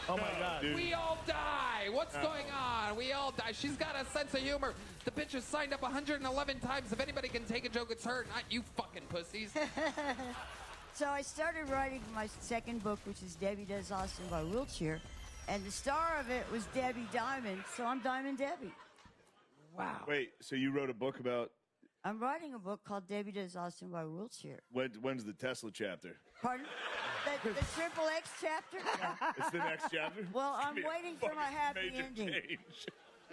Speaker 4: Oh my God.
Speaker 19: Dude.
Speaker 15: We all die. What's going on? We all die. She's got a sense of humor. The bitch has signed up 111 times. If anybody can take a joke, it's her, not you fucking pussies.
Speaker 3: So I started writing my second book, which is Debbie Does Austin by Wheelchair. And the star of it was Debbie Diamond, so I'm Diamond Debbie.
Speaker 15: Wow.
Speaker 19: Wait, so you wrote a book about
Speaker 3: I'm writing a book called Debbie Does Austin by Wheelchair.
Speaker 19: when's the Tesla chapter?
Speaker 3: Pardon? The Triple X chapter? Yeah.
Speaker 19: It's the next chapter?
Speaker 3: Well,
Speaker 19: It's gonna
Speaker 3: I'm
Speaker 19: be a
Speaker 3: waiting for my
Speaker 19: fucking
Speaker 3: happy
Speaker 19: major
Speaker 3: ending.
Speaker 19: change.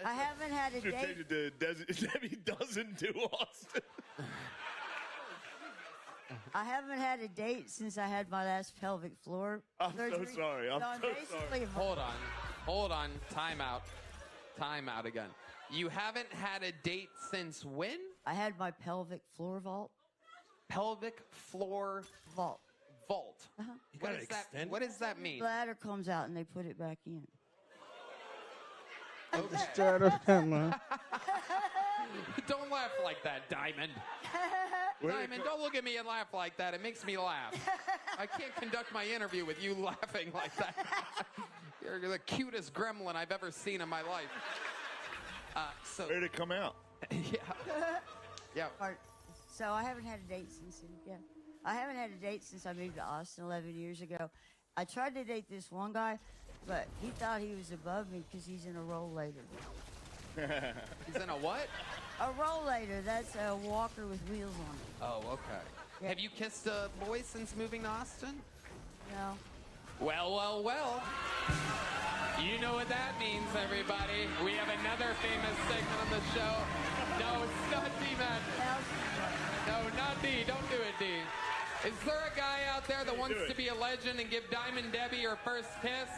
Speaker 3: I haven't had a
Speaker 19: Should
Speaker 3: date.
Speaker 19: change it to Debbie doesn't do Austin.
Speaker 3: I haven't had a date since I had my last pelvic floor
Speaker 19: I'm
Speaker 3: surgery.
Speaker 19: so sorry. I'm so sorry.
Speaker 15: Hold on. Time out again. You haven't had a date since when?
Speaker 3: I had my pelvic floor vault.
Speaker 15: Pelvic floor
Speaker 3: vault.
Speaker 15: Uh-huh. What does that mean?
Speaker 3: Bladder comes out and they put it back in.
Speaker 15: Don't laugh like that, Diamond. Diamond, don't look at me and laugh like that. It makes me laugh. I can't conduct my interview with you laughing like that. You're the cutest gremlin I've ever seen in my life.
Speaker 19: Where'd it come out?
Speaker 15: Yeah. Yeah.
Speaker 3: So I haven't had a date since. Yeah, I haven't had a date since I moved to Austin 11 years ago. I tried to date this one guy, but he thought he was above me because he's in a rollator.
Speaker 15: He's in a what?
Speaker 3: A rollator. That's a walker with wheels on it.
Speaker 15: Oh, okay.
Speaker 3: Yeah.
Speaker 15: Have you kissed a boy since moving to Austin?
Speaker 3: No.
Speaker 15: Well. You know what that means, everybody. We have another famous segment on the show. No, it's not D, man. No, not D. Don't do it, D. Is there a guy out there that wants to be a legend and give Diamond Debbie her first kiss?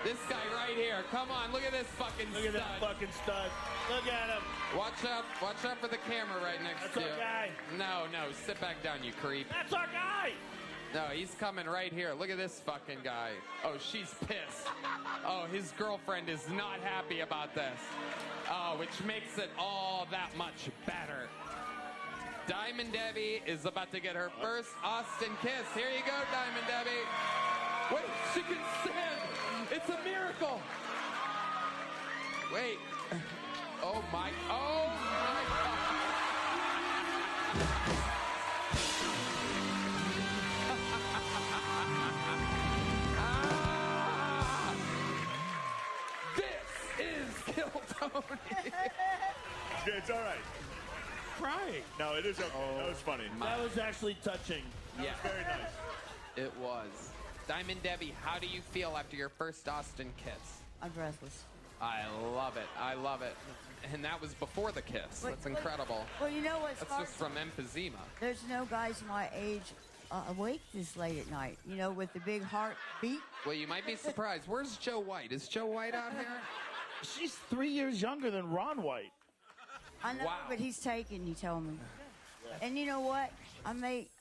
Speaker 15: This guy right here. Come on, look at this fucking stud.
Speaker 4: Look at that fucking stud. Look at him.
Speaker 15: Watch out for the camera right next to you.
Speaker 4: That's our guy.
Speaker 15: No, sit back down, you creep.
Speaker 4: That's our guy.
Speaker 15: No, he's coming right here. Look at this fucking guy. Oh, she's pissed. Oh, his girlfriend is not happy about this. Oh, which makes it all that much better. Diamond Debbie is about to get her first Austin kiss. Here you go, Diamond Debbie. Wait, she can stand. It's a miracle. Wait. Oh my God. This is Kill Tony.
Speaker 19: It's all right.
Speaker 4: Crying.
Speaker 19: No, it is okay. That was funny.
Speaker 4: That was actually touching.
Speaker 15: Yeah.
Speaker 19: Very nice.
Speaker 15: It was. Diamond Debbie, how do you feel after your first Austin kiss?
Speaker 3: I'm breathless.
Speaker 15: I love it. And that was before the kiss. That's incredible.
Speaker 3: Well, you know what's
Speaker 15: That's
Speaker 3: hard?
Speaker 15: just from emphysema.
Speaker 3: There's no guys my age awake this late at night, with the big heartbeat.
Speaker 15: Well, you might be surprised. Where's Joe White? Is Joe White out here?
Speaker 4: She's 3 years younger than Ron White.
Speaker 3: I know, but he's taken, he told me. And you know what? I make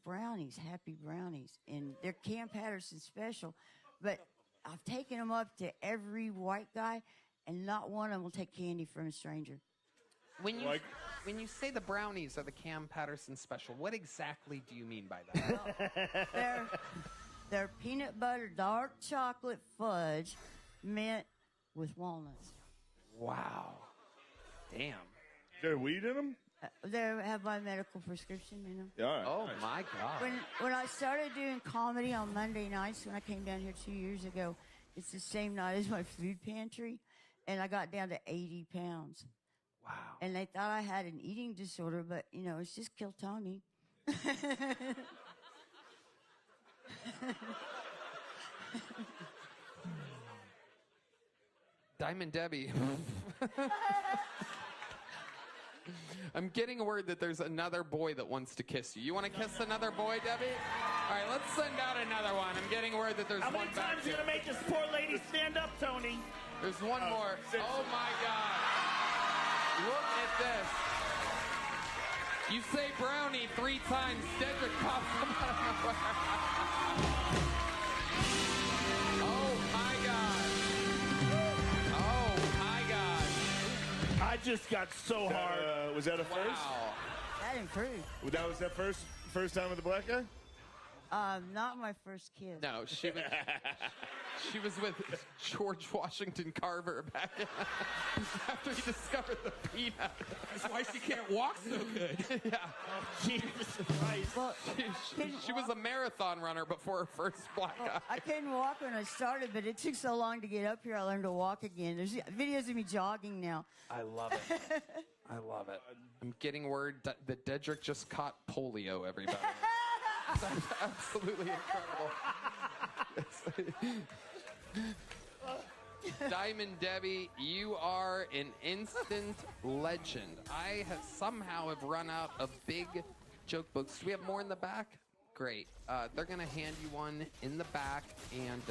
Speaker 3: brownies, happy brownies, and they're Cam Patterson special. But I've taken them up to every white guy, and not one of them will take candy from a stranger.
Speaker 15: When you say the brownies are the Cam Patterson special, what exactly do you mean by that?
Speaker 3: They're peanut butter, dark chocolate fudge, mint with walnuts.
Speaker 15: Wow. Damn.
Speaker 19: Is there weed in them?
Speaker 3: They have my medical prescription,
Speaker 19: Yeah, all right.
Speaker 15: Oh, my God.
Speaker 3: When I started doing comedy on Monday nights, when I came down here 2 years ago, it's the same night as my food pantry, and I got down to 80 pounds.
Speaker 15: Wow.
Speaker 3: And they thought I had an eating disorder, but, it's just Kill Tony.
Speaker 15: Diamond Debbie. I'm getting word that there's another boy that wants to kiss you. You want to kiss another boy, Debbie? All right, let's send out another one. I'm getting word that there's
Speaker 4: How
Speaker 15: one
Speaker 4: many
Speaker 15: back
Speaker 4: times are you
Speaker 15: here.
Speaker 4: going to make this poor lady stand up, Tony?
Speaker 15: There's one more. Oh, my God. Look at this. You say brownie 3 times, Dedrick pops him out of nowhere. Oh, my God. Oh, my God.
Speaker 4: I just got so hard.
Speaker 19: Was that a first?
Speaker 15: Wow.
Speaker 3: That improved.
Speaker 19: That was that first time with the black guy?
Speaker 3: Not my first kiss.
Speaker 15: No, she was with George Washington Carver back after he discovered the peanut.
Speaker 17: That's why she can't walk so good.
Speaker 15: Yeah.
Speaker 4: Oh, Jesus Christ.
Speaker 3: Well,
Speaker 15: She was a marathon runner before her first black eye.
Speaker 3: I couldn't walk when I started, but it took so long to get up here, I learned to walk again. There's videos of me jogging now.
Speaker 15: I love it. I love it. I'm getting word that Dedrick just caught polio, everybody. That's absolutely incredible. Diamond Debbie, you are an instant legend. I somehow have run out of big joke books. Do we have more in the back? Great. They're going to hand you one in the back. And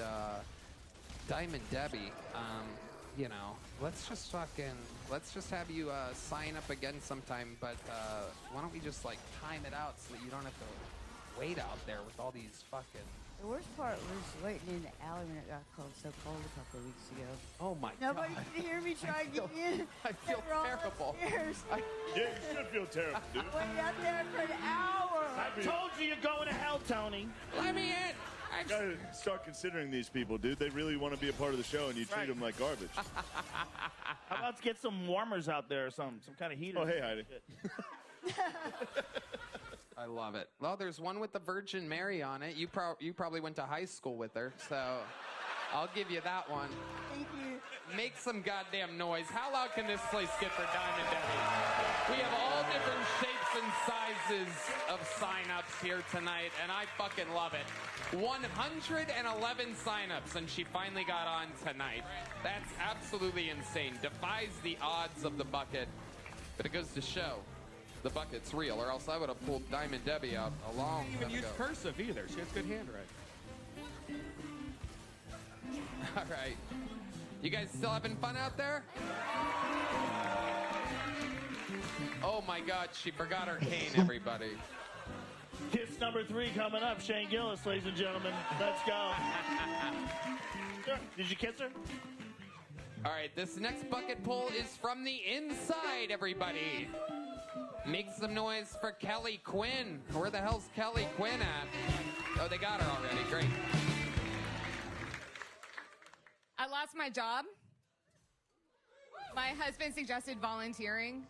Speaker 15: Diamond Debbie, let's just have you sign up again sometime. But why don't we just time it out so that you don't have to wait out there with all these fucking...
Speaker 3: The worst part was waiting in the alley when it got so cold a couple of weeks ago.
Speaker 15: Oh, my
Speaker 3: Nobody
Speaker 15: God.
Speaker 3: could hear me try to get in.
Speaker 15: I feel terrible.
Speaker 19: Yeah, you should feel terrible, dude.
Speaker 3: Waited out there for an hour.
Speaker 4: I told you you're going to hell, Tony.
Speaker 15: Let me in.
Speaker 19: You gotta start considering these people, dude. They really want to be a part of the show, and you treat them like garbage.
Speaker 4: How about get some warmers out there or something? Some kind of heater.
Speaker 19: Oh, hey, Heidi.
Speaker 15: I love it. Well, there's one with the Virgin Mary on it. You probably went to high school with her, so I'll give you that one.
Speaker 3: Thank you.
Speaker 15: Make some goddamn noise. How loud can this place get for Diamond Debbie? We have all different shapes and sizes of sign-ups here tonight, and I fucking love it. 111 sign-ups, and she finally got on tonight. That's absolutely insane. Defies the odds of the bucket, but it goes to show the bucket's real, or else I would have pulled Diamond Debbie out a long time ago.
Speaker 17: She didn't even use cursive either. She has good handwriting.
Speaker 15: All right. You guys still having fun out there? Oh my God, she forgot her cane, everybody.
Speaker 4: Kiss number 3 coming up. Shane Gillis, ladies and gentlemen. Let's go. Did you kiss her?
Speaker 15: All right, this next bucket pull is from the inside, everybody. Make some noise for Kelly Quinn. Where the hell's Kelly Quinn at? Oh, they got her already. Great.
Speaker 5: I lost my job. My husband suggested volunteering,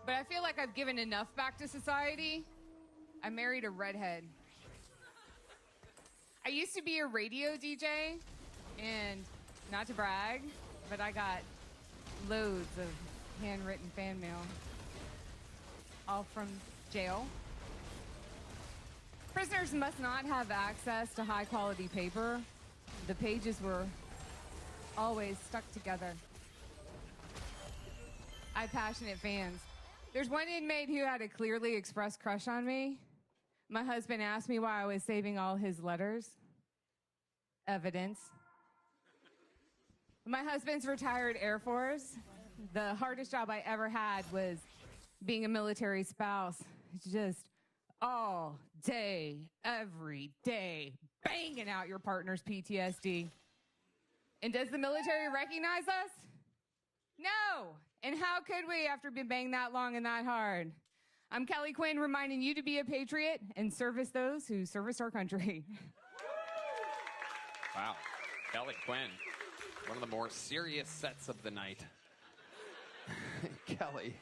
Speaker 5: but I feel like I've given enough back to society. I married a redhead. I used to be a radio DJ, and not to brag, but I got loads of handwritten fan mail, all from jail. Prisoners must not have access to high-quality paper. The pages were always stuck together. I have passionate fans. There's one inmate who had a clearly expressed crush on me. My husband asked me why I was saving all his letters. Evidence. My husband's retired Air Force. The hardest job I ever had was being a military spouse. It's just all day, every day, banging out your partner's PTSD. And does the military recognize us? No. And how could we after being banged that long and that hard? I'm Kelly Quinn, reminding you to be a patriot and service those who service our country.
Speaker 15: Wow. Kelly Quinn. One of the more serious sets of the night. Kelly.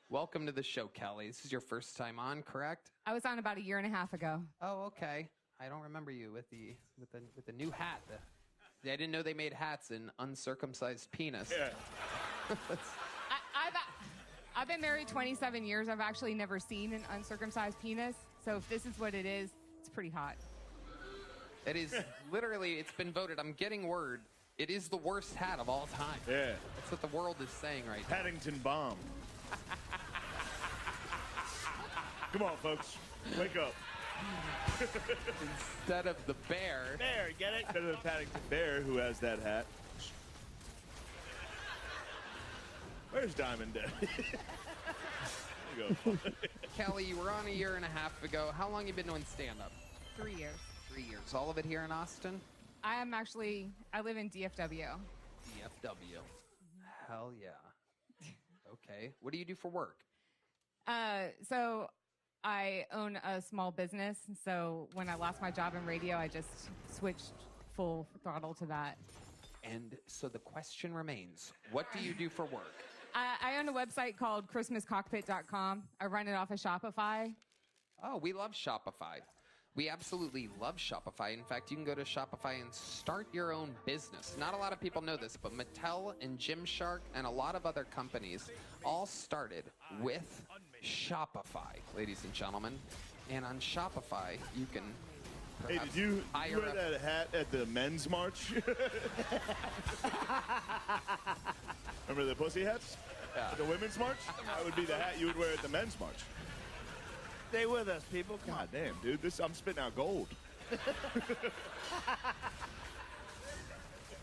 Speaker 15: Welcome to the show, Kelly. This is your first time on, correct?
Speaker 5: I was on about a year and a half ago.
Speaker 15: Oh, okay. I don't remember you with the new hat. I didn't know they made hats in uncircumcised penis.
Speaker 19: Yeah.
Speaker 5: I've been married 27 years. I've actually never seen an uncircumcised penis. So if this is what it is, it's pretty hot.
Speaker 15: It is literally, it's been voted. I'm getting word. It is the worst hat of all time.
Speaker 19: Yeah.
Speaker 15: That's what the world is saying right now.
Speaker 19: Paddington Bomb. Come on, folks. Wake up.
Speaker 15: Instead of the bear.
Speaker 4: Bear, get it?
Speaker 19: Instead of the Paddington Bear, who has that hat. Where's Diamond Debbie? There you go.
Speaker 15: Kelly, you were on a year and a half ago. How long you been doing stand-up?
Speaker 5: 3 years.
Speaker 15: 3 years. All of it here in Austin?
Speaker 5: I live in DFW.
Speaker 15: DFW. Hell yeah. Okay. What do you do for work?
Speaker 5: So I own a small business. So when I lost my job in radio, I just switched full throttle to that.
Speaker 15: And so the question remains, what do you do for work?
Speaker 5: I own a website called ChristmasCockpit.com. I run it off of Shopify.
Speaker 15: Oh, we love Shopify. We absolutely love Shopify. In fact, you can go to Shopify and start your own business. Not a lot of people know this, but Mattel and Gymshark and a lot of other companies all started with Shopify, ladies and gentlemen. And on Shopify, you can
Speaker 19: Hey, did you
Speaker 15: hire
Speaker 19: wear that hat at the men's march? Remember the pussy hats?
Speaker 15: Yeah.
Speaker 19: The women's march? That would be the hat you would wear at the men's march.
Speaker 4: Stay with us, people. Come
Speaker 19: God damn, dude. I'm spitting out gold.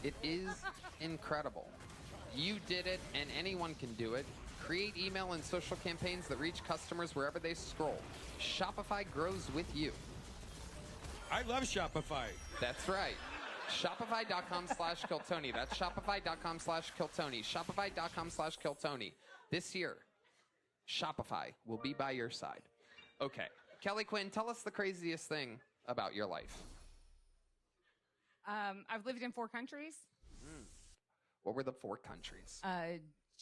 Speaker 15: It is incredible. You did it, and anyone can do it. Create email and social campaigns that reach customers wherever they scroll. Shopify grows with you.
Speaker 17: I love Shopify.
Speaker 15: That's right. Shopify.com/Kiltony. That's Shopify.com/Kiltony. Shopify.com/Kiltony. This year, Shopify will be by your side. Okay. Kelly Quinn, tell us the craziest thing about your life?
Speaker 5: I've lived in 4 countries.
Speaker 15: What were the 4 countries?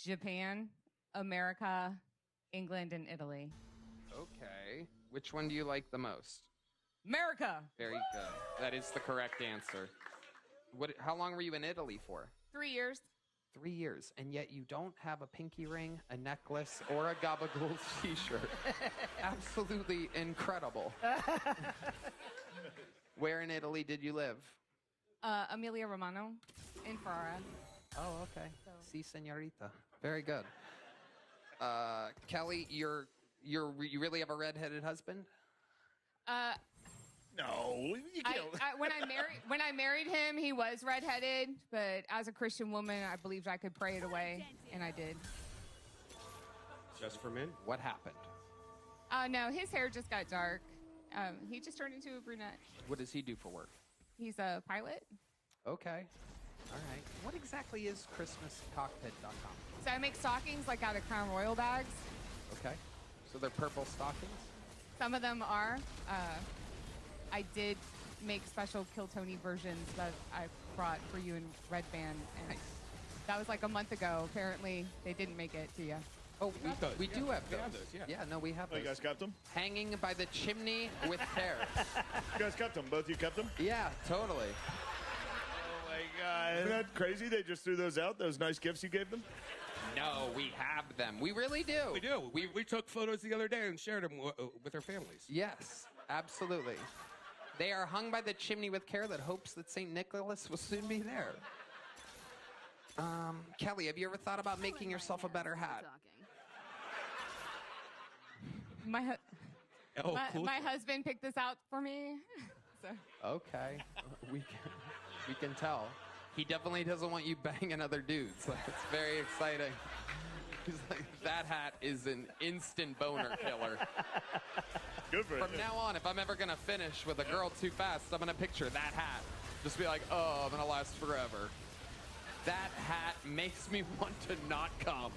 Speaker 5: Japan, America, England, and Italy.
Speaker 15: Okay. Which one do you like the most?
Speaker 5: America!
Speaker 15: Very good. That is the correct answer. How long were you in Italy for?
Speaker 5: 3 years.
Speaker 15: 3 years, and yet you don't have a pinky ring, a necklace, or a Gabagool t-shirt. Absolutely incredible. Where in Italy did you live?
Speaker 5: Emilia Romano in Ferrara.
Speaker 15: Oh, okay. Si, señorita. Very good. Kelly, you really have a redheaded husband?
Speaker 19: No, you can't.
Speaker 5: When I married him, he was redheaded, but as a Christian woman, I believed I could pray it away, and I did.
Speaker 17: Just for men?
Speaker 15: What happened?
Speaker 5: No, his hair just got dark. He just turned into a brunette.
Speaker 15: What does he do for work?
Speaker 5: He's a pilot.
Speaker 15: Okay. All right. What exactly is ChristmasCockpit.com?
Speaker 5: So I make stockings like out of Crown Royal bags.
Speaker 15: Okay. So they're purple stockings?
Speaker 5: Some of them are. I did make special Kill Tony versions that I brought for you in Red Band, and that was like a month ago. Apparently, they didn't make it to you.
Speaker 15: Oh, we do have those.
Speaker 17: We have those, yeah.
Speaker 15: Yeah, no, we have those.
Speaker 19: You guys kept them?
Speaker 15: Hanging by the chimney with hair.
Speaker 19: You guys kept them? Both of you kept them?
Speaker 15: Yeah, totally.
Speaker 19: Oh, my God. Isn't that crazy? They just threw those out, those nice gifts you gave them?
Speaker 15: No, we have them. We really do.
Speaker 17: We do. We took photos the other day and shared them with our families.
Speaker 15: Yes, absolutely. They are hung by the chimney with care that hopes that St. Nicholas will soon be there. Kelly, have you ever thought about making yourself a better hat?
Speaker 5: My
Speaker 17: cool.
Speaker 5: husband picked this out for me. So.
Speaker 15: Okay, we can tell. He definitely doesn't want you banging other dudes. It's very exciting. He's like, that hat is an instant boner killer.
Speaker 19: Good for
Speaker 15: From now on, if I'm ever going to finish with a girl too fast, I'm going to picture that hat. Just be like, oh, I'm going to last forever. That hat makes me want to not come.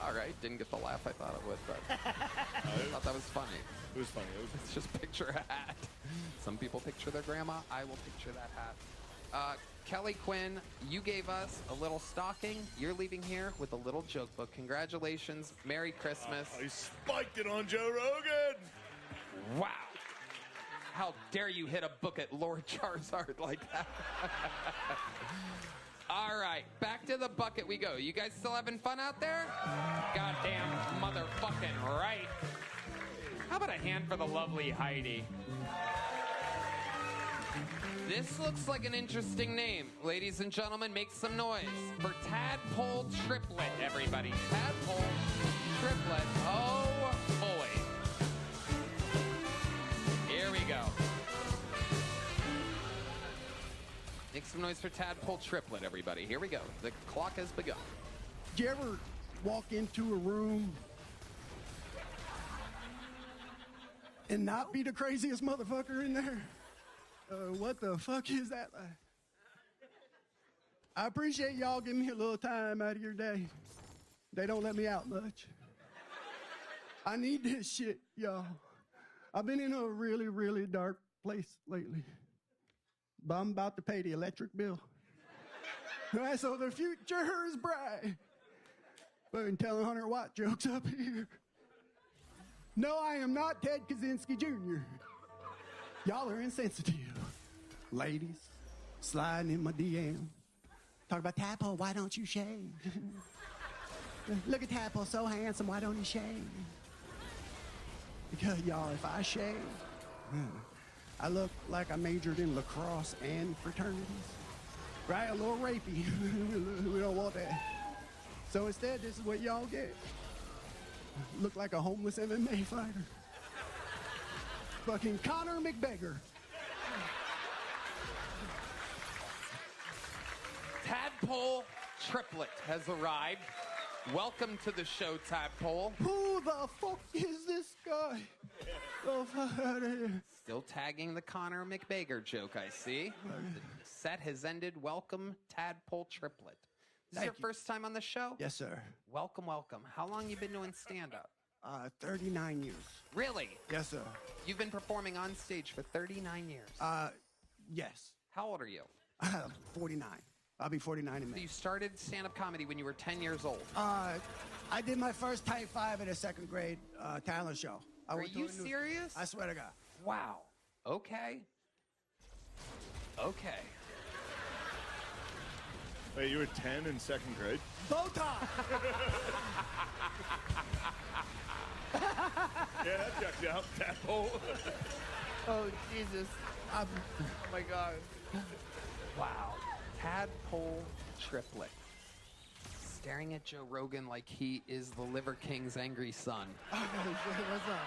Speaker 15: All right, didn't get the laugh I thought it would, but I thought that was funny.
Speaker 19: It was funny.
Speaker 15: Let's just picture a hat. Some people picture their grandma. I will picture that hat. Kelly Quinn, you gave us a little stocking. You're leaving here with a little joke book. Congratulations. Merry Christmas.
Speaker 19: I spiked it on Joe Rogan.
Speaker 15: Wow. How dare you hit a book at Lord Charizard like that? All right, back to the bucket we go. You guys still having fun out there? Goddamn motherfucking right. How about a hand for the lovely Heidi? This looks like an interesting name. Ladies and gentlemen, make some noise for Tadpole Triplet, everybody. Tadpole Triplet. Oh, boy. Here we go. Make some noise for Tadpole Triplet, everybody. Here we go. The clock has begun.
Speaker 7: Did you ever walk into a room and not be the craziest motherfucker in there? What the fuck is that? I appreciate y'all giving me a little time out of your day. They don't let me out much. I need this shit, y'all. I've been in a really, really dark place lately. But I'm about to pay the electric bill. Right, so the future is bright. Fucking telling 100 Watt jokes up here. No, I am not Ted Kaczynski Jr. Y'all are insensitive. Ladies, sliding in my DM. Talk about Tadpole, why don't you shave? Look at Tadpole, so handsome, why don't he shave? Because, y'all, if I shave, I look like I majored in lacrosse and fraternities. Right? A little rapey. We don't want that. So instead, this is what y'all get. Look like a homeless MMA fighter. Fucking Conor McBeggar.
Speaker 15: Tadpole Triplet has arrived. Welcome to the show, Tadpole.
Speaker 7: Who the fuck is this guy? Oh, fuck out of here.
Speaker 15: Still tagging the Conor McBeggar joke, I see. The set has ended. Welcome, Tadpole Triplet. This is your first time on the show?
Speaker 7: Yes, sir.
Speaker 15: Welcome, welcome. How long you been doing stand-up?
Speaker 7: 39 years.
Speaker 15: Really?
Speaker 7: Yes, sir.
Speaker 15: You've been performing on stage for 39 years.
Speaker 7: Yes.
Speaker 15: How old are you?
Speaker 7: 49. I'll be 49 in
Speaker 15: So
Speaker 7: May.
Speaker 15: you started stand-up comedy when you were 10 years old.
Speaker 7: I did my first Type 5 at a second grade talent show.
Speaker 15: Are you serious?
Speaker 7: I swear to God.
Speaker 15: Wow. Okay. Okay.
Speaker 19: Wait, you were 10 in second grade?
Speaker 7: Botox!
Speaker 19: Yeah, that checks out. Tadpole.
Speaker 1: Oh, Jesus. Oh, my God.
Speaker 15: Wow. Tadpole triplet. Staring at Joe Rogan like he is the Liver King's angry son.
Speaker 7: What's up?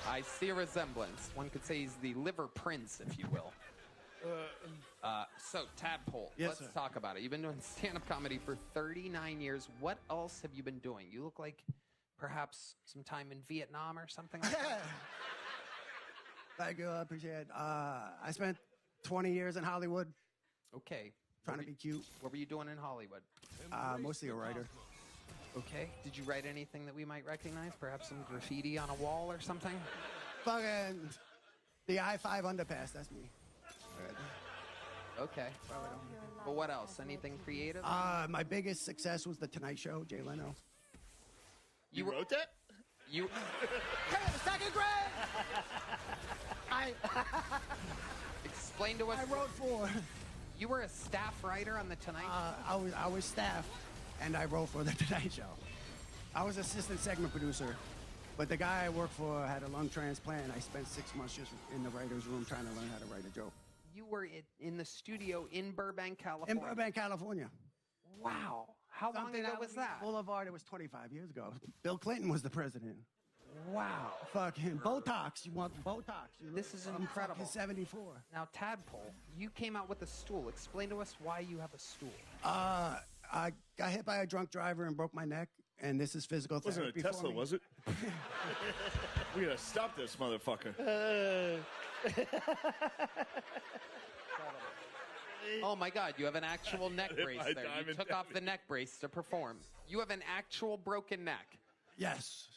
Speaker 15: I see a resemblance. One could say he's the Liver Prince, if you will. So, Tadpole,
Speaker 7: Yes,
Speaker 15: let's
Speaker 7: sir.
Speaker 15: talk about it. You've been doing stand-up comedy for 39 years. What else have you been doing? You look like perhaps some time in Vietnam or something like that.
Speaker 7: Thank you. I appreciate it. I spent 20 years in Hollywood.
Speaker 15: Okay.
Speaker 7: Trying to be cute.
Speaker 15: What were you doing in Hollywood?
Speaker 7: Mostly a writer.
Speaker 15: Okay. Did you write anything that we might recognize? Perhaps some graffiti on a wall or something?
Speaker 7: Fucking the I-5 underpass. That's me.
Speaker 15: Okay. But what else? Anything creative?
Speaker 7: My biggest success was The Tonight Show, Jay Leno.
Speaker 19: You wrote that?
Speaker 15: You.
Speaker 7: Second grade!
Speaker 15: Explain to us.
Speaker 7: I wrote for.
Speaker 15: You were a staff writer on The Tonight Show?
Speaker 7: I was staff, and I wrote for The Tonight Show. I was assistant segment producer, but the guy I worked for had a lung transplant. I spent 6 months just in the writer's room trying to learn how to write a joke.
Speaker 15: You were in the studio in Burbank, California.
Speaker 7: In Burbank, California.
Speaker 15: Wow. How long ago was that?
Speaker 7: Boulevard, it was 25 years ago. Bill Clinton was the president.
Speaker 15: Wow.
Speaker 7: Fucking Botox. You want Botox.
Speaker 15: This is incredible.
Speaker 7: Fucking 74.
Speaker 15: Now, Tadpole, you came out with a stool. Explain to us why you have a stool.
Speaker 7: I got hit by a drunk driver and broke my neck, and this is physical
Speaker 19: Wasn't
Speaker 7: therapy
Speaker 19: a
Speaker 7: for
Speaker 19: Tesla,
Speaker 7: me.
Speaker 19: was it? We gotta stop this motherfucker.
Speaker 15: Oh my God, you have an actual neck
Speaker 19: Hit
Speaker 15: brace
Speaker 19: by
Speaker 15: there. You
Speaker 19: diamond
Speaker 15: took off the neck brace to perform. You have an actual broken neck.
Speaker 7: Yes.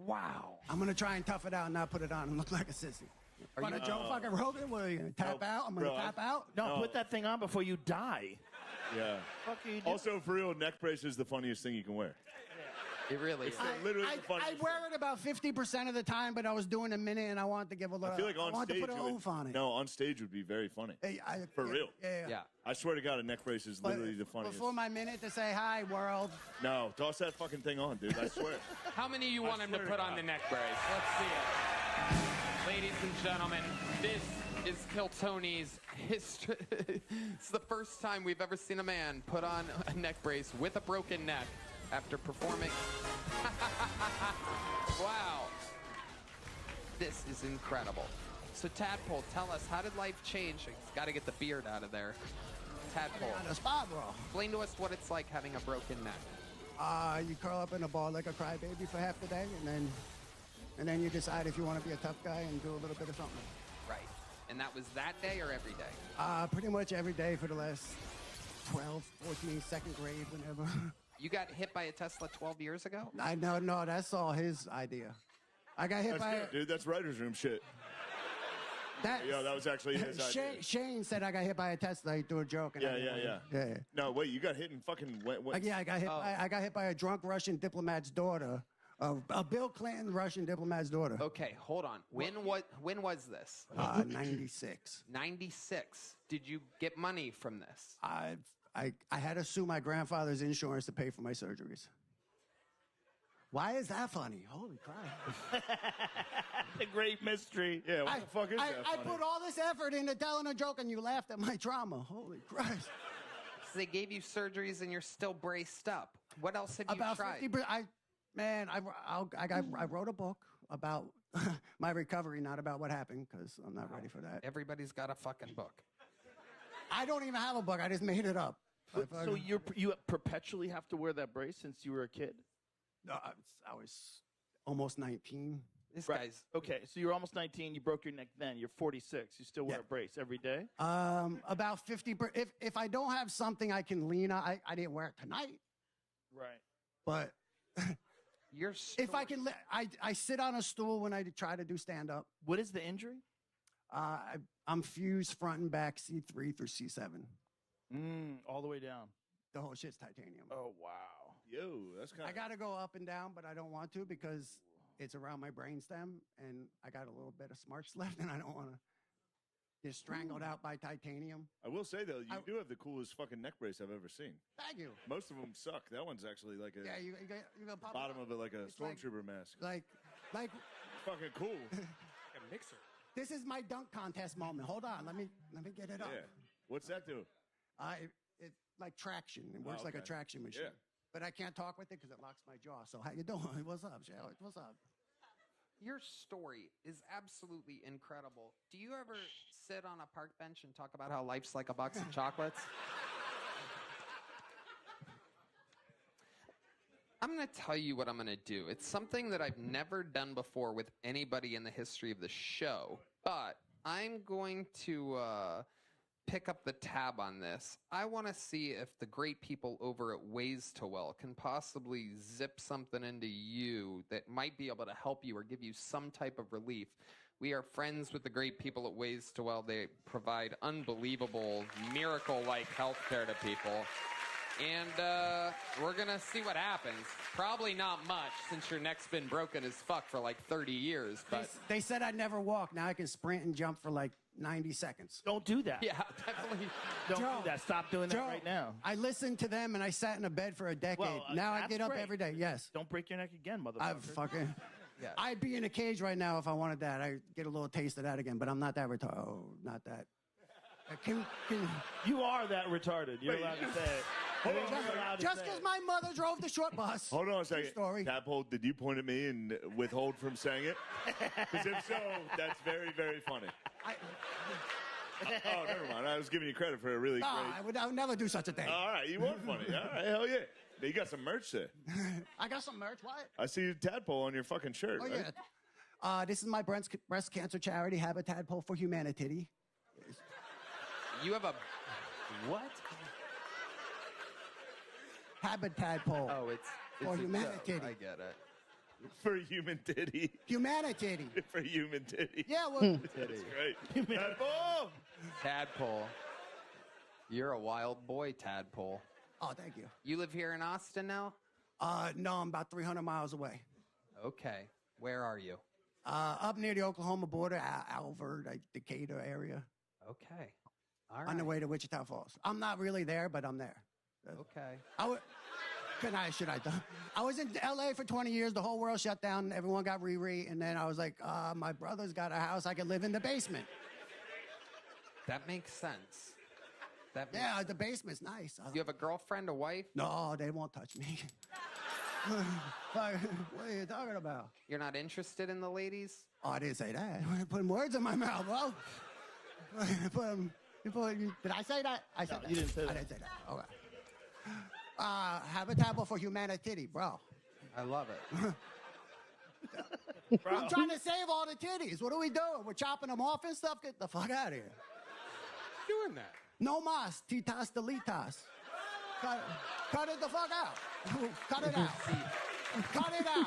Speaker 15: Wow.
Speaker 7: I'm gonna try and tough it out and not put it on and look like a sissy.
Speaker 15: Are
Speaker 7: Want
Speaker 15: you-
Speaker 7: a Joe fucking Rogan? What are you gonna tap out? I'm gonna
Speaker 19: bro,
Speaker 7: tap out.
Speaker 4: No, put that thing on before you die.
Speaker 19: Yeah.
Speaker 4: Fuck you, dude.
Speaker 19: Also, for real, neck brace is the funniest thing you can wear.
Speaker 15: It really is.
Speaker 19: It's literally the
Speaker 7: I
Speaker 19: funniest
Speaker 7: wear it about 50% of the time, but I was doing a minute and I wanted to give a little.
Speaker 19: I feel like on
Speaker 7: wanted
Speaker 19: stage,
Speaker 7: to put an oomph on it.
Speaker 19: no, on stage would be very funny.
Speaker 7: Hey,
Speaker 19: For
Speaker 7: yeah,
Speaker 19: real.
Speaker 7: Yeah.
Speaker 19: I swear to God, a neck brace is
Speaker 7: But
Speaker 19: literally the funniest.
Speaker 7: Before my minute to say hi, world.
Speaker 19: No, toss that fucking thing on, dude. I swear.
Speaker 15: How many of you
Speaker 19: I
Speaker 15: want him to
Speaker 19: swear to
Speaker 15: put on
Speaker 19: God.
Speaker 15: the neck brace? Let's see it. Ladies and gentlemen, this is Kill Tony's history. It's the first time we've ever seen a man put on a neck brace with a broken neck after performing. Wow. This is incredible. So Tadpole, tell us, how did life change? He's got to get the beard out of there. Tadpole,
Speaker 7: On a spa, bro.
Speaker 15: explain to us what it's like having a broken neck.
Speaker 7: You curl up in a ball like a crybaby for half the day, and then you decide if you want to be a tough guy and do a little bit of something.
Speaker 15: Right. And that was that day or every day?
Speaker 7: Pretty much every day for the last 12, 14, second grade, whenever.
Speaker 15: You got hit by a Tesla 12 years ago?
Speaker 7: I know, no, that's all his idea. I got hit
Speaker 19: That's
Speaker 7: by
Speaker 19: good, dude. That's writer's room shit.
Speaker 7: that.
Speaker 19: Yeah, that was actually his idea.
Speaker 7: Shane said I got hit by a Tesla. He threw a joke. And I didn't want to- yeah.
Speaker 19: No, wait, you got hit in fucking...
Speaker 7: Yeah, I got hit.
Speaker 19: Oh.
Speaker 7: I got hit by a drunk Russian diplomat's daughter, a Bill Clinton Russian diplomat's daughter.
Speaker 15: Okay, hold on. When was this?
Speaker 7: 96.
Speaker 15: 96. Did you get money from this?
Speaker 7: I had to sue my grandfather's insurance to pay for my surgeries. Why is that funny? Holy crap.
Speaker 4: The great mystery.
Speaker 19: Yeah, what the fuck is that
Speaker 7: I
Speaker 19: funny?
Speaker 7: put all this effort into telling a joke and you laughed at my trauma. Holy Christ.
Speaker 15: So they gave you surgeries and you're still braced up. What else have you
Speaker 7: About
Speaker 15: tried?
Speaker 7: 50%. I wrote a book about my recovery, not about what happened, because I'm not ready for that.
Speaker 15: Everybody's got a fucking book.
Speaker 7: I don't even have a book. I just made it up.
Speaker 4: So you perpetually have to wear that brace since you were a kid?
Speaker 7: No, I was almost 19.
Speaker 15: This
Speaker 4: Right.
Speaker 15: guy's
Speaker 4: Okay, so you're almost 19. You broke your neck then. You're 46. You still wear
Speaker 7: Yeah.
Speaker 4: a brace every day?
Speaker 7: About 50. If I don't have something I can lean on, I didn't wear it tonight,
Speaker 4: Right.
Speaker 7: but If I can, I sit on a stool when I try to do stand up.
Speaker 4: What is the injury?
Speaker 7: I'm fused front and back C3 through C7.
Speaker 4: All the way down.
Speaker 7: The whole shit's titanium.
Speaker 4: Oh wow.
Speaker 19: Yo, that's kind
Speaker 7: I got to go up and down, but I don't want to because it's around my brainstem, and I got a little bit of smarts left, and I don't want to get strangled out by titanium.
Speaker 19: I will say though, you do have the coolest fucking neck brace I've ever seen.
Speaker 7: Thank you.
Speaker 19: Most of them suck. That one's actually like a
Speaker 7: you got pop
Speaker 19: bottom of it like a
Speaker 7: It's like-
Speaker 19: stormtrooper mask.
Speaker 7: Like
Speaker 19: Fucking cool.
Speaker 17: Like a mixer.
Speaker 7: this is my dunk contest moment. Hold on, let me get it up.
Speaker 19: Yeah. What's that do?
Speaker 7: It's like traction. It works like a
Speaker 19: okay.
Speaker 7: traction machine.
Speaker 19: Yeah.
Speaker 7: But I can't talk with it because it locks my jaw. So how you doing? What's up, Shell? What's up?
Speaker 15: Your story is absolutely incredible. Do you ever sit on a park bench and talk about how life's like a box of chocolates? I'm going to tell you what I'm going to do. It's something that I've never done before with anybody in the history of the show, but I'm going to pick up the tab on this. I want to see if the great people over at Ways to Well can possibly zip something into you that might be able to help you or give you some type of relief. We are friends with the great people at Ways to Well. They provide unbelievable, miracle-like health care to people. And we're going to see what happens. Probably not much, since your neck's been broken as fuck for like 30 years. But
Speaker 7: They said I'd never walk. Now I can sprint and jump for like 90 seconds.
Speaker 4: Don't do that.
Speaker 15: Yeah, definitely.
Speaker 4: Don't
Speaker 7: Joe,
Speaker 4: do that. Stop doing that
Speaker 7: Joe,
Speaker 4: right now.
Speaker 7: I listened to them and I sat in a bed for a decade.
Speaker 4: Well,
Speaker 7: now I
Speaker 4: that's
Speaker 7: get up
Speaker 4: great.
Speaker 7: every day. Yes.
Speaker 4: Don't break your neck again, motherfucker.
Speaker 7: I've fucking.
Speaker 15: Yeah.
Speaker 7: I'd be in a cage right now if I wanted that. I get a little taste of that again, but I'm not that retarded. Oh, not that.
Speaker 4: You are that retarded. You're allowed to say it.
Speaker 19: Hold on.
Speaker 7: Just because my mother drove the short bus.
Speaker 19: Hold on a second.
Speaker 7: Story.
Speaker 19: Tadpole, did you point at me and withhold from saying it? Because if so, that's very, very funny. Oh, never mind. I was giving you credit for a really
Speaker 7: No,
Speaker 19: great...
Speaker 7: I would never do such a thing.
Speaker 19: All right, you were funny. All right, hell yeah. You got some merch there.
Speaker 7: I got some merch. What?
Speaker 19: I see Tadpole on your fucking shirt.
Speaker 7: Oh,
Speaker 19: right?
Speaker 7: yeah. This is my breast cancer charity, Have a Tadpole for Humanity.
Speaker 15: You have a... What?
Speaker 7: Have a Tadpole.
Speaker 15: Oh, it's
Speaker 7: for
Speaker 15: a
Speaker 7: humanity.
Speaker 15: joke. I get it.
Speaker 19: For human titty.
Speaker 7: Humanity.
Speaker 19: For human titty.
Speaker 7: Yeah, well...
Speaker 19: That's great. Tadpole!
Speaker 15: Tadpole. You're a wild boy, Tadpole.
Speaker 7: Oh, thank you.
Speaker 15: You live here in Austin now?
Speaker 7: No, I'm about 300 miles away.
Speaker 15: Okay. Where are you?
Speaker 7: Up near the Oklahoma border, Alvord, Decatur area.
Speaker 15: Okay. All right.
Speaker 7: On the way to Wichita Falls. I'm not really there, but I'm there.
Speaker 15: Okay.
Speaker 7: I was in L.A. for 20 years. The whole world shut down. Everyone got re-re. And then I was like, my brother's got a house. I can live in the basement.
Speaker 15: That makes sense.
Speaker 7: Yeah, the basement's nice.
Speaker 15: You have a girlfriend, a wife?
Speaker 7: No, they won't touch me. What are you talking about?
Speaker 15: You're not interested in the ladies?
Speaker 7: Oh, I didn't say that. Putting words in my mouth, bro. Did I say that? I said that.
Speaker 4: You didn't say that.
Speaker 7: I didn't say that. Okay. Have a table for humanity, bro.
Speaker 15: I love
Speaker 7: it. I'm trying to save all the titties. What are we doing? We're chopping them off and stuff? Get the fuck out of here.
Speaker 17: Doing that.
Speaker 7: No mas, titas delitas. Cut it the fuck out. Cut it out. Cut it out.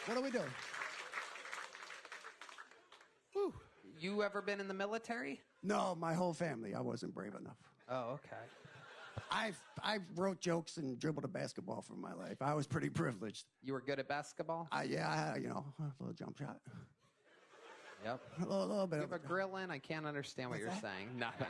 Speaker 7: What are we doing?
Speaker 15: Whew. You ever been in the military?
Speaker 7: No, my whole family. I wasn't brave enough.
Speaker 15: Oh, okay.
Speaker 7: I wrote jokes and dribbled a basketball for my life. I was pretty privileged.
Speaker 15: You were good at basketball?
Speaker 7: Yeah, I had, a little jump shot.
Speaker 15: Yep.
Speaker 7: A little bit.
Speaker 15: You have a grill in? I can't understand what you're saying. Nothing.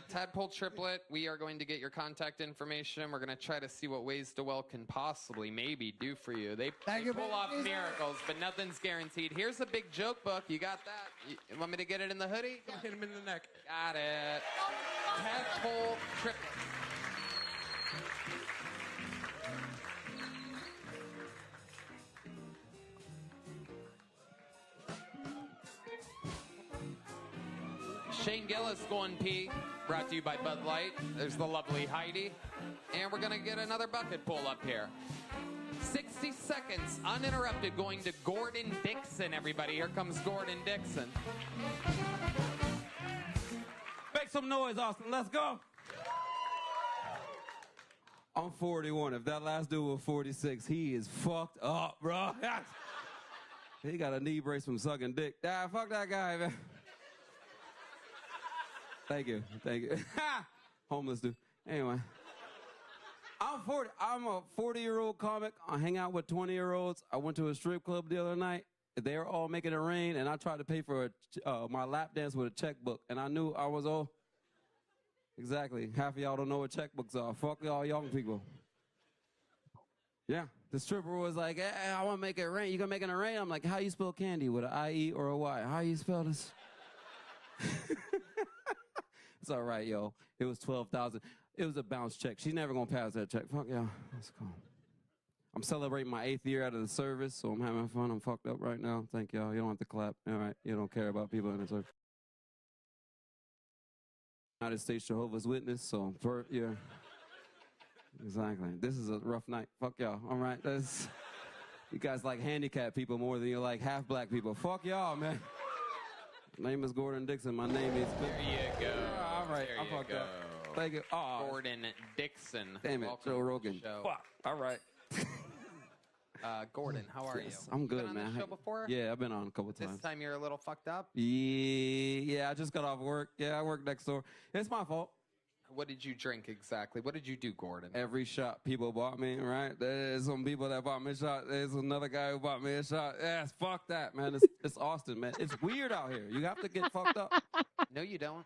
Speaker 15: Tadpole Triplet, we are going to get your contact information. We're going to try to see what Ways to Well can possibly maybe do for you. They pull off miracles, but nothing's guaranteed. Here's a big joke book. You got that? You want me to get it in the hoodie?
Speaker 17: Hit him in the neck.
Speaker 15: Got it. Tadpole Triplet. Shane Gillis going pee, brought to you by Bud Light. There's the lovely Heidi. And we're going to get another bucket pull up here. 60 seconds, uninterrupted, going to Gordon Dixon, everybody. Here comes Gordon Dixon.
Speaker 12: Make some noise, Austin. Let's go. I'm 41. If that last dude was 46, he is fucked up, bro. He got a knee brace from sucking dick. Fuck that guy, man. Thank you. Homeless dude. Anyway. I'm 40. I'm a 40-year-old comic. I hang out with 20-year-olds. I went to a strip club the other night. They were all making it rain, and I tried to pay for my lap dance with a checkbook, and I knew I was all... Exactly. Half of y'all don't know what checkbooks are. Fuck y'all young people. Yeah. The stripper was like, hey, I want to make it rain. You gonna make it rain? I'm like, how you spell candy? With an I-E or a Y? How you spell this? It's all right, yo. It was $12,000. It was a bounce check. She's never gonna pass that check. Fuck y'all. Let's go. I'm celebrating my 8th year out of the service, so I'm having fun. I'm fucked up right now. Thank y'all. You don't have to clap. All right. You don't care about people in the service. United States Jehovah's Witness, so yeah. Exactly. This is a rough night. Fuck y'all. All right. You guys like handicapped people more than you like half black people. Fuck y'all, man. My name is Gordon Dixon. My name is...
Speaker 15: There you go.
Speaker 12: All right.
Speaker 15: There
Speaker 12: I'm
Speaker 15: you
Speaker 12: fucked
Speaker 15: go.
Speaker 12: up. Thank you. Oh,
Speaker 15: Gordon Dixon.
Speaker 12: Damn it,
Speaker 15: Welcome
Speaker 12: Joe
Speaker 15: to the
Speaker 12: Rogan.
Speaker 15: show.
Speaker 12: Fuck. All right.
Speaker 15: Gordon, how are
Speaker 12: Yes,
Speaker 15: you?
Speaker 12: I'm
Speaker 15: You
Speaker 12: good,
Speaker 15: been on
Speaker 12: man.
Speaker 15: the show before?
Speaker 12: Yeah, I've been on a couple
Speaker 15: This
Speaker 12: times.
Speaker 15: time you're a little fucked up?
Speaker 12: Yeah, I just got off work. Yeah, I work next door. It's my fault.
Speaker 15: What did you drink exactly? What did you do, Gordon?
Speaker 12: Every shot people bought me, right? There's some people that bought me a shot. There's another guy who bought me a shot. Yes, fuck that, man. It's Austin, man. It's weird out here. You have to get fucked up.
Speaker 15: No, you don't.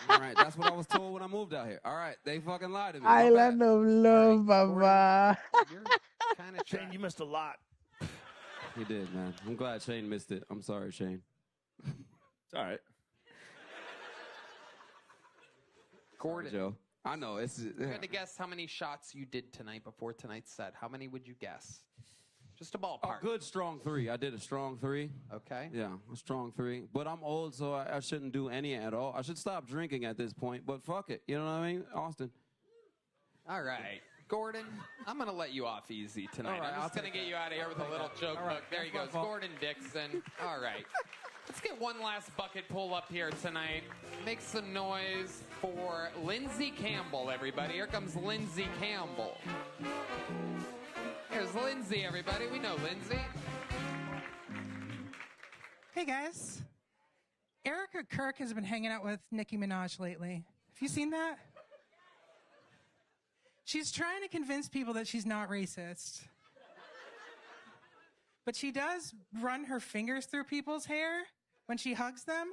Speaker 12: All right, that's what I was told when I moved out here. All right, they fucking lied to me.
Speaker 1: Island of love, Baba.
Speaker 15: You're kind of
Speaker 4: Shane, you missed a lot.
Speaker 12: He did, man. I'm glad Shane missed it. I'm sorry, Shane.
Speaker 4: It's all right.
Speaker 15: Gordon.
Speaker 12: Joe. I know.
Speaker 15: If you had to guess how many shots you did tonight before tonight's set, how many would you guess? Just a ballpark.
Speaker 12: A good strong 3. I did a strong 3.
Speaker 15: Okay.
Speaker 12: Yeah, a strong 3. But I'm old, so I shouldn't do any at all. I should stop drinking at this point, but fuck it. You know what I mean? Austin.
Speaker 15: All right. Gordon, I'm going to let you off easy tonight.
Speaker 12: All right,
Speaker 15: I'm just going to get you out of here with a little joke hook. There he goes. Gordon Dixon. All right. Let's get one last bucket pull up here tonight. Make some noise for Lindsay Campbell, everybody. Here comes Lindsay Campbell. Here's Lindsay, everybody. We know Lindsay.
Speaker 13: Hey, guys. Erica Kirk has been hanging out with Nicki Minaj lately. Have you seen that? She's trying to convince people that she's not racist. But she does run her fingers through people's hair when she hugs them.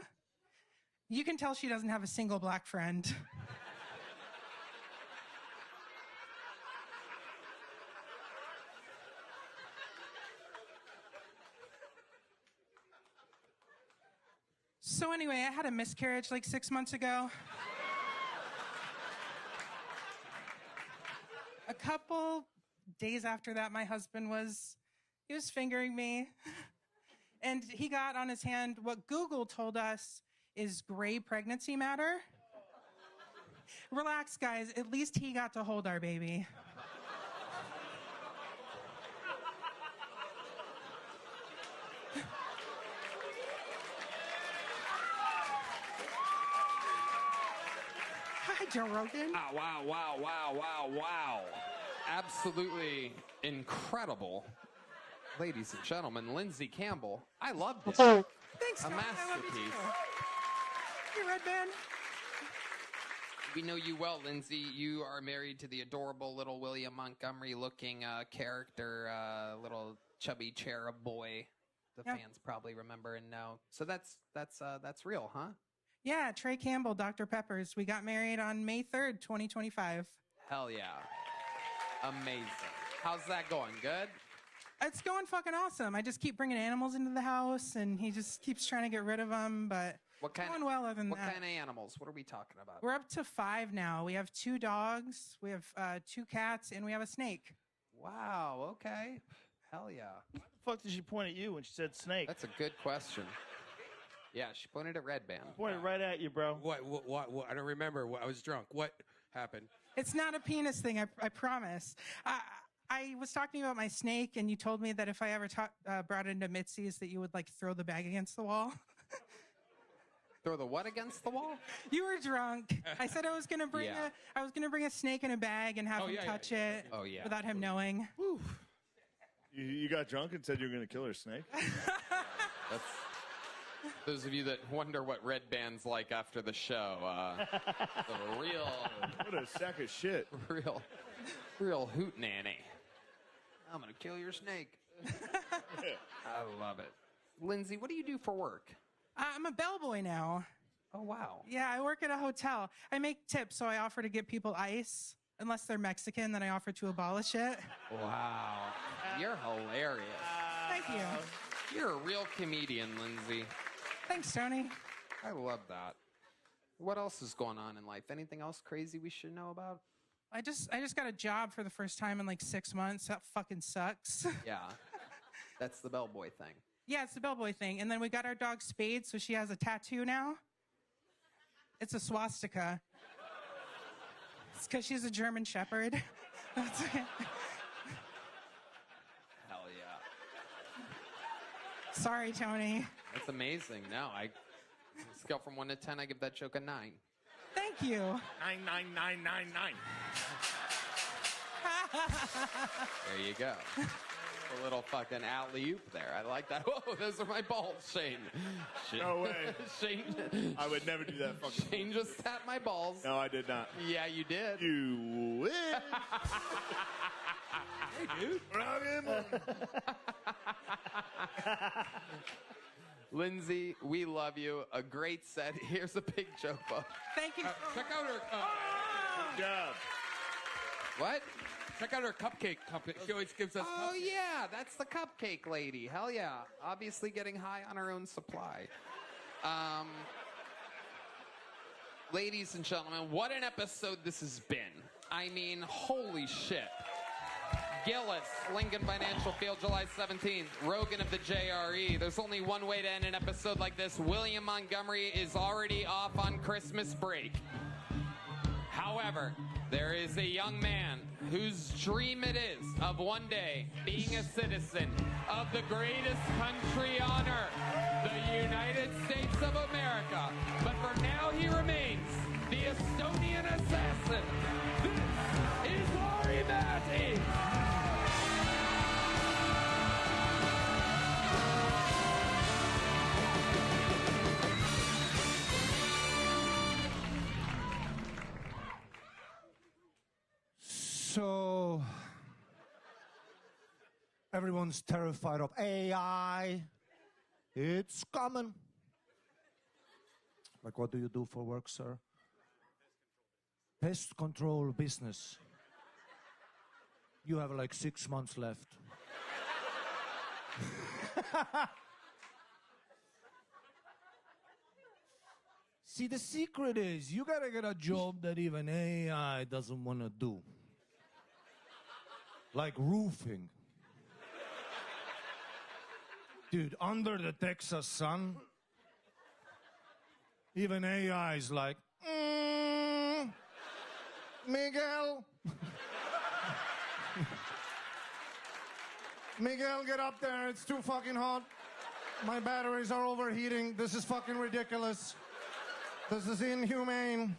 Speaker 13: You can tell she doesn't have a single black friend. So anyway, I had a miscarriage like 6 months ago. A couple days after that, my husband was fingering me. And he got on his hand what Google told us is gray pregnancy matter. Relax, guys. At least he got to hold our baby. Hi, Joe Rogan.
Speaker 15: Oh, wow, wow, wow, wow, wow. Absolutely incredible. Ladies and gentlemen, Lindsay Campbell. I love this.
Speaker 13: Thanks,
Speaker 15: A
Speaker 13: guys. I love you
Speaker 15: masterpiece.
Speaker 13: too. Hey, Red Band.
Speaker 15: We know you well, Lindsay. You are married to the adorable little William Montgomery-looking character, little chubby cherub boy. The
Speaker 13: Yep.
Speaker 15: fans probably remember and know. So that's real, huh?
Speaker 13: Yeah, Trey Campbell, Dr. Peppers. We got married on May 3rd, 2025.
Speaker 15: Hell yeah. Amazing. How's that going? Good?
Speaker 13: It's going fucking awesome. I just keep bringing animals into the house, and he just keeps trying to get rid of them, but
Speaker 15: What kind
Speaker 13: going well other than
Speaker 15: What
Speaker 13: that.
Speaker 15: kind of animals? What are we talking about?
Speaker 13: We're up to 5 now. We have 2 dogs, we have 2 cats, and we have a snake.
Speaker 15: Wow, okay. Hell yeah.
Speaker 4: Why the fuck did she point at you when she said snake?
Speaker 15: That's a good question. Yeah, she pointed at Red Band.
Speaker 4: Pointed right at you, bro.
Speaker 17: What? I don't remember. I was drunk. What happened?
Speaker 13: It's not a penis thing, I promise. I was talking about my snake, and you told me that if I ever brought it into Mitzi's, that you would like throw the bag against the wall.
Speaker 15: Throw the what against the wall?
Speaker 13: You were drunk. I said I was gonna bring
Speaker 15: Yeah.
Speaker 13: a snake in a bag and have him touch it without him knowing.
Speaker 19: You got drunk and said you were going to kill her snake?
Speaker 15: That's those of you that wonder what Red Band's like after the show. The real.
Speaker 19: What a sack of shit.
Speaker 15: Real hoot nanny. I'm gonna kill your snake. I love it. Lindsay, what do you do for work?
Speaker 13: I'm a bellboy now.
Speaker 15: Oh, wow.
Speaker 13: Yeah, I work at a hotel. I make tips, so I offer to get people ice. Unless they're Mexican, then I offer to abolish it.
Speaker 15: Wow. You're hilarious.
Speaker 13: Thank you.
Speaker 15: You're a real comedian, Lindsay.
Speaker 13: Thanks, Tony.
Speaker 15: I love that. What else is going on in life? Anything else crazy we should know about?
Speaker 13: I just got a job for the first time in like 6 months. That fucking sucks.
Speaker 15: Yeah. That's the bellboy thing.
Speaker 13: Yeah, it's the bellboy thing. And then we got our dog Spade, so she has a tattoo now. It's a swastika. It's because she's a German Shepherd. That's it.
Speaker 15: Hell yeah.
Speaker 13: Sorry, Tony.
Speaker 15: That's amazing. No, scale from 1 to 10, I give that joke a 9.
Speaker 13: Thank you.
Speaker 19: 99999.
Speaker 15: There you go. A little fucking alley-oop there. I like that. Whoa, those are my balls, Shane.
Speaker 19: No way.
Speaker 15: Shane.
Speaker 19: I would never do that fucking
Speaker 15: Shane just tapped my balls.
Speaker 19: No, I did not.
Speaker 15: Yeah, you did.
Speaker 19: You wish.
Speaker 15: Hey, dude. Lindsay, we love you. A great set. Here's a big joke book.
Speaker 13: Thank you.
Speaker 17: Check out her.
Speaker 19: Good job.
Speaker 15: What?
Speaker 17: Check out her cupcake company. She always gives us.
Speaker 15: Oh,
Speaker 17: cupcakes.
Speaker 15: yeah, that's the cupcake lady. Hell yeah. Obviously getting high on her own supply. Ladies and gentlemen, what an episode this has been. I mean, holy shit. Gillis, Lincoln Financial Field, July 17th. Rogan of the JRE. There's only one way to end an episode like this. William Montgomery is already off on Christmas break. However, there is a young man whose dream it is of one day being a citizen of the greatest country on earth, the United States of America. But for now, he remains the Estonian assassin. This is Laurie Matty.
Speaker 11: So, everyone's terrified of AI. It's coming. Like, what do you do for work, sir? Pest control business. You have like 6 months left. See, the secret is you gotta get a job that even AI doesn't want to do. Like roofing. Dude, under the Texas sun, even AI is like, Miguel. Miguel, get up there. It's too fucking hot. My batteries are overheating. This is fucking ridiculous. This is inhumane.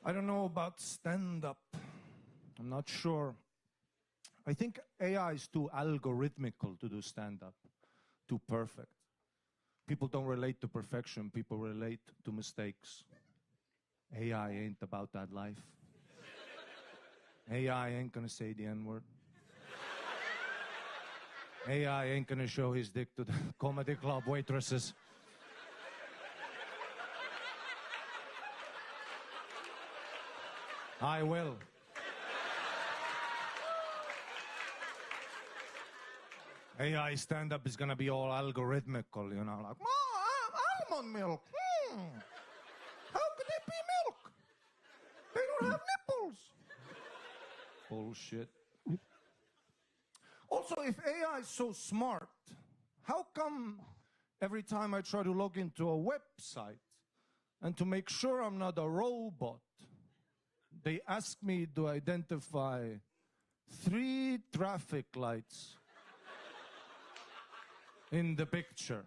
Speaker 11: I don't know about stand-up. I'm not sure. I think AI is too algorithmical to do stand-up, too perfect. People don't relate to perfection. People relate to mistakes. AI ain't about that life. AI ain't gonna say the N-word. AI ain't gonna show his dick to the comedy club waitresses. I will. AI stand-up is gonna be all algorithmical, you know, like, almond milk. How could it be milk? They don't have nipples. Bullshit. Also, if AI is so smart, how come every time I try to log into a website and to make sure I'm not a robot, they ask me to identify 3 traffic lights in the picture.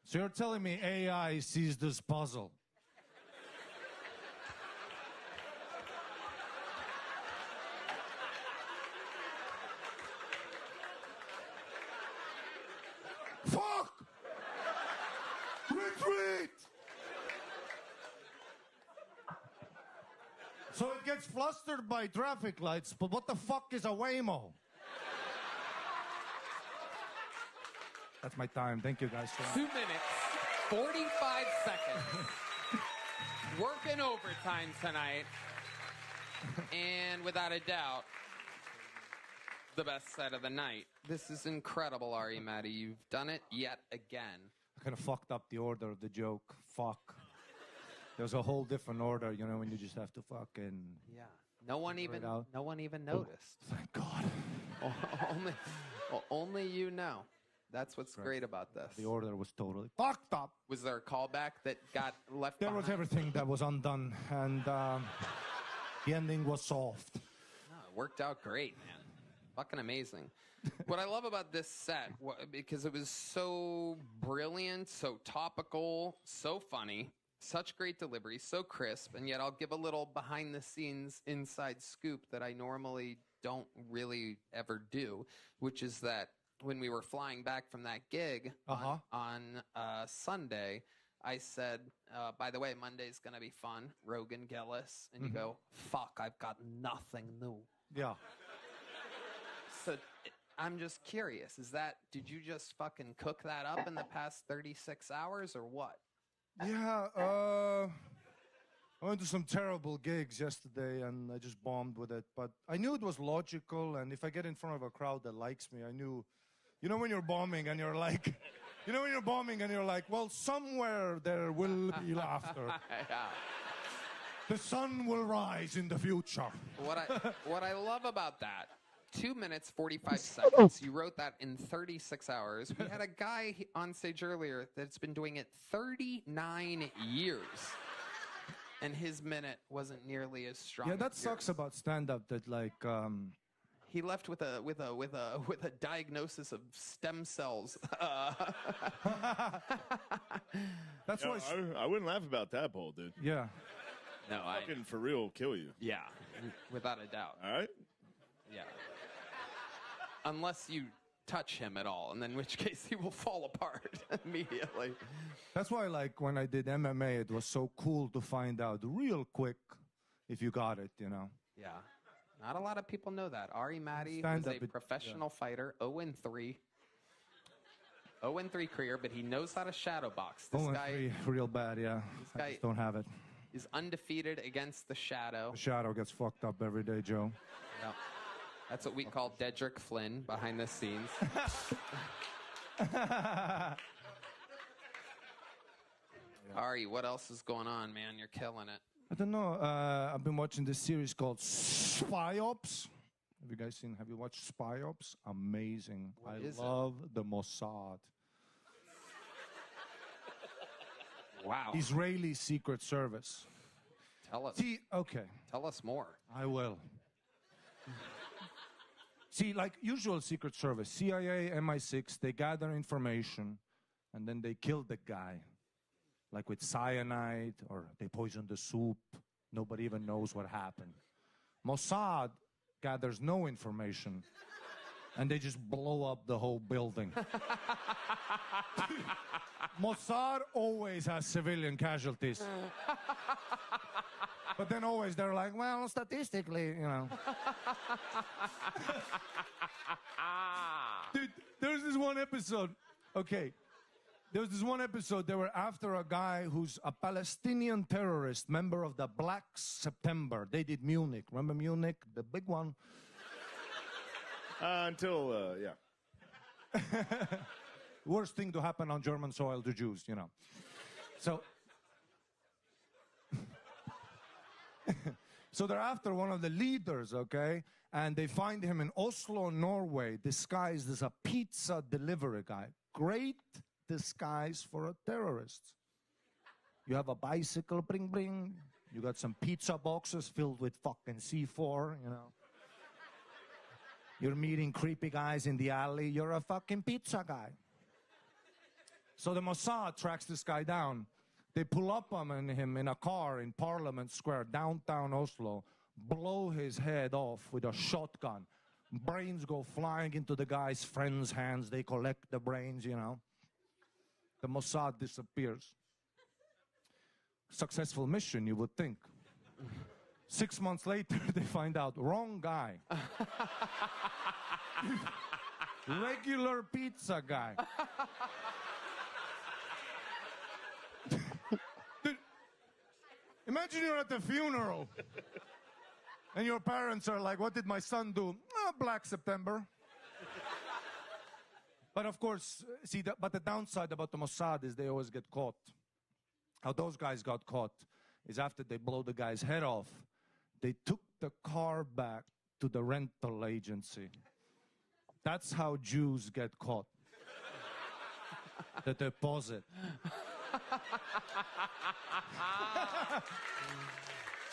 Speaker 11: So you're telling me AI sees this puzzle? Fuck! Retreat! So it gets flustered by traffic lights, but what the fuck is a Waymo? That's my time. Thank you, guys.
Speaker 15: 2 minutes, 45 seconds. Working overtime tonight. And without a doubt, the best set of the night. This is incredible, Ari Matty. You've done it yet again.
Speaker 11: I kind of fucked up the order of the joke. Fuck. There's a whole different order, you know, when you just have to fucking...
Speaker 15: Yeah. No one even noticed.
Speaker 11: Thank God.
Speaker 15: Only you know. That's what's great about this.
Speaker 11: The order was totally fucked up.
Speaker 15: Was there a callback that got left
Speaker 11: There
Speaker 15: behind?
Speaker 11: was everything that was undone, and the ending was soft.
Speaker 15: No, it worked out great, man. Fucking amazing. What I love about this set, because it was so brilliant, so topical, so funny, such great delivery, so crisp, and yet I'll give a little behind-the-scenes inside scoop that I normally don't really ever do, which is that when we were flying back from that gig on Sunday, I said, by the way, Monday's going to be fun, Rogan Gillis. And you go, fuck, I've got nothing new.
Speaker 11: Yeah.
Speaker 15: So I'm just curious, did you just fucking cook that up in the past 36 hours or what?
Speaker 11: Yeah, I went to some terrible gigs yesterday, and I just bombed with it. But I knew it was logical, and if I get in front of a crowd that likes me, I knew... You know when you're bombing and you're like... well, somewhere there will be laughter.
Speaker 15: Yeah.
Speaker 11: The sun will rise in the future.
Speaker 15: What I love about that, 2 minutes, 45 seconds. You wrote that in 36 hours. We had a guy on stage earlier that's been doing it 39 years. And his minute wasn't nearly as strong.
Speaker 11: Yeah, that
Speaker 15: as
Speaker 11: sucks
Speaker 15: yours.
Speaker 11: about stand-up. That
Speaker 15: he left with a diagnosis of stem cells.
Speaker 11: That's why
Speaker 19: I wouldn't laugh about that, Paul, dude.
Speaker 11: Yeah.
Speaker 15: No,
Speaker 19: fucking for real kill you.
Speaker 15: Yeah, without a doubt.
Speaker 19: All right.
Speaker 15: Yeah. Unless you touch him at all, and then in which case he will fall apart immediately.
Speaker 11: That's why, like, when I did MMA, it was so cool to find out real quick if you got it, you know?
Speaker 15: Yeah. Not a lot of people know that. Ari Matty was a professional fighter, 0-3. 0-3 career, but he knows how to shadow box. This guy,
Speaker 11: real bad, yeah. I just don't have it.
Speaker 15: Is undefeated against the shadow.
Speaker 11: The shadow gets fucked up every day, Joe.
Speaker 15: No. That's what we call Dedrick Flynn behind the scenes. Ari, what else is going on, man? You're killing it.
Speaker 11: I don't know. I've been watching this series called Spy Ops. Have you watched Spy Ops? Amazing. I love the Mossad.
Speaker 15: Wow.
Speaker 11: Israeli Secret Service.
Speaker 15: Tell us.
Speaker 11: Okay.
Speaker 15: Tell us more.
Speaker 11: I will. See, like usual Secret Service, CIA, MI6, they gather information and then they kill the guy. Like with cyanide, or they poison the soup. Nobody even knows what happened. Mossad gathers no information and they just blow up the whole building. Mossad always has civilian casualties. But then always they're like, well, statistically, you know. Dude, there's this one episode. Okay. There was this one episode, they were after a guy who's a Palestinian terrorist, member of the Black September. They did Munich. Remember Munich? The big one?
Speaker 19: Yeah.
Speaker 11: Worst thing to happen on German soil to Jews, you know. So... So they're after one of the leaders, okay? And they find him in Oslo, Norway, disguised as a pizza delivery guy. Great disguise for a terrorist. You have a bicycle, bring. You got some pizza boxes filled with fucking C4, you know. You're meeting creepy guys in the alley. You're a fucking pizza guy. So the Mossad tracks this guy down. They pull up on him in a car in Parliament Square, downtown Oslo, blow his head off with a shotgun. Brains go flying into the guy's friend's hands. They collect the brains, you know. The Mossad disappears. Successful mission, you would think. 6 months later, they find out, wrong guy. Regular pizza guy. Dude, imagine you're at the funeral and your parents are like, what did my son do? Oh, Black September. But of course, see, but the downside about the Mossad is they always get caught. How those guys got caught is after they blow the guy's head off, they took the car back to the rental agency. That's how Jews get caught. The deposit.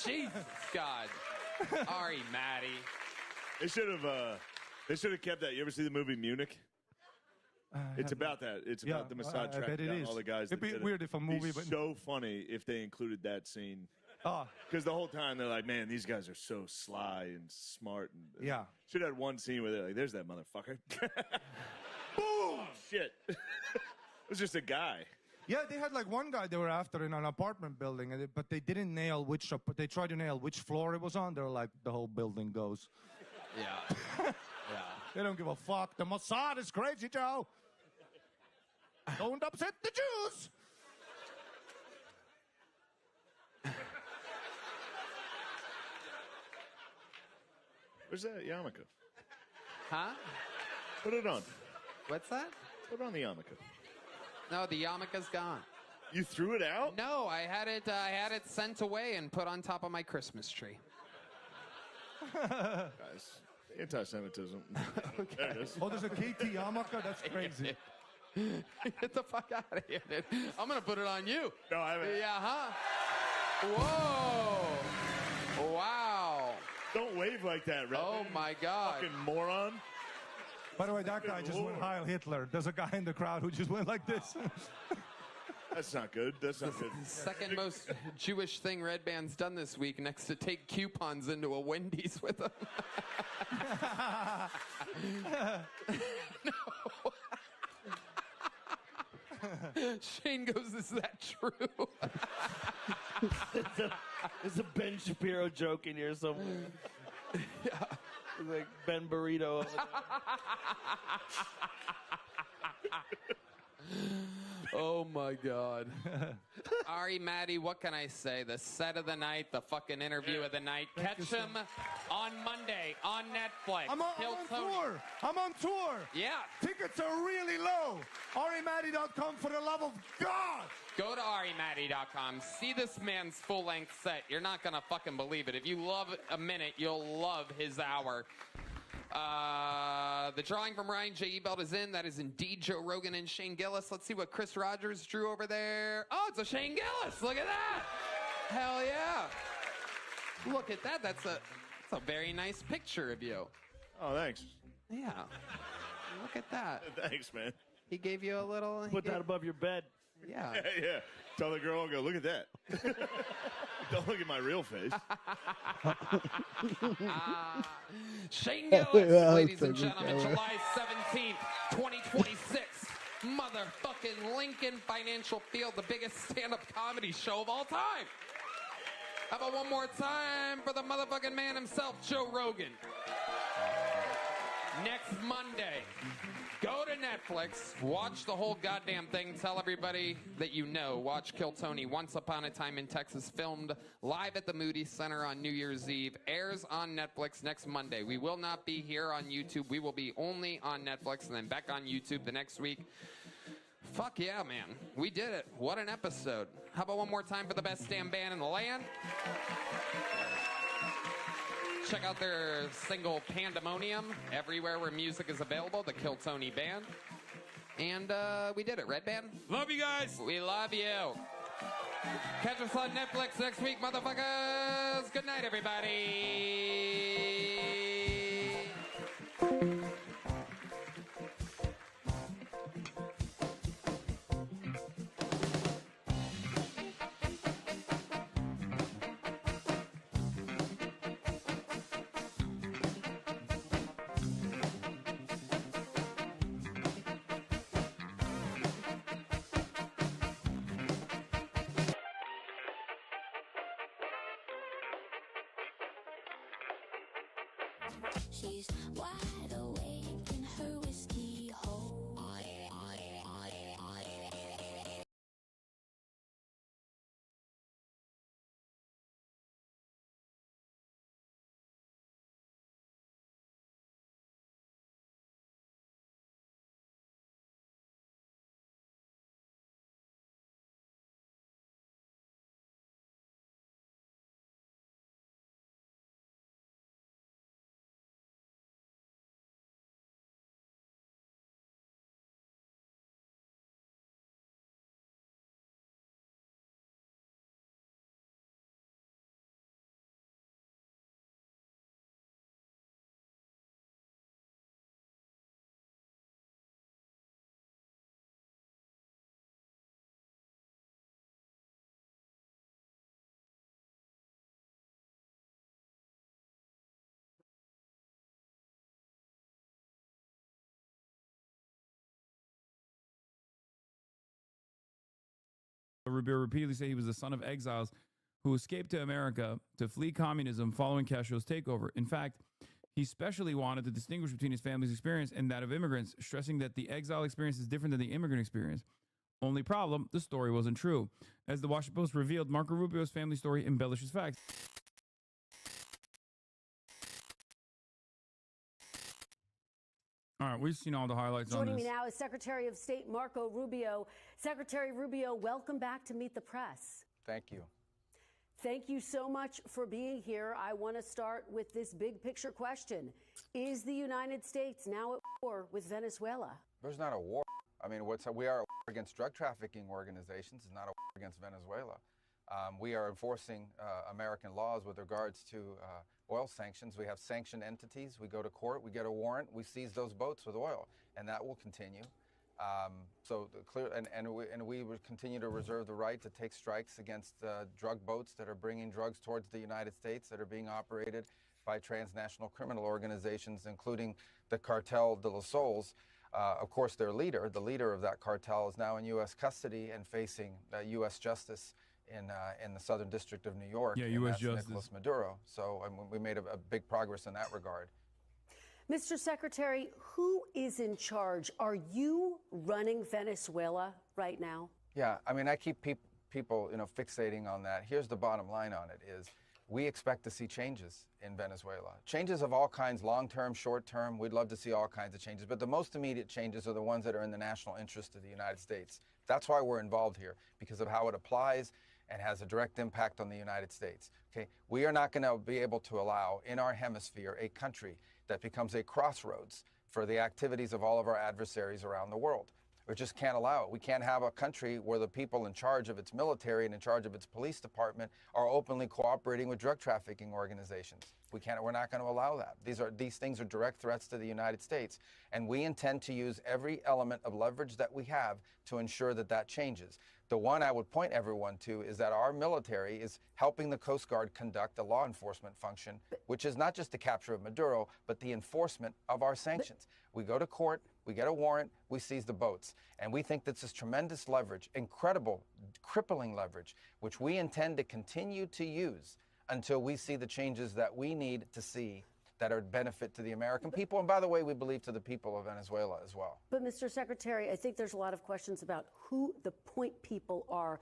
Speaker 15: Jesus God. Ari, Maddie.
Speaker 19: They should have kept that. You ever see the movie Munich? It's about that. It's about the Mossad tracking down all the guys.
Speaker 11: It'd be weird if a movie,
Speaker 19: It'd be so funny if they included that scene. Because the whole time they're like, man, these guys are so sly and smart. And
Speaker 11: Yeah.
Speaker 19: Should have had one scene where they're like, there's that motherfucker. Boom! Shit. It was just a guy.
Speaker 11: Yeah, they had like one guy they were after in an apartment building, but they didn't nail which. They tried to nail which floor it was on. They're like, the whole building goes.
Speaker 15: Yeah. Yeah.
Speaker 11: They don't give a fuck. The Mossad is crazy, Joe. Don't upset the Jews.
Speaker 19: Where's that yarmulke?
Speaker 15: Huh?
Speaker 19: Put it on.
Speaker 15: What's that?
Speaker 19: Put on the yarmulke.
Speaker 15: No, the yarmulke's gone.
Speaker 19: You threw it out?
Speaker 15: No, I had it sent away and put on top of my Christmas tree.
Speaker 19: Guys, anti-Semitism.
Speaker 15: Okay.
Speaker 19: There it is.
Speaker 11: Oh, there's a KT yarmulke? That's crazy.
Speaker 15: Get the fuck out of here, dude. I'm going to put it on you.
Speaker 19: No, I haven't.
Speaker 15: Yeah, huh? Whoa. Wow.
Speaker 19: Don't wave like that, Red.
Speaker 15: Oh, my God.
Speaker 19: Fucking moron.
Speaker 11: By the way, that guy just went Heil Hitler. There's a guy in the crowd who just went like this.
Speaker 19: That's not good. That's not good.
Speaker 15: Second most Jewish thing Red Band's done this week, next to take coupons into a Wendy's with them. Shane goes, is that true?
Speaker 4: There's a Ben Shapiro joke in here somewhere.
Speaker 15: Yeah.
Speaker 4: It's like Ben Burrito over there.
Speaker 15: Oh my God. Ari, Maddie, what can I say? The set of the night, the fucking interview of the night. Catch him on Monday on Netflix.
Speaker 11: I'm on tour. I'm on tour.
Speaker 15: Yeah.
Speaker 11: Tickets are really low. arimatty.com for the love of God.
Speaker 15: Go to arimatty.com. See this man's full-length set. You're not going to fucking believe it. If you love a minute, you'll love his hour. The drawing from Ryan J. Ebelt is in. That is indeed Joe Rogan and Shane Gillis. Let's see what Chris Rogers drew over there. Oh, it's a Shane Gillis. Look at that. Hell yeah. Look at that. That's a very nice picture of you.
Speaker 19: Oh, thanks.
Speaker 15: Yeah. Look at that.
Speaker 19: Thanks, man.
Speaker 15: He gave you a little...
Speaker 4: Put that above your bed.
Speaker 15: Yeah.
Speaker 19: Yeah. Tell the girl, go, look at that. Don't look at my real face.
Speaker 15: Shane Gillis, ladies and gentlemen, July 17th, 2026. Motherfucking Lincoln Financial Field, the biggest stand-up comedy show of all time. How about one more time for the motherfucking man himself, Joe Rogan. Next Monday. Go to Netflix, watch the whole goddamn thing, tell everybody that you know. Watch Kill Tony, Once Upon a Time in Texas, filmed live at the Moody Center on New Year's Eve. Airs on Netflix next Monday. We will not be here on YouTube. We will be only on Netflix and then back on YouTube the next week. Fuck yeah, man. We did it. What an episode. How about one more time for the best damn band in the land? Check out their single Pandemonium everywhere where music is available, the Kill Tony Band. And we did it, Red Band.
Speaker 17: Love you guys.
Speaker 15: We love you. Catch us on Netflix next week, motherfuckers. Good night, everybody.
Speaker 10: She's wide awake in her whiskey hole.
Speaker 14: Rubio repeatedly said he was the son of exiles who escaped to America to flee communism following Castro's takeover. In fact, he specially wanted to distinguish between his family's experience and that of immigrants, stressing that the exile experience is different than the immigrant experience. Only problem, the story wasn't true. As the Washington Post revealed, Marco Rubio's family story embellishes facts. All right, we've seen all the highlights on
Speaker 23: Joining
Speaker 14: this.
Speaker 23: me now is Secretary of State Marco Rubio. Secretary Rubio, welcome back to Meet the Press.
Speaker 24: Thank you.
Speaker 23: Thank you so much for being here. I want to start with this big picture question. Is the United States now at war with Venezuela?
Speaker 24: There's not a war. I mean, we are at war against drug trafficking organizations. It's not a war against Venezuela. We are enforcing American laws with regards to oil sanctions. We have sanctioned entities. We go to court. We get a warrant. We seize those boats with oil, and that will continue. We will continue to reserve the right to take strikes against drug boats that are bringing drugs towards the United States that are being operated by transnational criminal organizations, including the Cartel de los Sols. Of course, the leader of that cartel is now in U.S. custody and facing U.S. justice in the Southern District of New York.
Speaker 14: Yeah, U.S. justice.
Speaker 24: Nicolas Maduro. So we made a big progress in that regard.
Speaker 23: Mr. Secretary, who is in charge? Are you running Venezuela right now?
Speaker 24: Yeah, I mean, I keep people, fixating on that. Here's the bottom line on it is we expect to see changes in Venezuela. Changes of all kinds, long-term, short-term. We'd love to see all kinds of changes. But the most immediate changes are the ones that are in the national interest of the United States. That's why we're involved here, because of how it applies and has a direct impact on the United States. Okay, we are not going to be able to allow in our hemisphere a country that becomes a crossroads for the activities of all of our adversaries around the world. We just can't allow it. We can't have a country where the people in charge of its military and in charge of its police department are openly cooperating with drug trafficking organizations. We're not going to allow that. These things are direct threats to the United States, and we intend to use every element of leverage that we have to ensure that that changes. The one I would point everyone to is that our military is helping the Coast Guard conduct a law enforcement function, which is not just the capture of Maduro, but the enforcement of our sanctions. We go to court, we get a warrant, we seize the boats. And we think this is tremendous leverage, incredible, crippling leverage, which we intend to continue to use until we see the changes that we need to see that are benefit to the American people. And by the way, we believe to the people of Venezuela as well.
Speaker 23: But Mr. Secretary, I think there's a lot of questions about who the point people are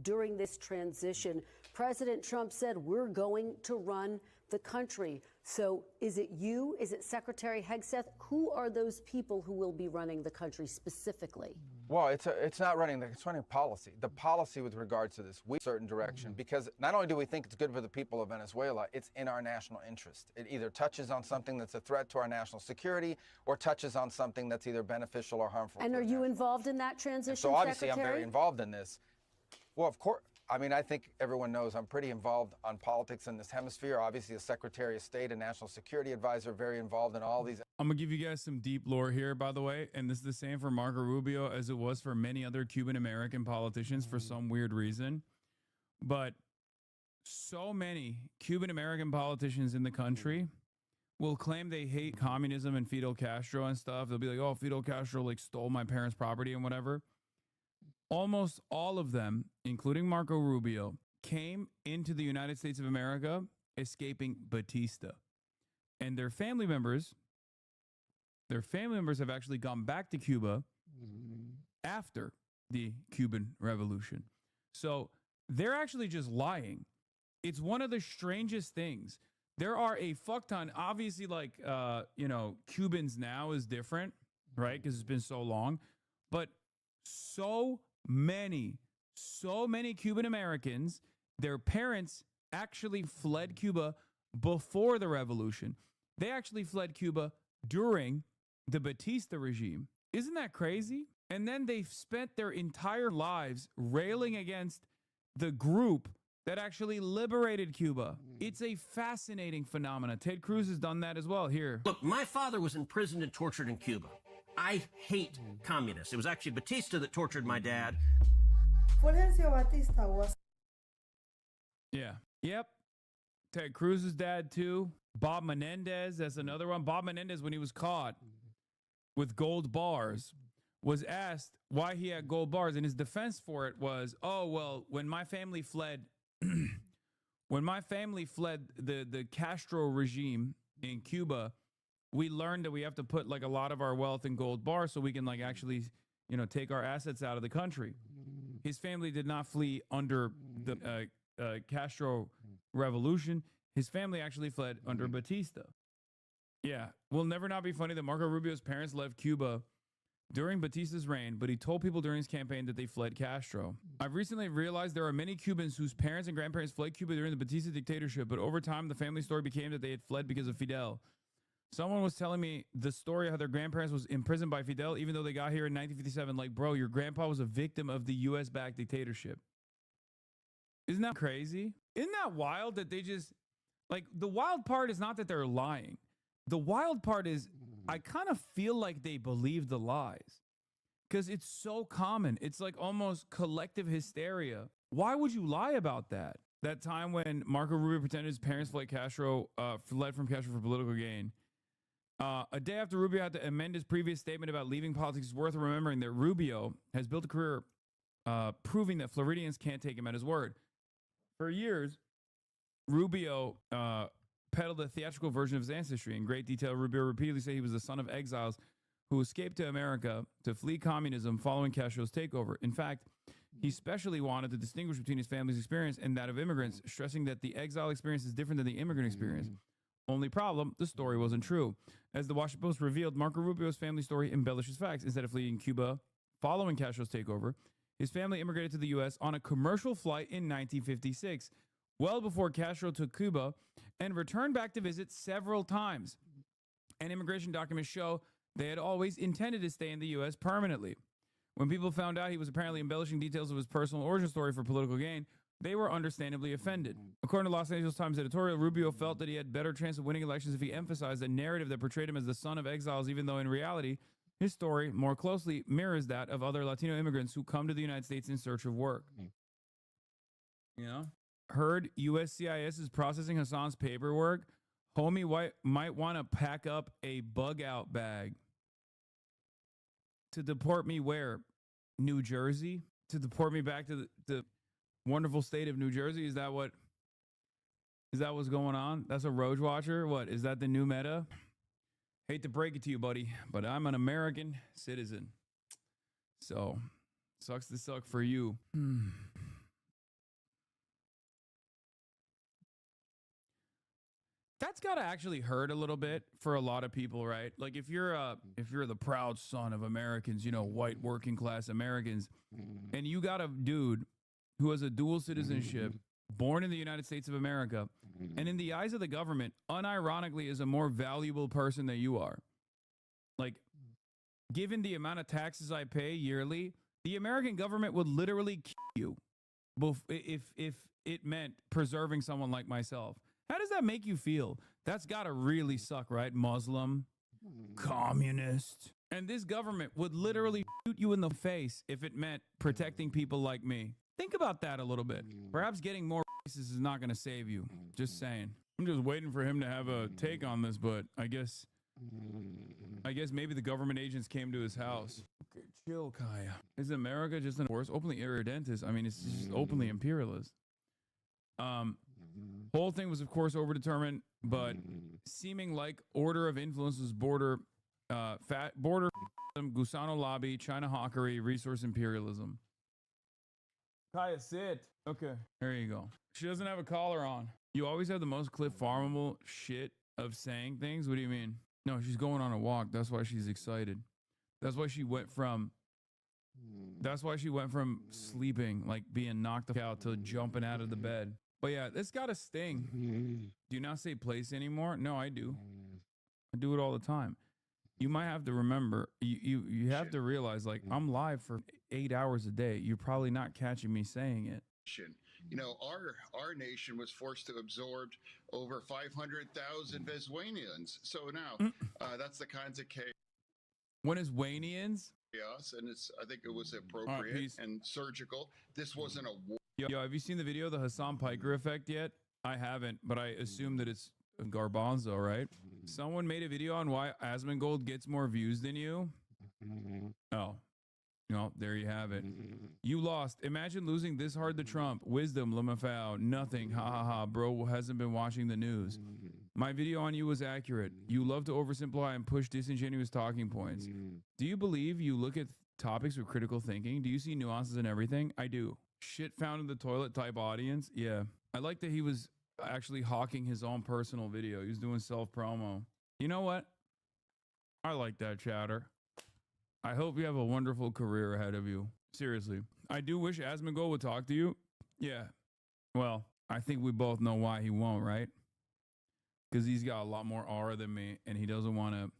Speaker 23: during this transition. President Trump said we're going to run the country. So is it you? Is it Secretary Hegseth? Who are those people who will be running the country specifically?
Speaker 24: Well, it's not running, it's running policy. The policy with regards to this, we certain direction, because not only do we think it's good for the people of Venezuela, it's in our national interest. It either touches on something that's a threat to our national security or touches on something that's either beneficial or harmful.
Speaker 23: And are you involved in that transition,
Speaker 24: so obviously
Speaker 23: Secretary?
Speaker 24: I'm very involved in this. Well, of I mean, I think everyone knows I'm pretty involved on politics in this hemisphere. Obviously, a Secretary of State and National Security Advisor, very involved in all these.
Speaker 14: I'm gonna give you guys some deep lore here, by the way, and this is the same for Marco Rubio as it was for many other Cuban American politicians for some weird reason. But so many Cuban American politicians in the country will claim they hate communism and Fidel Castro and stuff. They'll be like, "Oh, Fidel Castro like stole my parents' property and whatever." Almost all of them, including Marco Rubio, came into the United States of America escaping Batista, and their family members have actually gone back to Cuba after the Cuban Revolution. So they're actually just lying. It's one of the strangest things. There are a fuck ton. Obviously, like, Cubans now is different, right? Because it's been so long. But so many Cuban Americans, their parents actually fled Cuba before the revolution. They actually fled Cuba during the Batista regime. Isn't that crazy? And then they've spent their entire lives railing against the group that actually liberated Cuba. It's a fascinating phenomenon. Ted Cruz has done that as well. Here.
Speaker 2: Look, my father was imprisoned and tortured in Cuba. I hate communists. It was actually Batista that tortured my dad.
Speaker 8: Fulgencio Batista was.
Speaker 14: Yeah. Yep. Ted Cruz's dad, too. Bob Menendez, that's another one. Bob Menendez, when he was caught with gold bars, was asked why he had gold bars, and his defense for it was, "Oh, well, when my family fled the Castro regime in Cuba, we learned that we have to put like a lot of our wealth in gold bars so we can like actually, take our assets out of the country." His family did not flee under the Castro revolution. His family actually fled under Batista. Yeah, will never not be funny that Marco Rubio's parents left Cuba during Batista's reign, but he told people during his campaign that they fled Castro. I've recently realized there are many Cubans whose parents and grandparents fled Cuba during the Batista dictatorship, but over time the family story became that they had fled because of Fidel. Someone was telling me the story how their grandparents was imprisoned by Fidel even though they got here in 1957. Like, bro, your grandpa was a victim of the US-backed dictatorship. Isn't that crazy? Isn't that wild that they just, like, the wild part is not that they're lying. The wild part is I kind of feel like they believe the lies because it's so common. It's like almost collective hysteria. Why would you lie about that? That time when Marco Rubio pretended his parents fled from Castro for political gain. A day after Rubio had to amend his previous statement about leaving politics, it's worth remembering that Rubio has built a career proving that Floridians can't take him at his word. For years, Rubio peddled a theatrical version of his ancestry. In great detail, Rubio repeatedly said he was the son of exiles who escaped to America to flee communism following Castro's takeover. In fact, he specially wanted to distinguish between his family's experience and that of immigrants, stressing that the exile experience is different than the immigrant experience. Only problem, the story wasn't true. As the Washington Post revealed, Marco Rubio's family story embellishes facts. Instead of fleeing Cuba following Castro's takeover, his family immigrated to the U.S. on a commercial flight in 1956, well before Castro took Cuba, and returned back to visit several times. And immigration documents show they had always intended to stay in the U.S. permanently. When people found out he was apparently embellishing details of his personal origin story for political gain, they were understandably offended. According to Los Angeles Times editorial, Rubio felt that he had better chance of winning elections if he emphasized a narrative that portrayed him as the son of exiles, even though in reality, his story more closely mirrors that of other Latino immigrants who come to the United States in search of work. You know? Heard USCIS is processing Hassan's paperwork. Homie might want to pack up a bug-out bag. To deport me where? New Jersey? To deport me back to the wonderful state of New Jersey? Is that what's going on? That's a Roach Watcher? What? Is that the new meta? Hate to break it to you, buddy, but I'm an American citizen. So, sucks to suck for you. That's got to actually hurt a little bit for a lot of people, right? Like if you're the proud son of Americans, white working class Americans, and you got a dude who has a dual citizenship, born in the United States of America, and in the eyes of the government, unironically is a more valuable person than you are. Like, given the amount of taxes I pay yearly, the American government would literally kill you. if it meant preserving someone like myself. How does that make you feel? That's got to really suck, right? Muslim, communist. And this government would literally shoot you in the face if it meant protecting people like me. Think about that a little bit. Perhaps getting more races is not going to save you. Just saying. I'm just waiting for him to have a take on this, but I guess maybe the government agents came to his house. Okay, chill, Kaya. Is America just an worse, openly irredentist? I mean, it's just openly imperialist. Whole thing was, of course, overdetermined, but seeming like order of influence was border Gusano lobby, China hawkery, resource imperialism. Kaya, sit. Okay, there you go. She doesn't have a collar on. You always have the most Cliff Farmable shit of saying things. What do you mean? No, she's going on a walk. That's why she's excited. That's why she went from sleeping, like being knocked out, to jumping out of the bed. But yeah, this got a sting. Do you not say place anymore? No, I do. I do it all the time. You might have to remember, you have to realize, like, I'm live for 8 hours a day. You're probably not catching me saying it.
Speaker 9: You know, our nation was forced to absorb over 500,000 Venezuelans. So now that's the kinds of chaos, and I think it was appropriate and surgical. This wasn't a war.
Speaker 14: Yo, have you seen the video, the Hassan Piker effect yet? I haven't, but I assume that it's garbanzo, right? Someone made a video on why Asmongold gets more views than you. Oh. No, there you have it. You lost. Imagine losing this hard to Trump. Wisdom, Lemafau, nothing. Ha ha ha. Bro hasn't been watching the news. My video on you was accurate. You love to oversimplify and push disingenuous talking points. Do you believe you look at topics with critical thinking? Do you see nuances in everything? I do. Shit found in the toilet type audience? Yeah. I like that he was actually hawking his own personal video. He was doing self-promo. You know what? I like that, chatter. I hope you have a wonderful career ahead of you. Seriously. I do wish Asmongold would talk to you. Yeah. Well, I think we both know why he won't, right? Because he's got a lot more aura than me, and he doesn't want to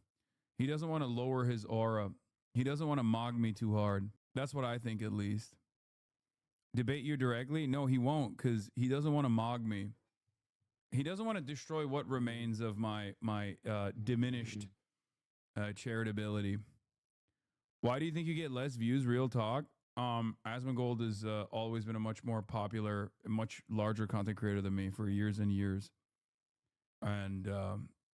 Speaker 14: lower his aura. He doesn't want to mog me too hard. That's what I think, at least. Debate you directly? No, he won't, because he doesn't want to mog me. He doesn't want to destroy what remains of my diminished charitability. Why do you think you get less views? Real talk. Asmongold has always been a much more popular, much larger content creator than me for years and years. And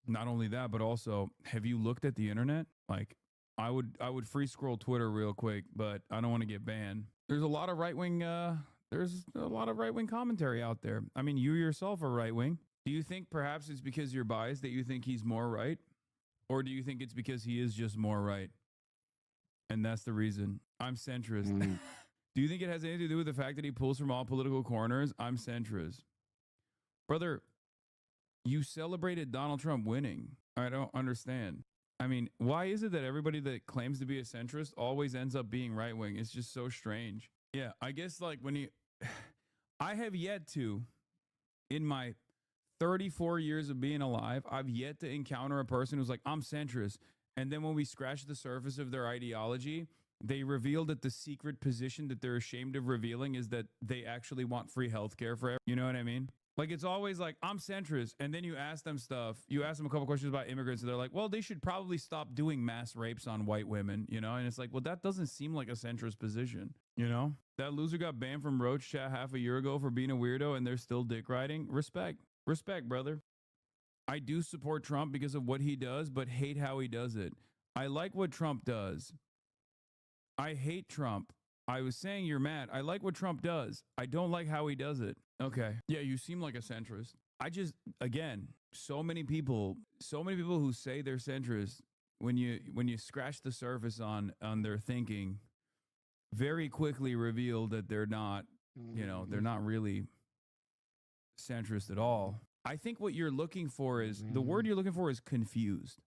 Speaker 14: not only that, but also, have you looked at the internet? Like, I would free scroll Twitter real quick, but I don't want to get banned. There's a lot of right wing. There's a lot of right wing commentary out there. I mean, you yourself are right wing. Do you think perhaps it's because you're biased that you think he's more right, or do you think it's because he is just more right? And that's the reason. I'm centrist. Do you think it has anything to do with the fact that he pulls from all political corners? I'm centrist. Brother, you celebrated Donald Trump winning. I don't understand. I mean, why is it that everybody that claims to be a centrist always ends up being right wing? It's just so strange. Yeah, I guess like I have yet to, in my 34 years of being alive, I've yet to encounter a person who's like, I'm centrist. And then when we scratch the surface of their ideology, they reveal that the secret position that they're ashamed of revealing is that they actually want free healthcare for everyone. You know what I mean? Like, it's always like, I'm centrist. And then you ask them stuff. You ask them a couple questions about immigrants, and they're like, well, they should probably stop doing mass rapes on white women, you know? And it's like, well, that doesn't seem like a centrist position, you know? That loser got banned from Roach Chat half a year ago for being a weirdo, and they're still dick riding. Respect. Respect, brother. I do support Trump because of what he does, but hate how he does it. I like what Trump does. I hate Trump. I was saying you're mad. I like what Trump does. I don't like how he does it. Okay. Yeah, you seem like a centrist. I just, again, so many people who say they're centrist, when you scratch the surface on their thinking, very quickly reveal that they're not, you know, they're not really centrist at all. I think what you're looking for is, the word you're looking for is confused,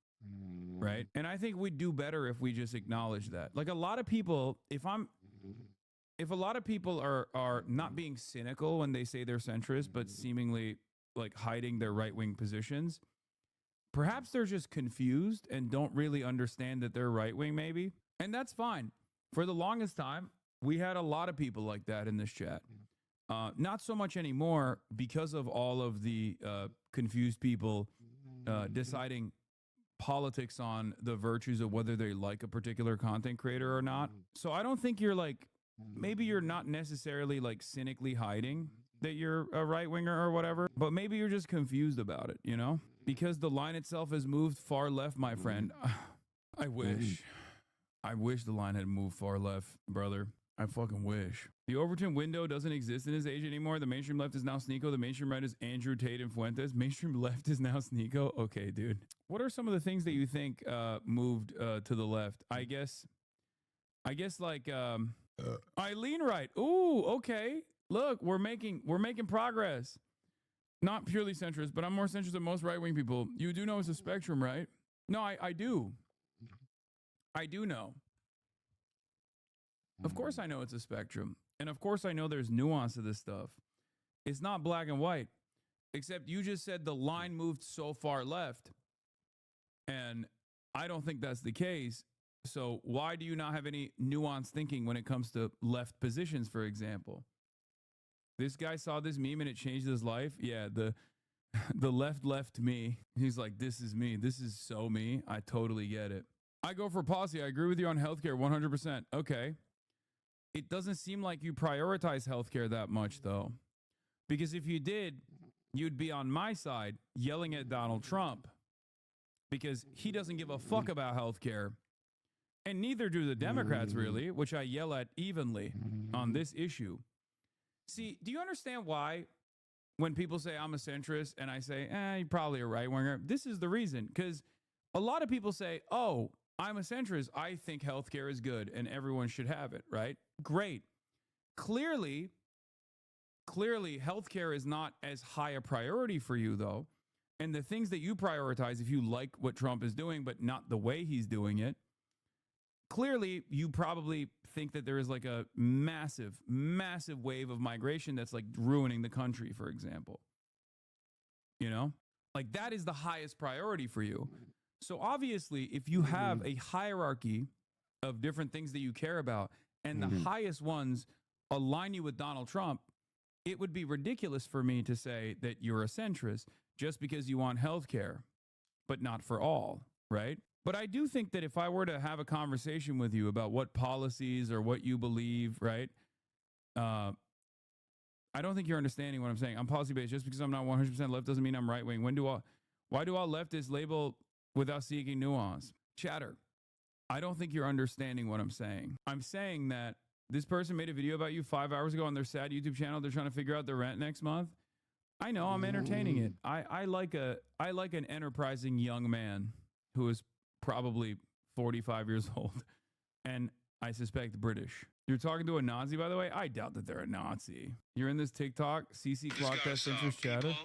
Speaker 14: right? And I think we'd do better if we just acknowledge that. Like, a lot of people, if a lot of people are not being cynical when they say they're centrist, but seemingly like hiding their right-wing positions, perhaps they're just confused and don't really understand that they're right-wing, maybe. And that's fine. For the longest time, we had a lot of people like that in this chat. Not so much anymore because of all of the confused people deciding politics on the virtues of whether they like a particular content creator or not. So I don't think you're like, maybe you're not necessarily like cynically hiding that you're a right winger or whatever, but maybe you're just confused about it, you know? Because the line itself has moved far left, my friend. I wish the line had moved far left, brother. I fucking wish. The Overton window doesn't exist in his age anymore. The mainstream left is now Sneeko. The mainstream right is Andrew Tate and Fuentes. Mainstream left is now Sneeko. Okay, dude. What are some of the things that you think moved to the left? I guess like Eileen right. Ooh, okay. Look, we're making progress. Not purely centrist, but I'm more centrist than most right-wing people. You do know it's a spectrum, right? No, I do. I do know. Of course I know it's a spectrum. And of course I know there's nuance to this stuff. It's not black and white. Except you just said the line moved so far left. And I don't think that's the case. So why do you not have any nuanced thinking when it comes to left positions, for example? This guy saw this meme and it changed his life. Yeah, the left me. He's like, this is me. This is so me. I totally get it. I go for policy. I agree with you on healthcare 100%. Okay. It doesn't seem like you prioritize healthcare that much, though. Because if you did, you'd be on my side yelling at Donald Trump. Because he doesn't give a fuck about healthcare. And neither do the Democrats, really, which I yell at evenly on this issue. See, do you understand why when people say I'm a centrist and I say, you're probably a right-winger? This is the reason. Because a lot of people say, oh, I'm a centrist. I think healthcare is good and everyone should have it, right? Great. Clearly, healthcare is not as high a priority for you, though. And the things that you prioritize, if you like what Trump is doing, but not the way he's doing it, clearly you probably think that there is like a massive, massive wave of migration that's like ruining the country, for example. You know, like that is the highest priority for you. So obviously, if you have a hierarchy of different things that you care about, and the highest ones align you with Donald Trump, it would be ridiculous for me to say that you're a centrist just because you want health care, but not for all, right? But I do think that if I were to have a conversation with you about what policies or what you believe, right? I don't think you're understanding what I'm saying. I'm policy-based. Just because I'm not 100% left doesn't mean I'm right-wing. Why do all leftists label without seeking nuance? Chatter. I don't think you're understanding what I'm saying. I'm saying that this person made a video about you 5 hours ago on their sad YouTube channel. They're trying to figure out their rent next month. I know, I'm entertaining it. I like an enterprising young man who is probably 45 years old, and I suspect British. You're talking to a Nazi, by the way? I doubt that they're a Nazi. You're in this TikTok, CC Clock Test Centrist Chatter?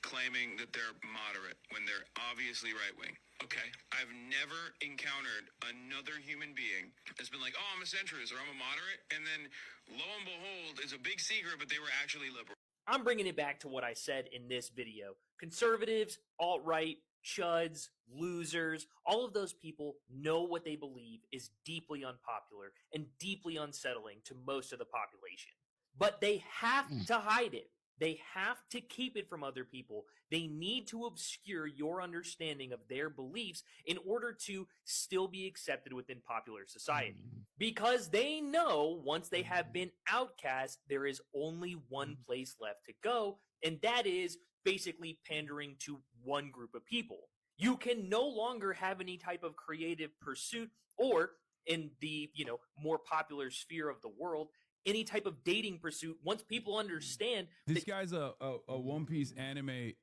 Speaker 16: Claiming that they're moderate when they're obviously right-wing. Okay, I've never encountered another human being that's been like, oh, I'm a centrist or I'm a moderate, and then lo and behold, it's a big secret, but they were actually liberal.
Speaker 18: I'm bringing it back to what I said in this video. Conservatives, alt-right, chuds, losers, all of those people know what they believe is deeply unpopular and deeply unsettling to most of the population. But they have to hide it. They have to keep it from other people. They need to obscure your understanding of their beliefs in order to still be accepted within popular society. Because they know once they have been outcast, there is only one place left to go, and that is basically pandering to one group of people. You can no longer have any type of creative pursuit or, in the, more popular sphere of the world, any type of dating pursuit once people understand.
Speaker 14: This guy's a One Piece anime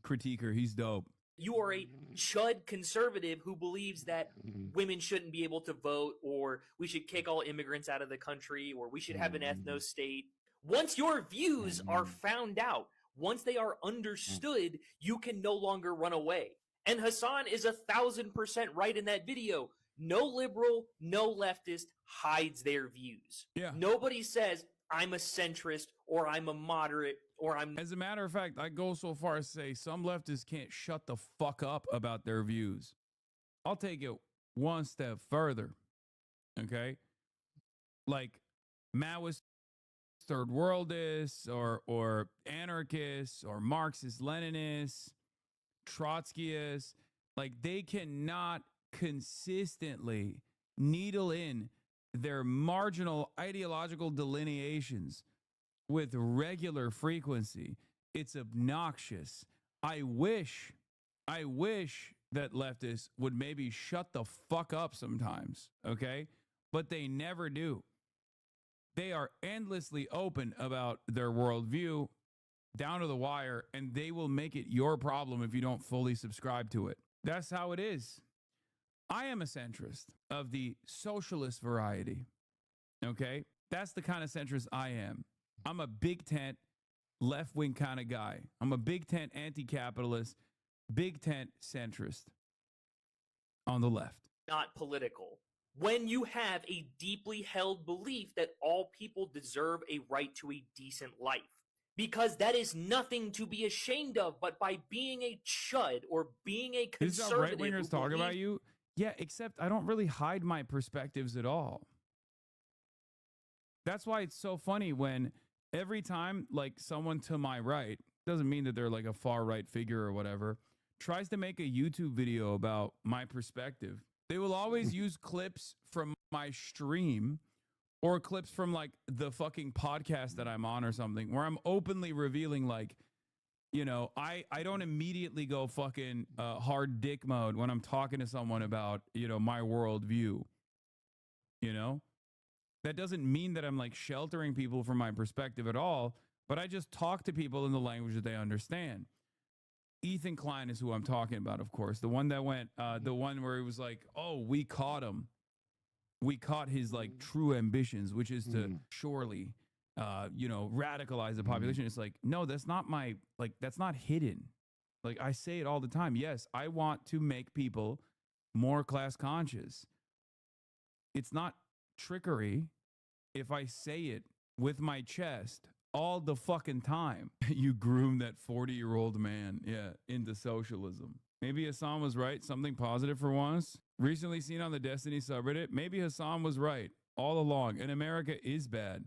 Speaker 14: critiquer. He's dope.
Speaker 18: You are a chud conservative who believes that women shouldn't be able to vote, or we should kick all immigrants out of the country, or we should have an ethno-state. Once your views are found out, once they are understood, you can no longer run away. And Hassan is 1,000% right in that video. No liberal, no leftist hides their views.
Speaker 14: Yeah.
Speaker 18: Nobody says, I'm a centrist, or I'm a moderate, or I'm...
Speaker 14: As a matter of fact, I go so far as to say some leftists can't shut the fuck up about their views. I'll take it one step further, okay? Like, Maoist third worldists or anarchists or Marxist Leninists, Trotskyists, like they cannot consistently needle in their marginal ideological delineations with regular frequency. It's obnoxious. I wish that leftists would maybe shut the fuck up sometimes, okay? But they never do. They are endlessly open about their worldview down to the wire, and they will make it your problem if you don't fully subscribe to it. That's how it is. I am a centrist of the socialist variety, okay? That's the kind of centrist I am. I'm a big tent, left-wing kind of guy. I'm a big tent anti-capitalist, big tent centrist on the left.
Speaker 18: Not political. When you have a deeply held belief that all people deserve a right to a decent life. Because that is nothing to be ashamed of, but by being a chud or being a conservative.
Speaker 14: This is how right-wingers talk about you? Yeah, except I don't really hide my perspectives at all. That's why it's so funny when every time like someone to my right, doesn't mean that they're like a far right figure or whatever, tries to make a YouTube video about my perspective, they will always use clips from my stream or clips from like the fucking podcast that I'm on or something where I'm openly revealing like, you know, I don't immediately go fucking hard dick mode when I'm talking to someone about, you know, my worldview, you know? That doesn't mean that I'm like sheltering people from my perspective at all, but I just talk to people in the language that they understand. Ethan Klein is who I'm talking about, of course. The one that went, the one where he was like, oh, we caught him. We caught his like true ambitions, which is to surely, you know, radicalize the population. It's like, no, that's not my, like, that's not hidden. Like I say it all the time. Yes, I want to make people more class conscious. It's not trickery if I say it with my chest all the fucking time. You groom that 40-year-old man, yeah, into socialism. Maybe Hassan was right, something positive for once. Recently seen on the Destiny subreddit, maybe Hassan was right all along, and America is bad.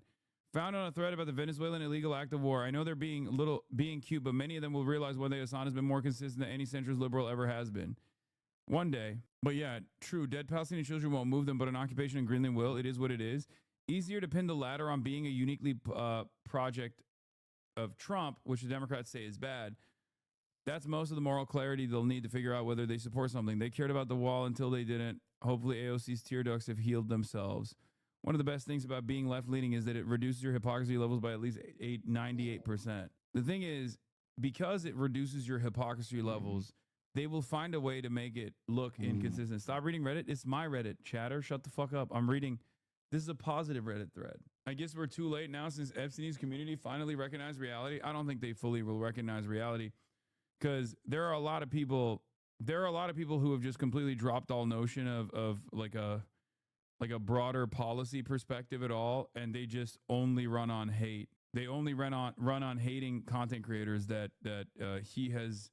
Speaker 14: Found on a thread about the Venezuelan illegal act of war. I know they're being cute, but many of them will realize one day Hassan has been more consistent than any centrist liberal ever has been. One day. But yeah, true, dead Palestinian children won't move them, but an occupation in Greenland will. It is what it is. Easier to pin the ladder on being a uniquely project of Trump, which the Democrats say is bad. That's most of the moral clarity they'll need to figure out whether they support something. They cared about the wall until they didn't. Hopefully AOC's tear ducts have healed themselves. One of the best things about being left-leaning is that it reduces your hypocrisy levels by at least 98%. The thing is, because it reduces your hypocrisy levels, they will find a way to make it look inconsistent. Stop reading Reddit. It's my Reddit. Chatter, shut the fuck up. I'm reading. This is a positive Reddit thread. I guess we're too late now since Epstein's community finally recognized reality. I don't think they fully will recognize reality because there are a lot of people who have just completely dropped all notion of like a broader policy perspective at all, and they just only run on hate. They only run on hating content creators that he has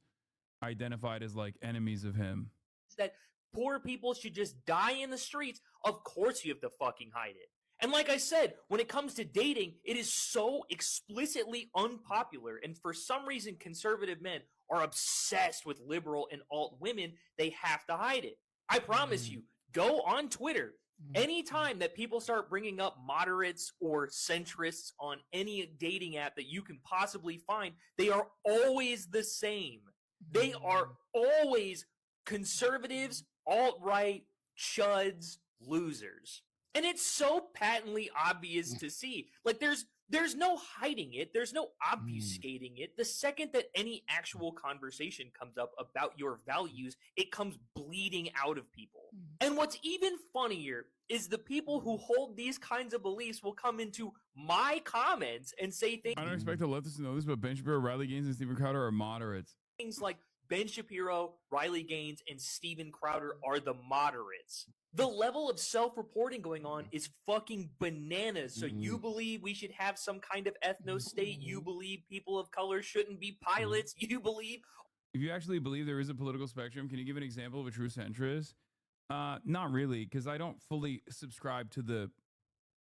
Speaker 14: identified as like enemies of him.
Speaker 18: That poor people should just die in the streets. Of course you have to fucking hide it. And like I said, when it comes to dating, it is so explicitly unpopular, and for some reason conservative men are obsessed with liberal and alt women. They have to hide it. I promise you, go on Twitter. Anytime that people start bringing up moderates or centrists on any dating app that you can possibly find, they are always the same. They are always conservatives, alt-right, chuds, losers. And it's so patently obvious to see. Like, there's no hiding it. There's no obfuscating it. The second that any actual conversation comes up about your values, it comes bleeding out of people. And what's even funnier is the people who hold these kinds of beliefs will come into my comments and say things.
Speaker 14: I don't expect the leftists to know this, but Ben Shapiro, Riley Gaines, and Steven Crowder are moderates.
Speaker 18: Things like Ben Shapiro, Riley Gaines, and Steven Crowder are the moderates. The level of self-reporting going on is fucking bananas. So you believe we should have some kind of ethno-state? You believe people of color shouldn't be pilots? You believe...
Speaker 14: If you actually believe there is a political spectrum, can you give an example of a true centrist? Not really, because I don't fully subscribe to the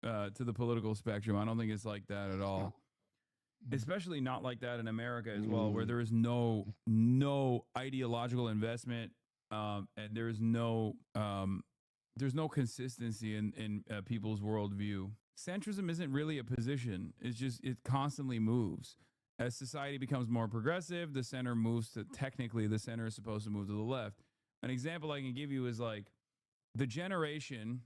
Speaker 14: to the political spectrum. I don't think it's like that at all. Especially not like that in America as well, where there is no ideological investment, and there's no consistency in people's worldview. Centrism isn't really a position. It's just, it constantly moves. As society becomes more progressive, the center moves to, technically, the center is supposed to move to the left. An example I can give you is like the generation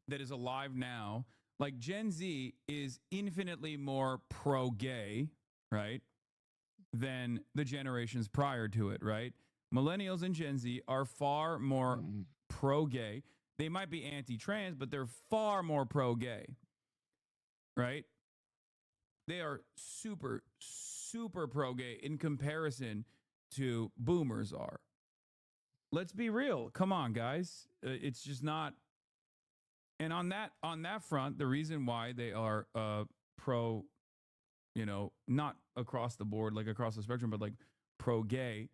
Speaker 14: that is alive now, like Gen Z is infinitely more pro-gay, right, than the generations prior to it, right? Millennials and Gen Z are far more pro-gay. They might be anti-trans, but they're far more pro-gay, right? They are super, super pro-gay in comparison to boomers are. Let's be real. Come on, guys. It's just not. And on that front, the reason why they are pro, not across the board, like across the spectrum, but like pro-gay,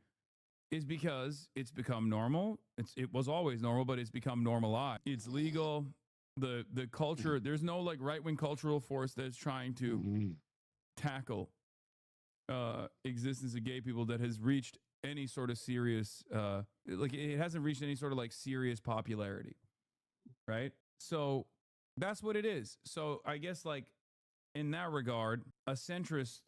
Speaker 14: is because it's become normal. It was always normal, but it's become normalized. It's legal. The culture, there's no like right-wing cultural force that's trying to tackle existence of gay people that has reached any sort of serious, like it hasn't reached any sort of like serious popularity, right? So that's what it is. So I guess like in that regard, a centrist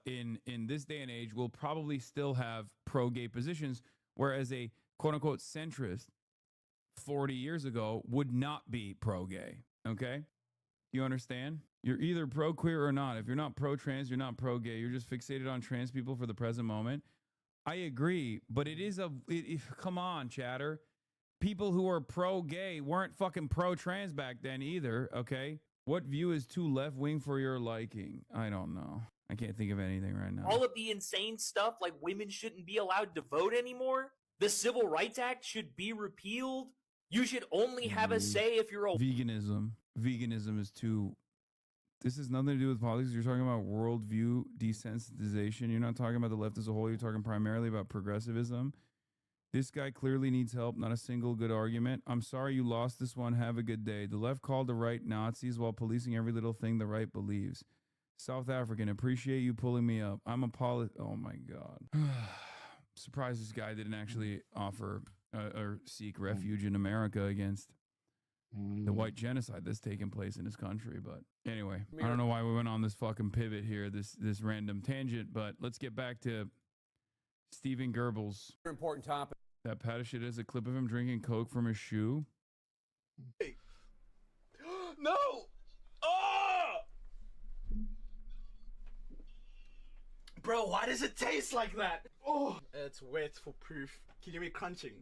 Speaker 14: in this day and age will probably still have pro-gay positions, whereas a quote unquote centrist 40 years ago would not be pro-gay. Okay? You understand? You're either pro-queer or not. If you're not pro-trans, you're not pro-gay. You're just fixated on trans people for the present moment. I agree, but it is come on, chatter. People who are pro-gay weren't fucking pro-trans back then either, okay? What view is too left-wing for your liking? I don't know. I can't think of anything right now.
Speaker 18: All of the insane stuff, like women shouldn't be allowed to vote anymore. The Civil Rights Act should be repealed. You should only have a say if you're a...
Speaker 14: Veganism. Veganism is too... This has nothing to do with politics. You're talking about worldview desensitization. You're not talking about the left as a whole. You're talking primarily about progressivism. This guy clearly needs help, not a single good argument. I'm sorry you lost this one. Have a good day. The left called the right Nazis while policing every little thing the right believes. South African, appreciate you pulling me up. I'm a oh my God. Surprised this guy didn't actually offer or seek refuge in America against the white genocide that's taking place in his country. But anyway, I don't know why we went on this fucking pivot here, this random tangent, but let's get back to Stephen Goebbels.
Speaker 6: Important topic.
Speaker 14: That pad of shit is a clip of him drinking Coke from his shoe.
Speaker 4: Hey. No! Oh! Bro, why does it taste like that? Oh! It's wet for proof. Can you hear me crunching?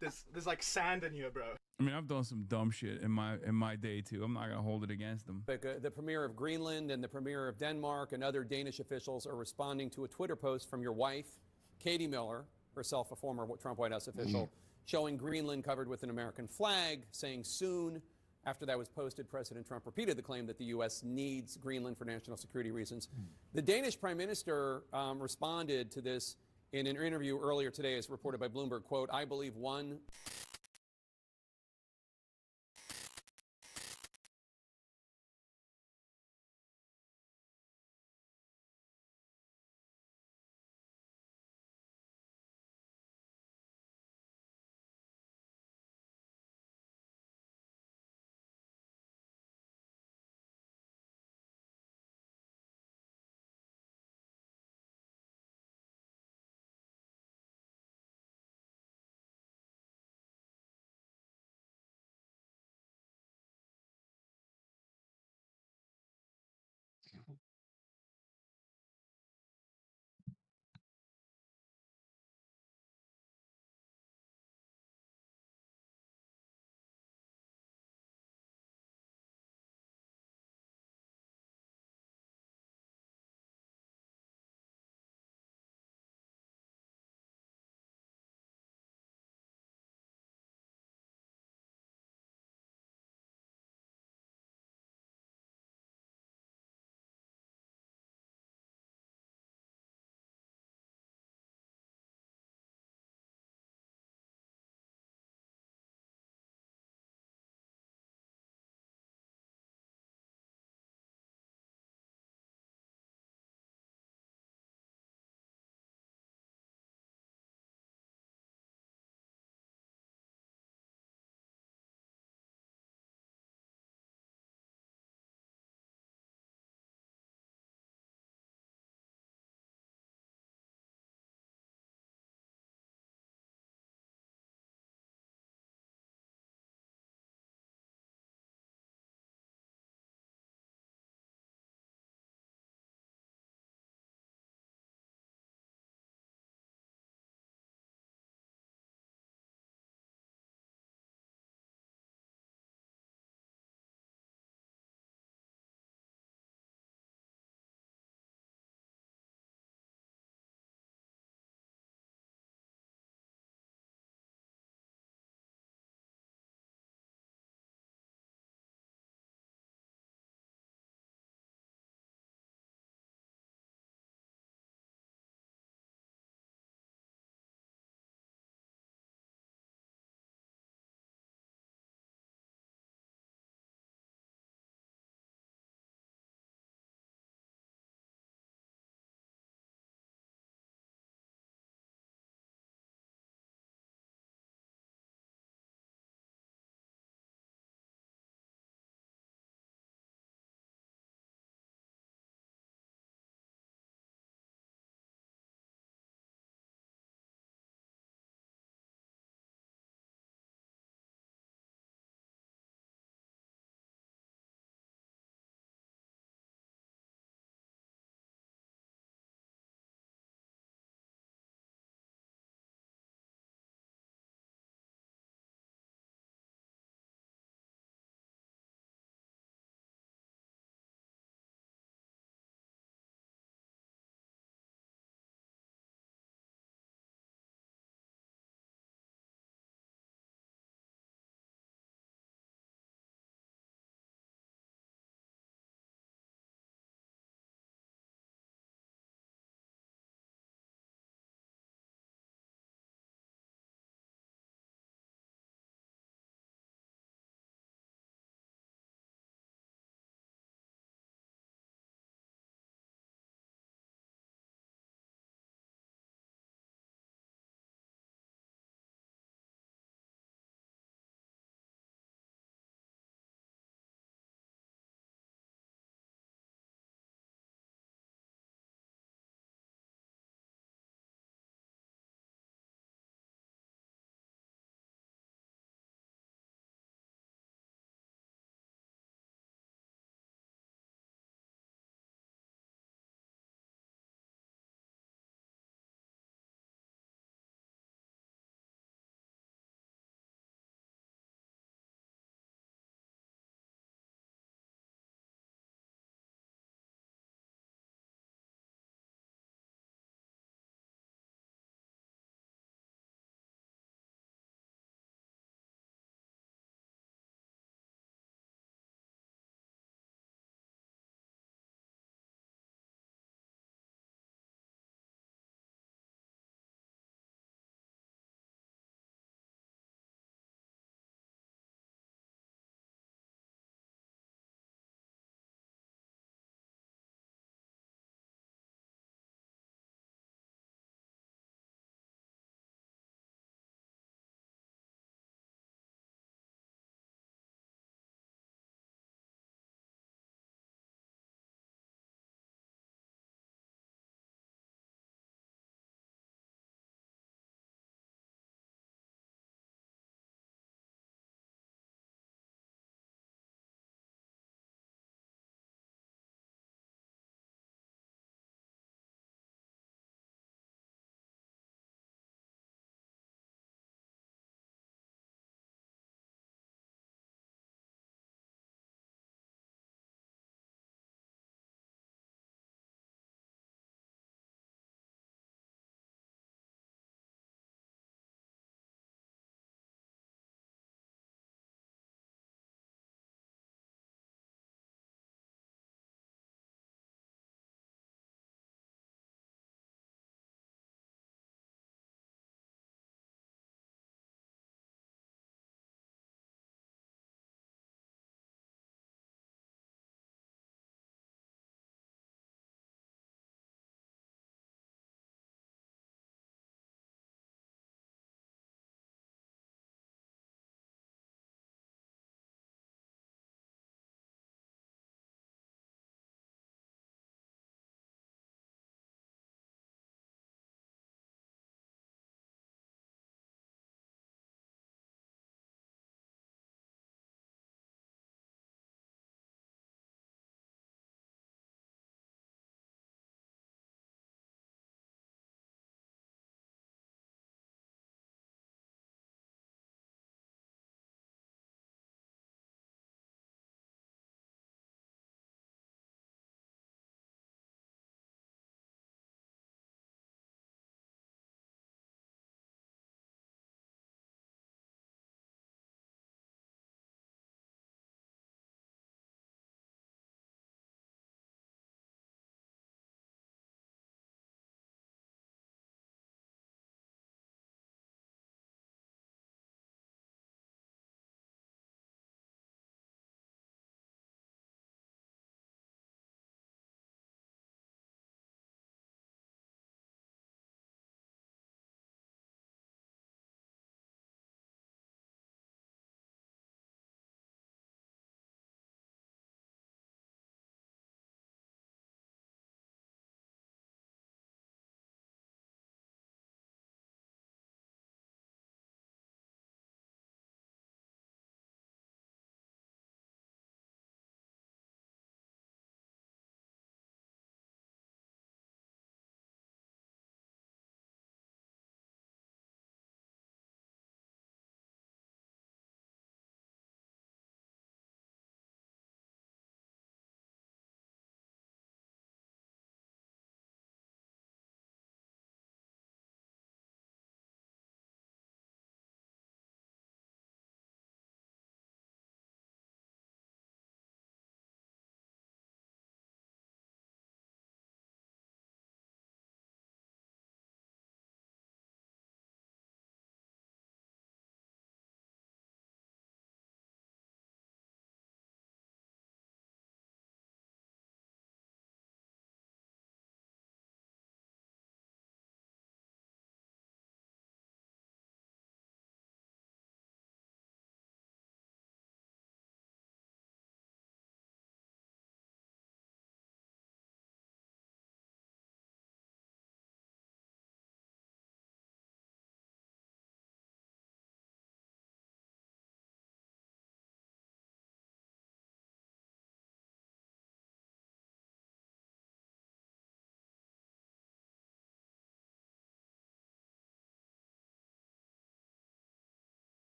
Speaker 4: There's like sand in here, bro.
Speaker 14: I mean, I've done some dumb shit in my day too. I'm not gonna hold it against them.
Speaker 6: The premier of Greenland and the premier of Denmark and other Danish officials are responding to a Twitter post from your wife, Katie Miller, herself a former Trump White House official, showing Greenland covered with an American flag, saying soon. After that was posted, President Trump repeated the claim that the U.S. needs Greenland for national security reasons. The Danish prime minister responded to this in an interview earlier today, as reported by Bloomberg, quote, I believe one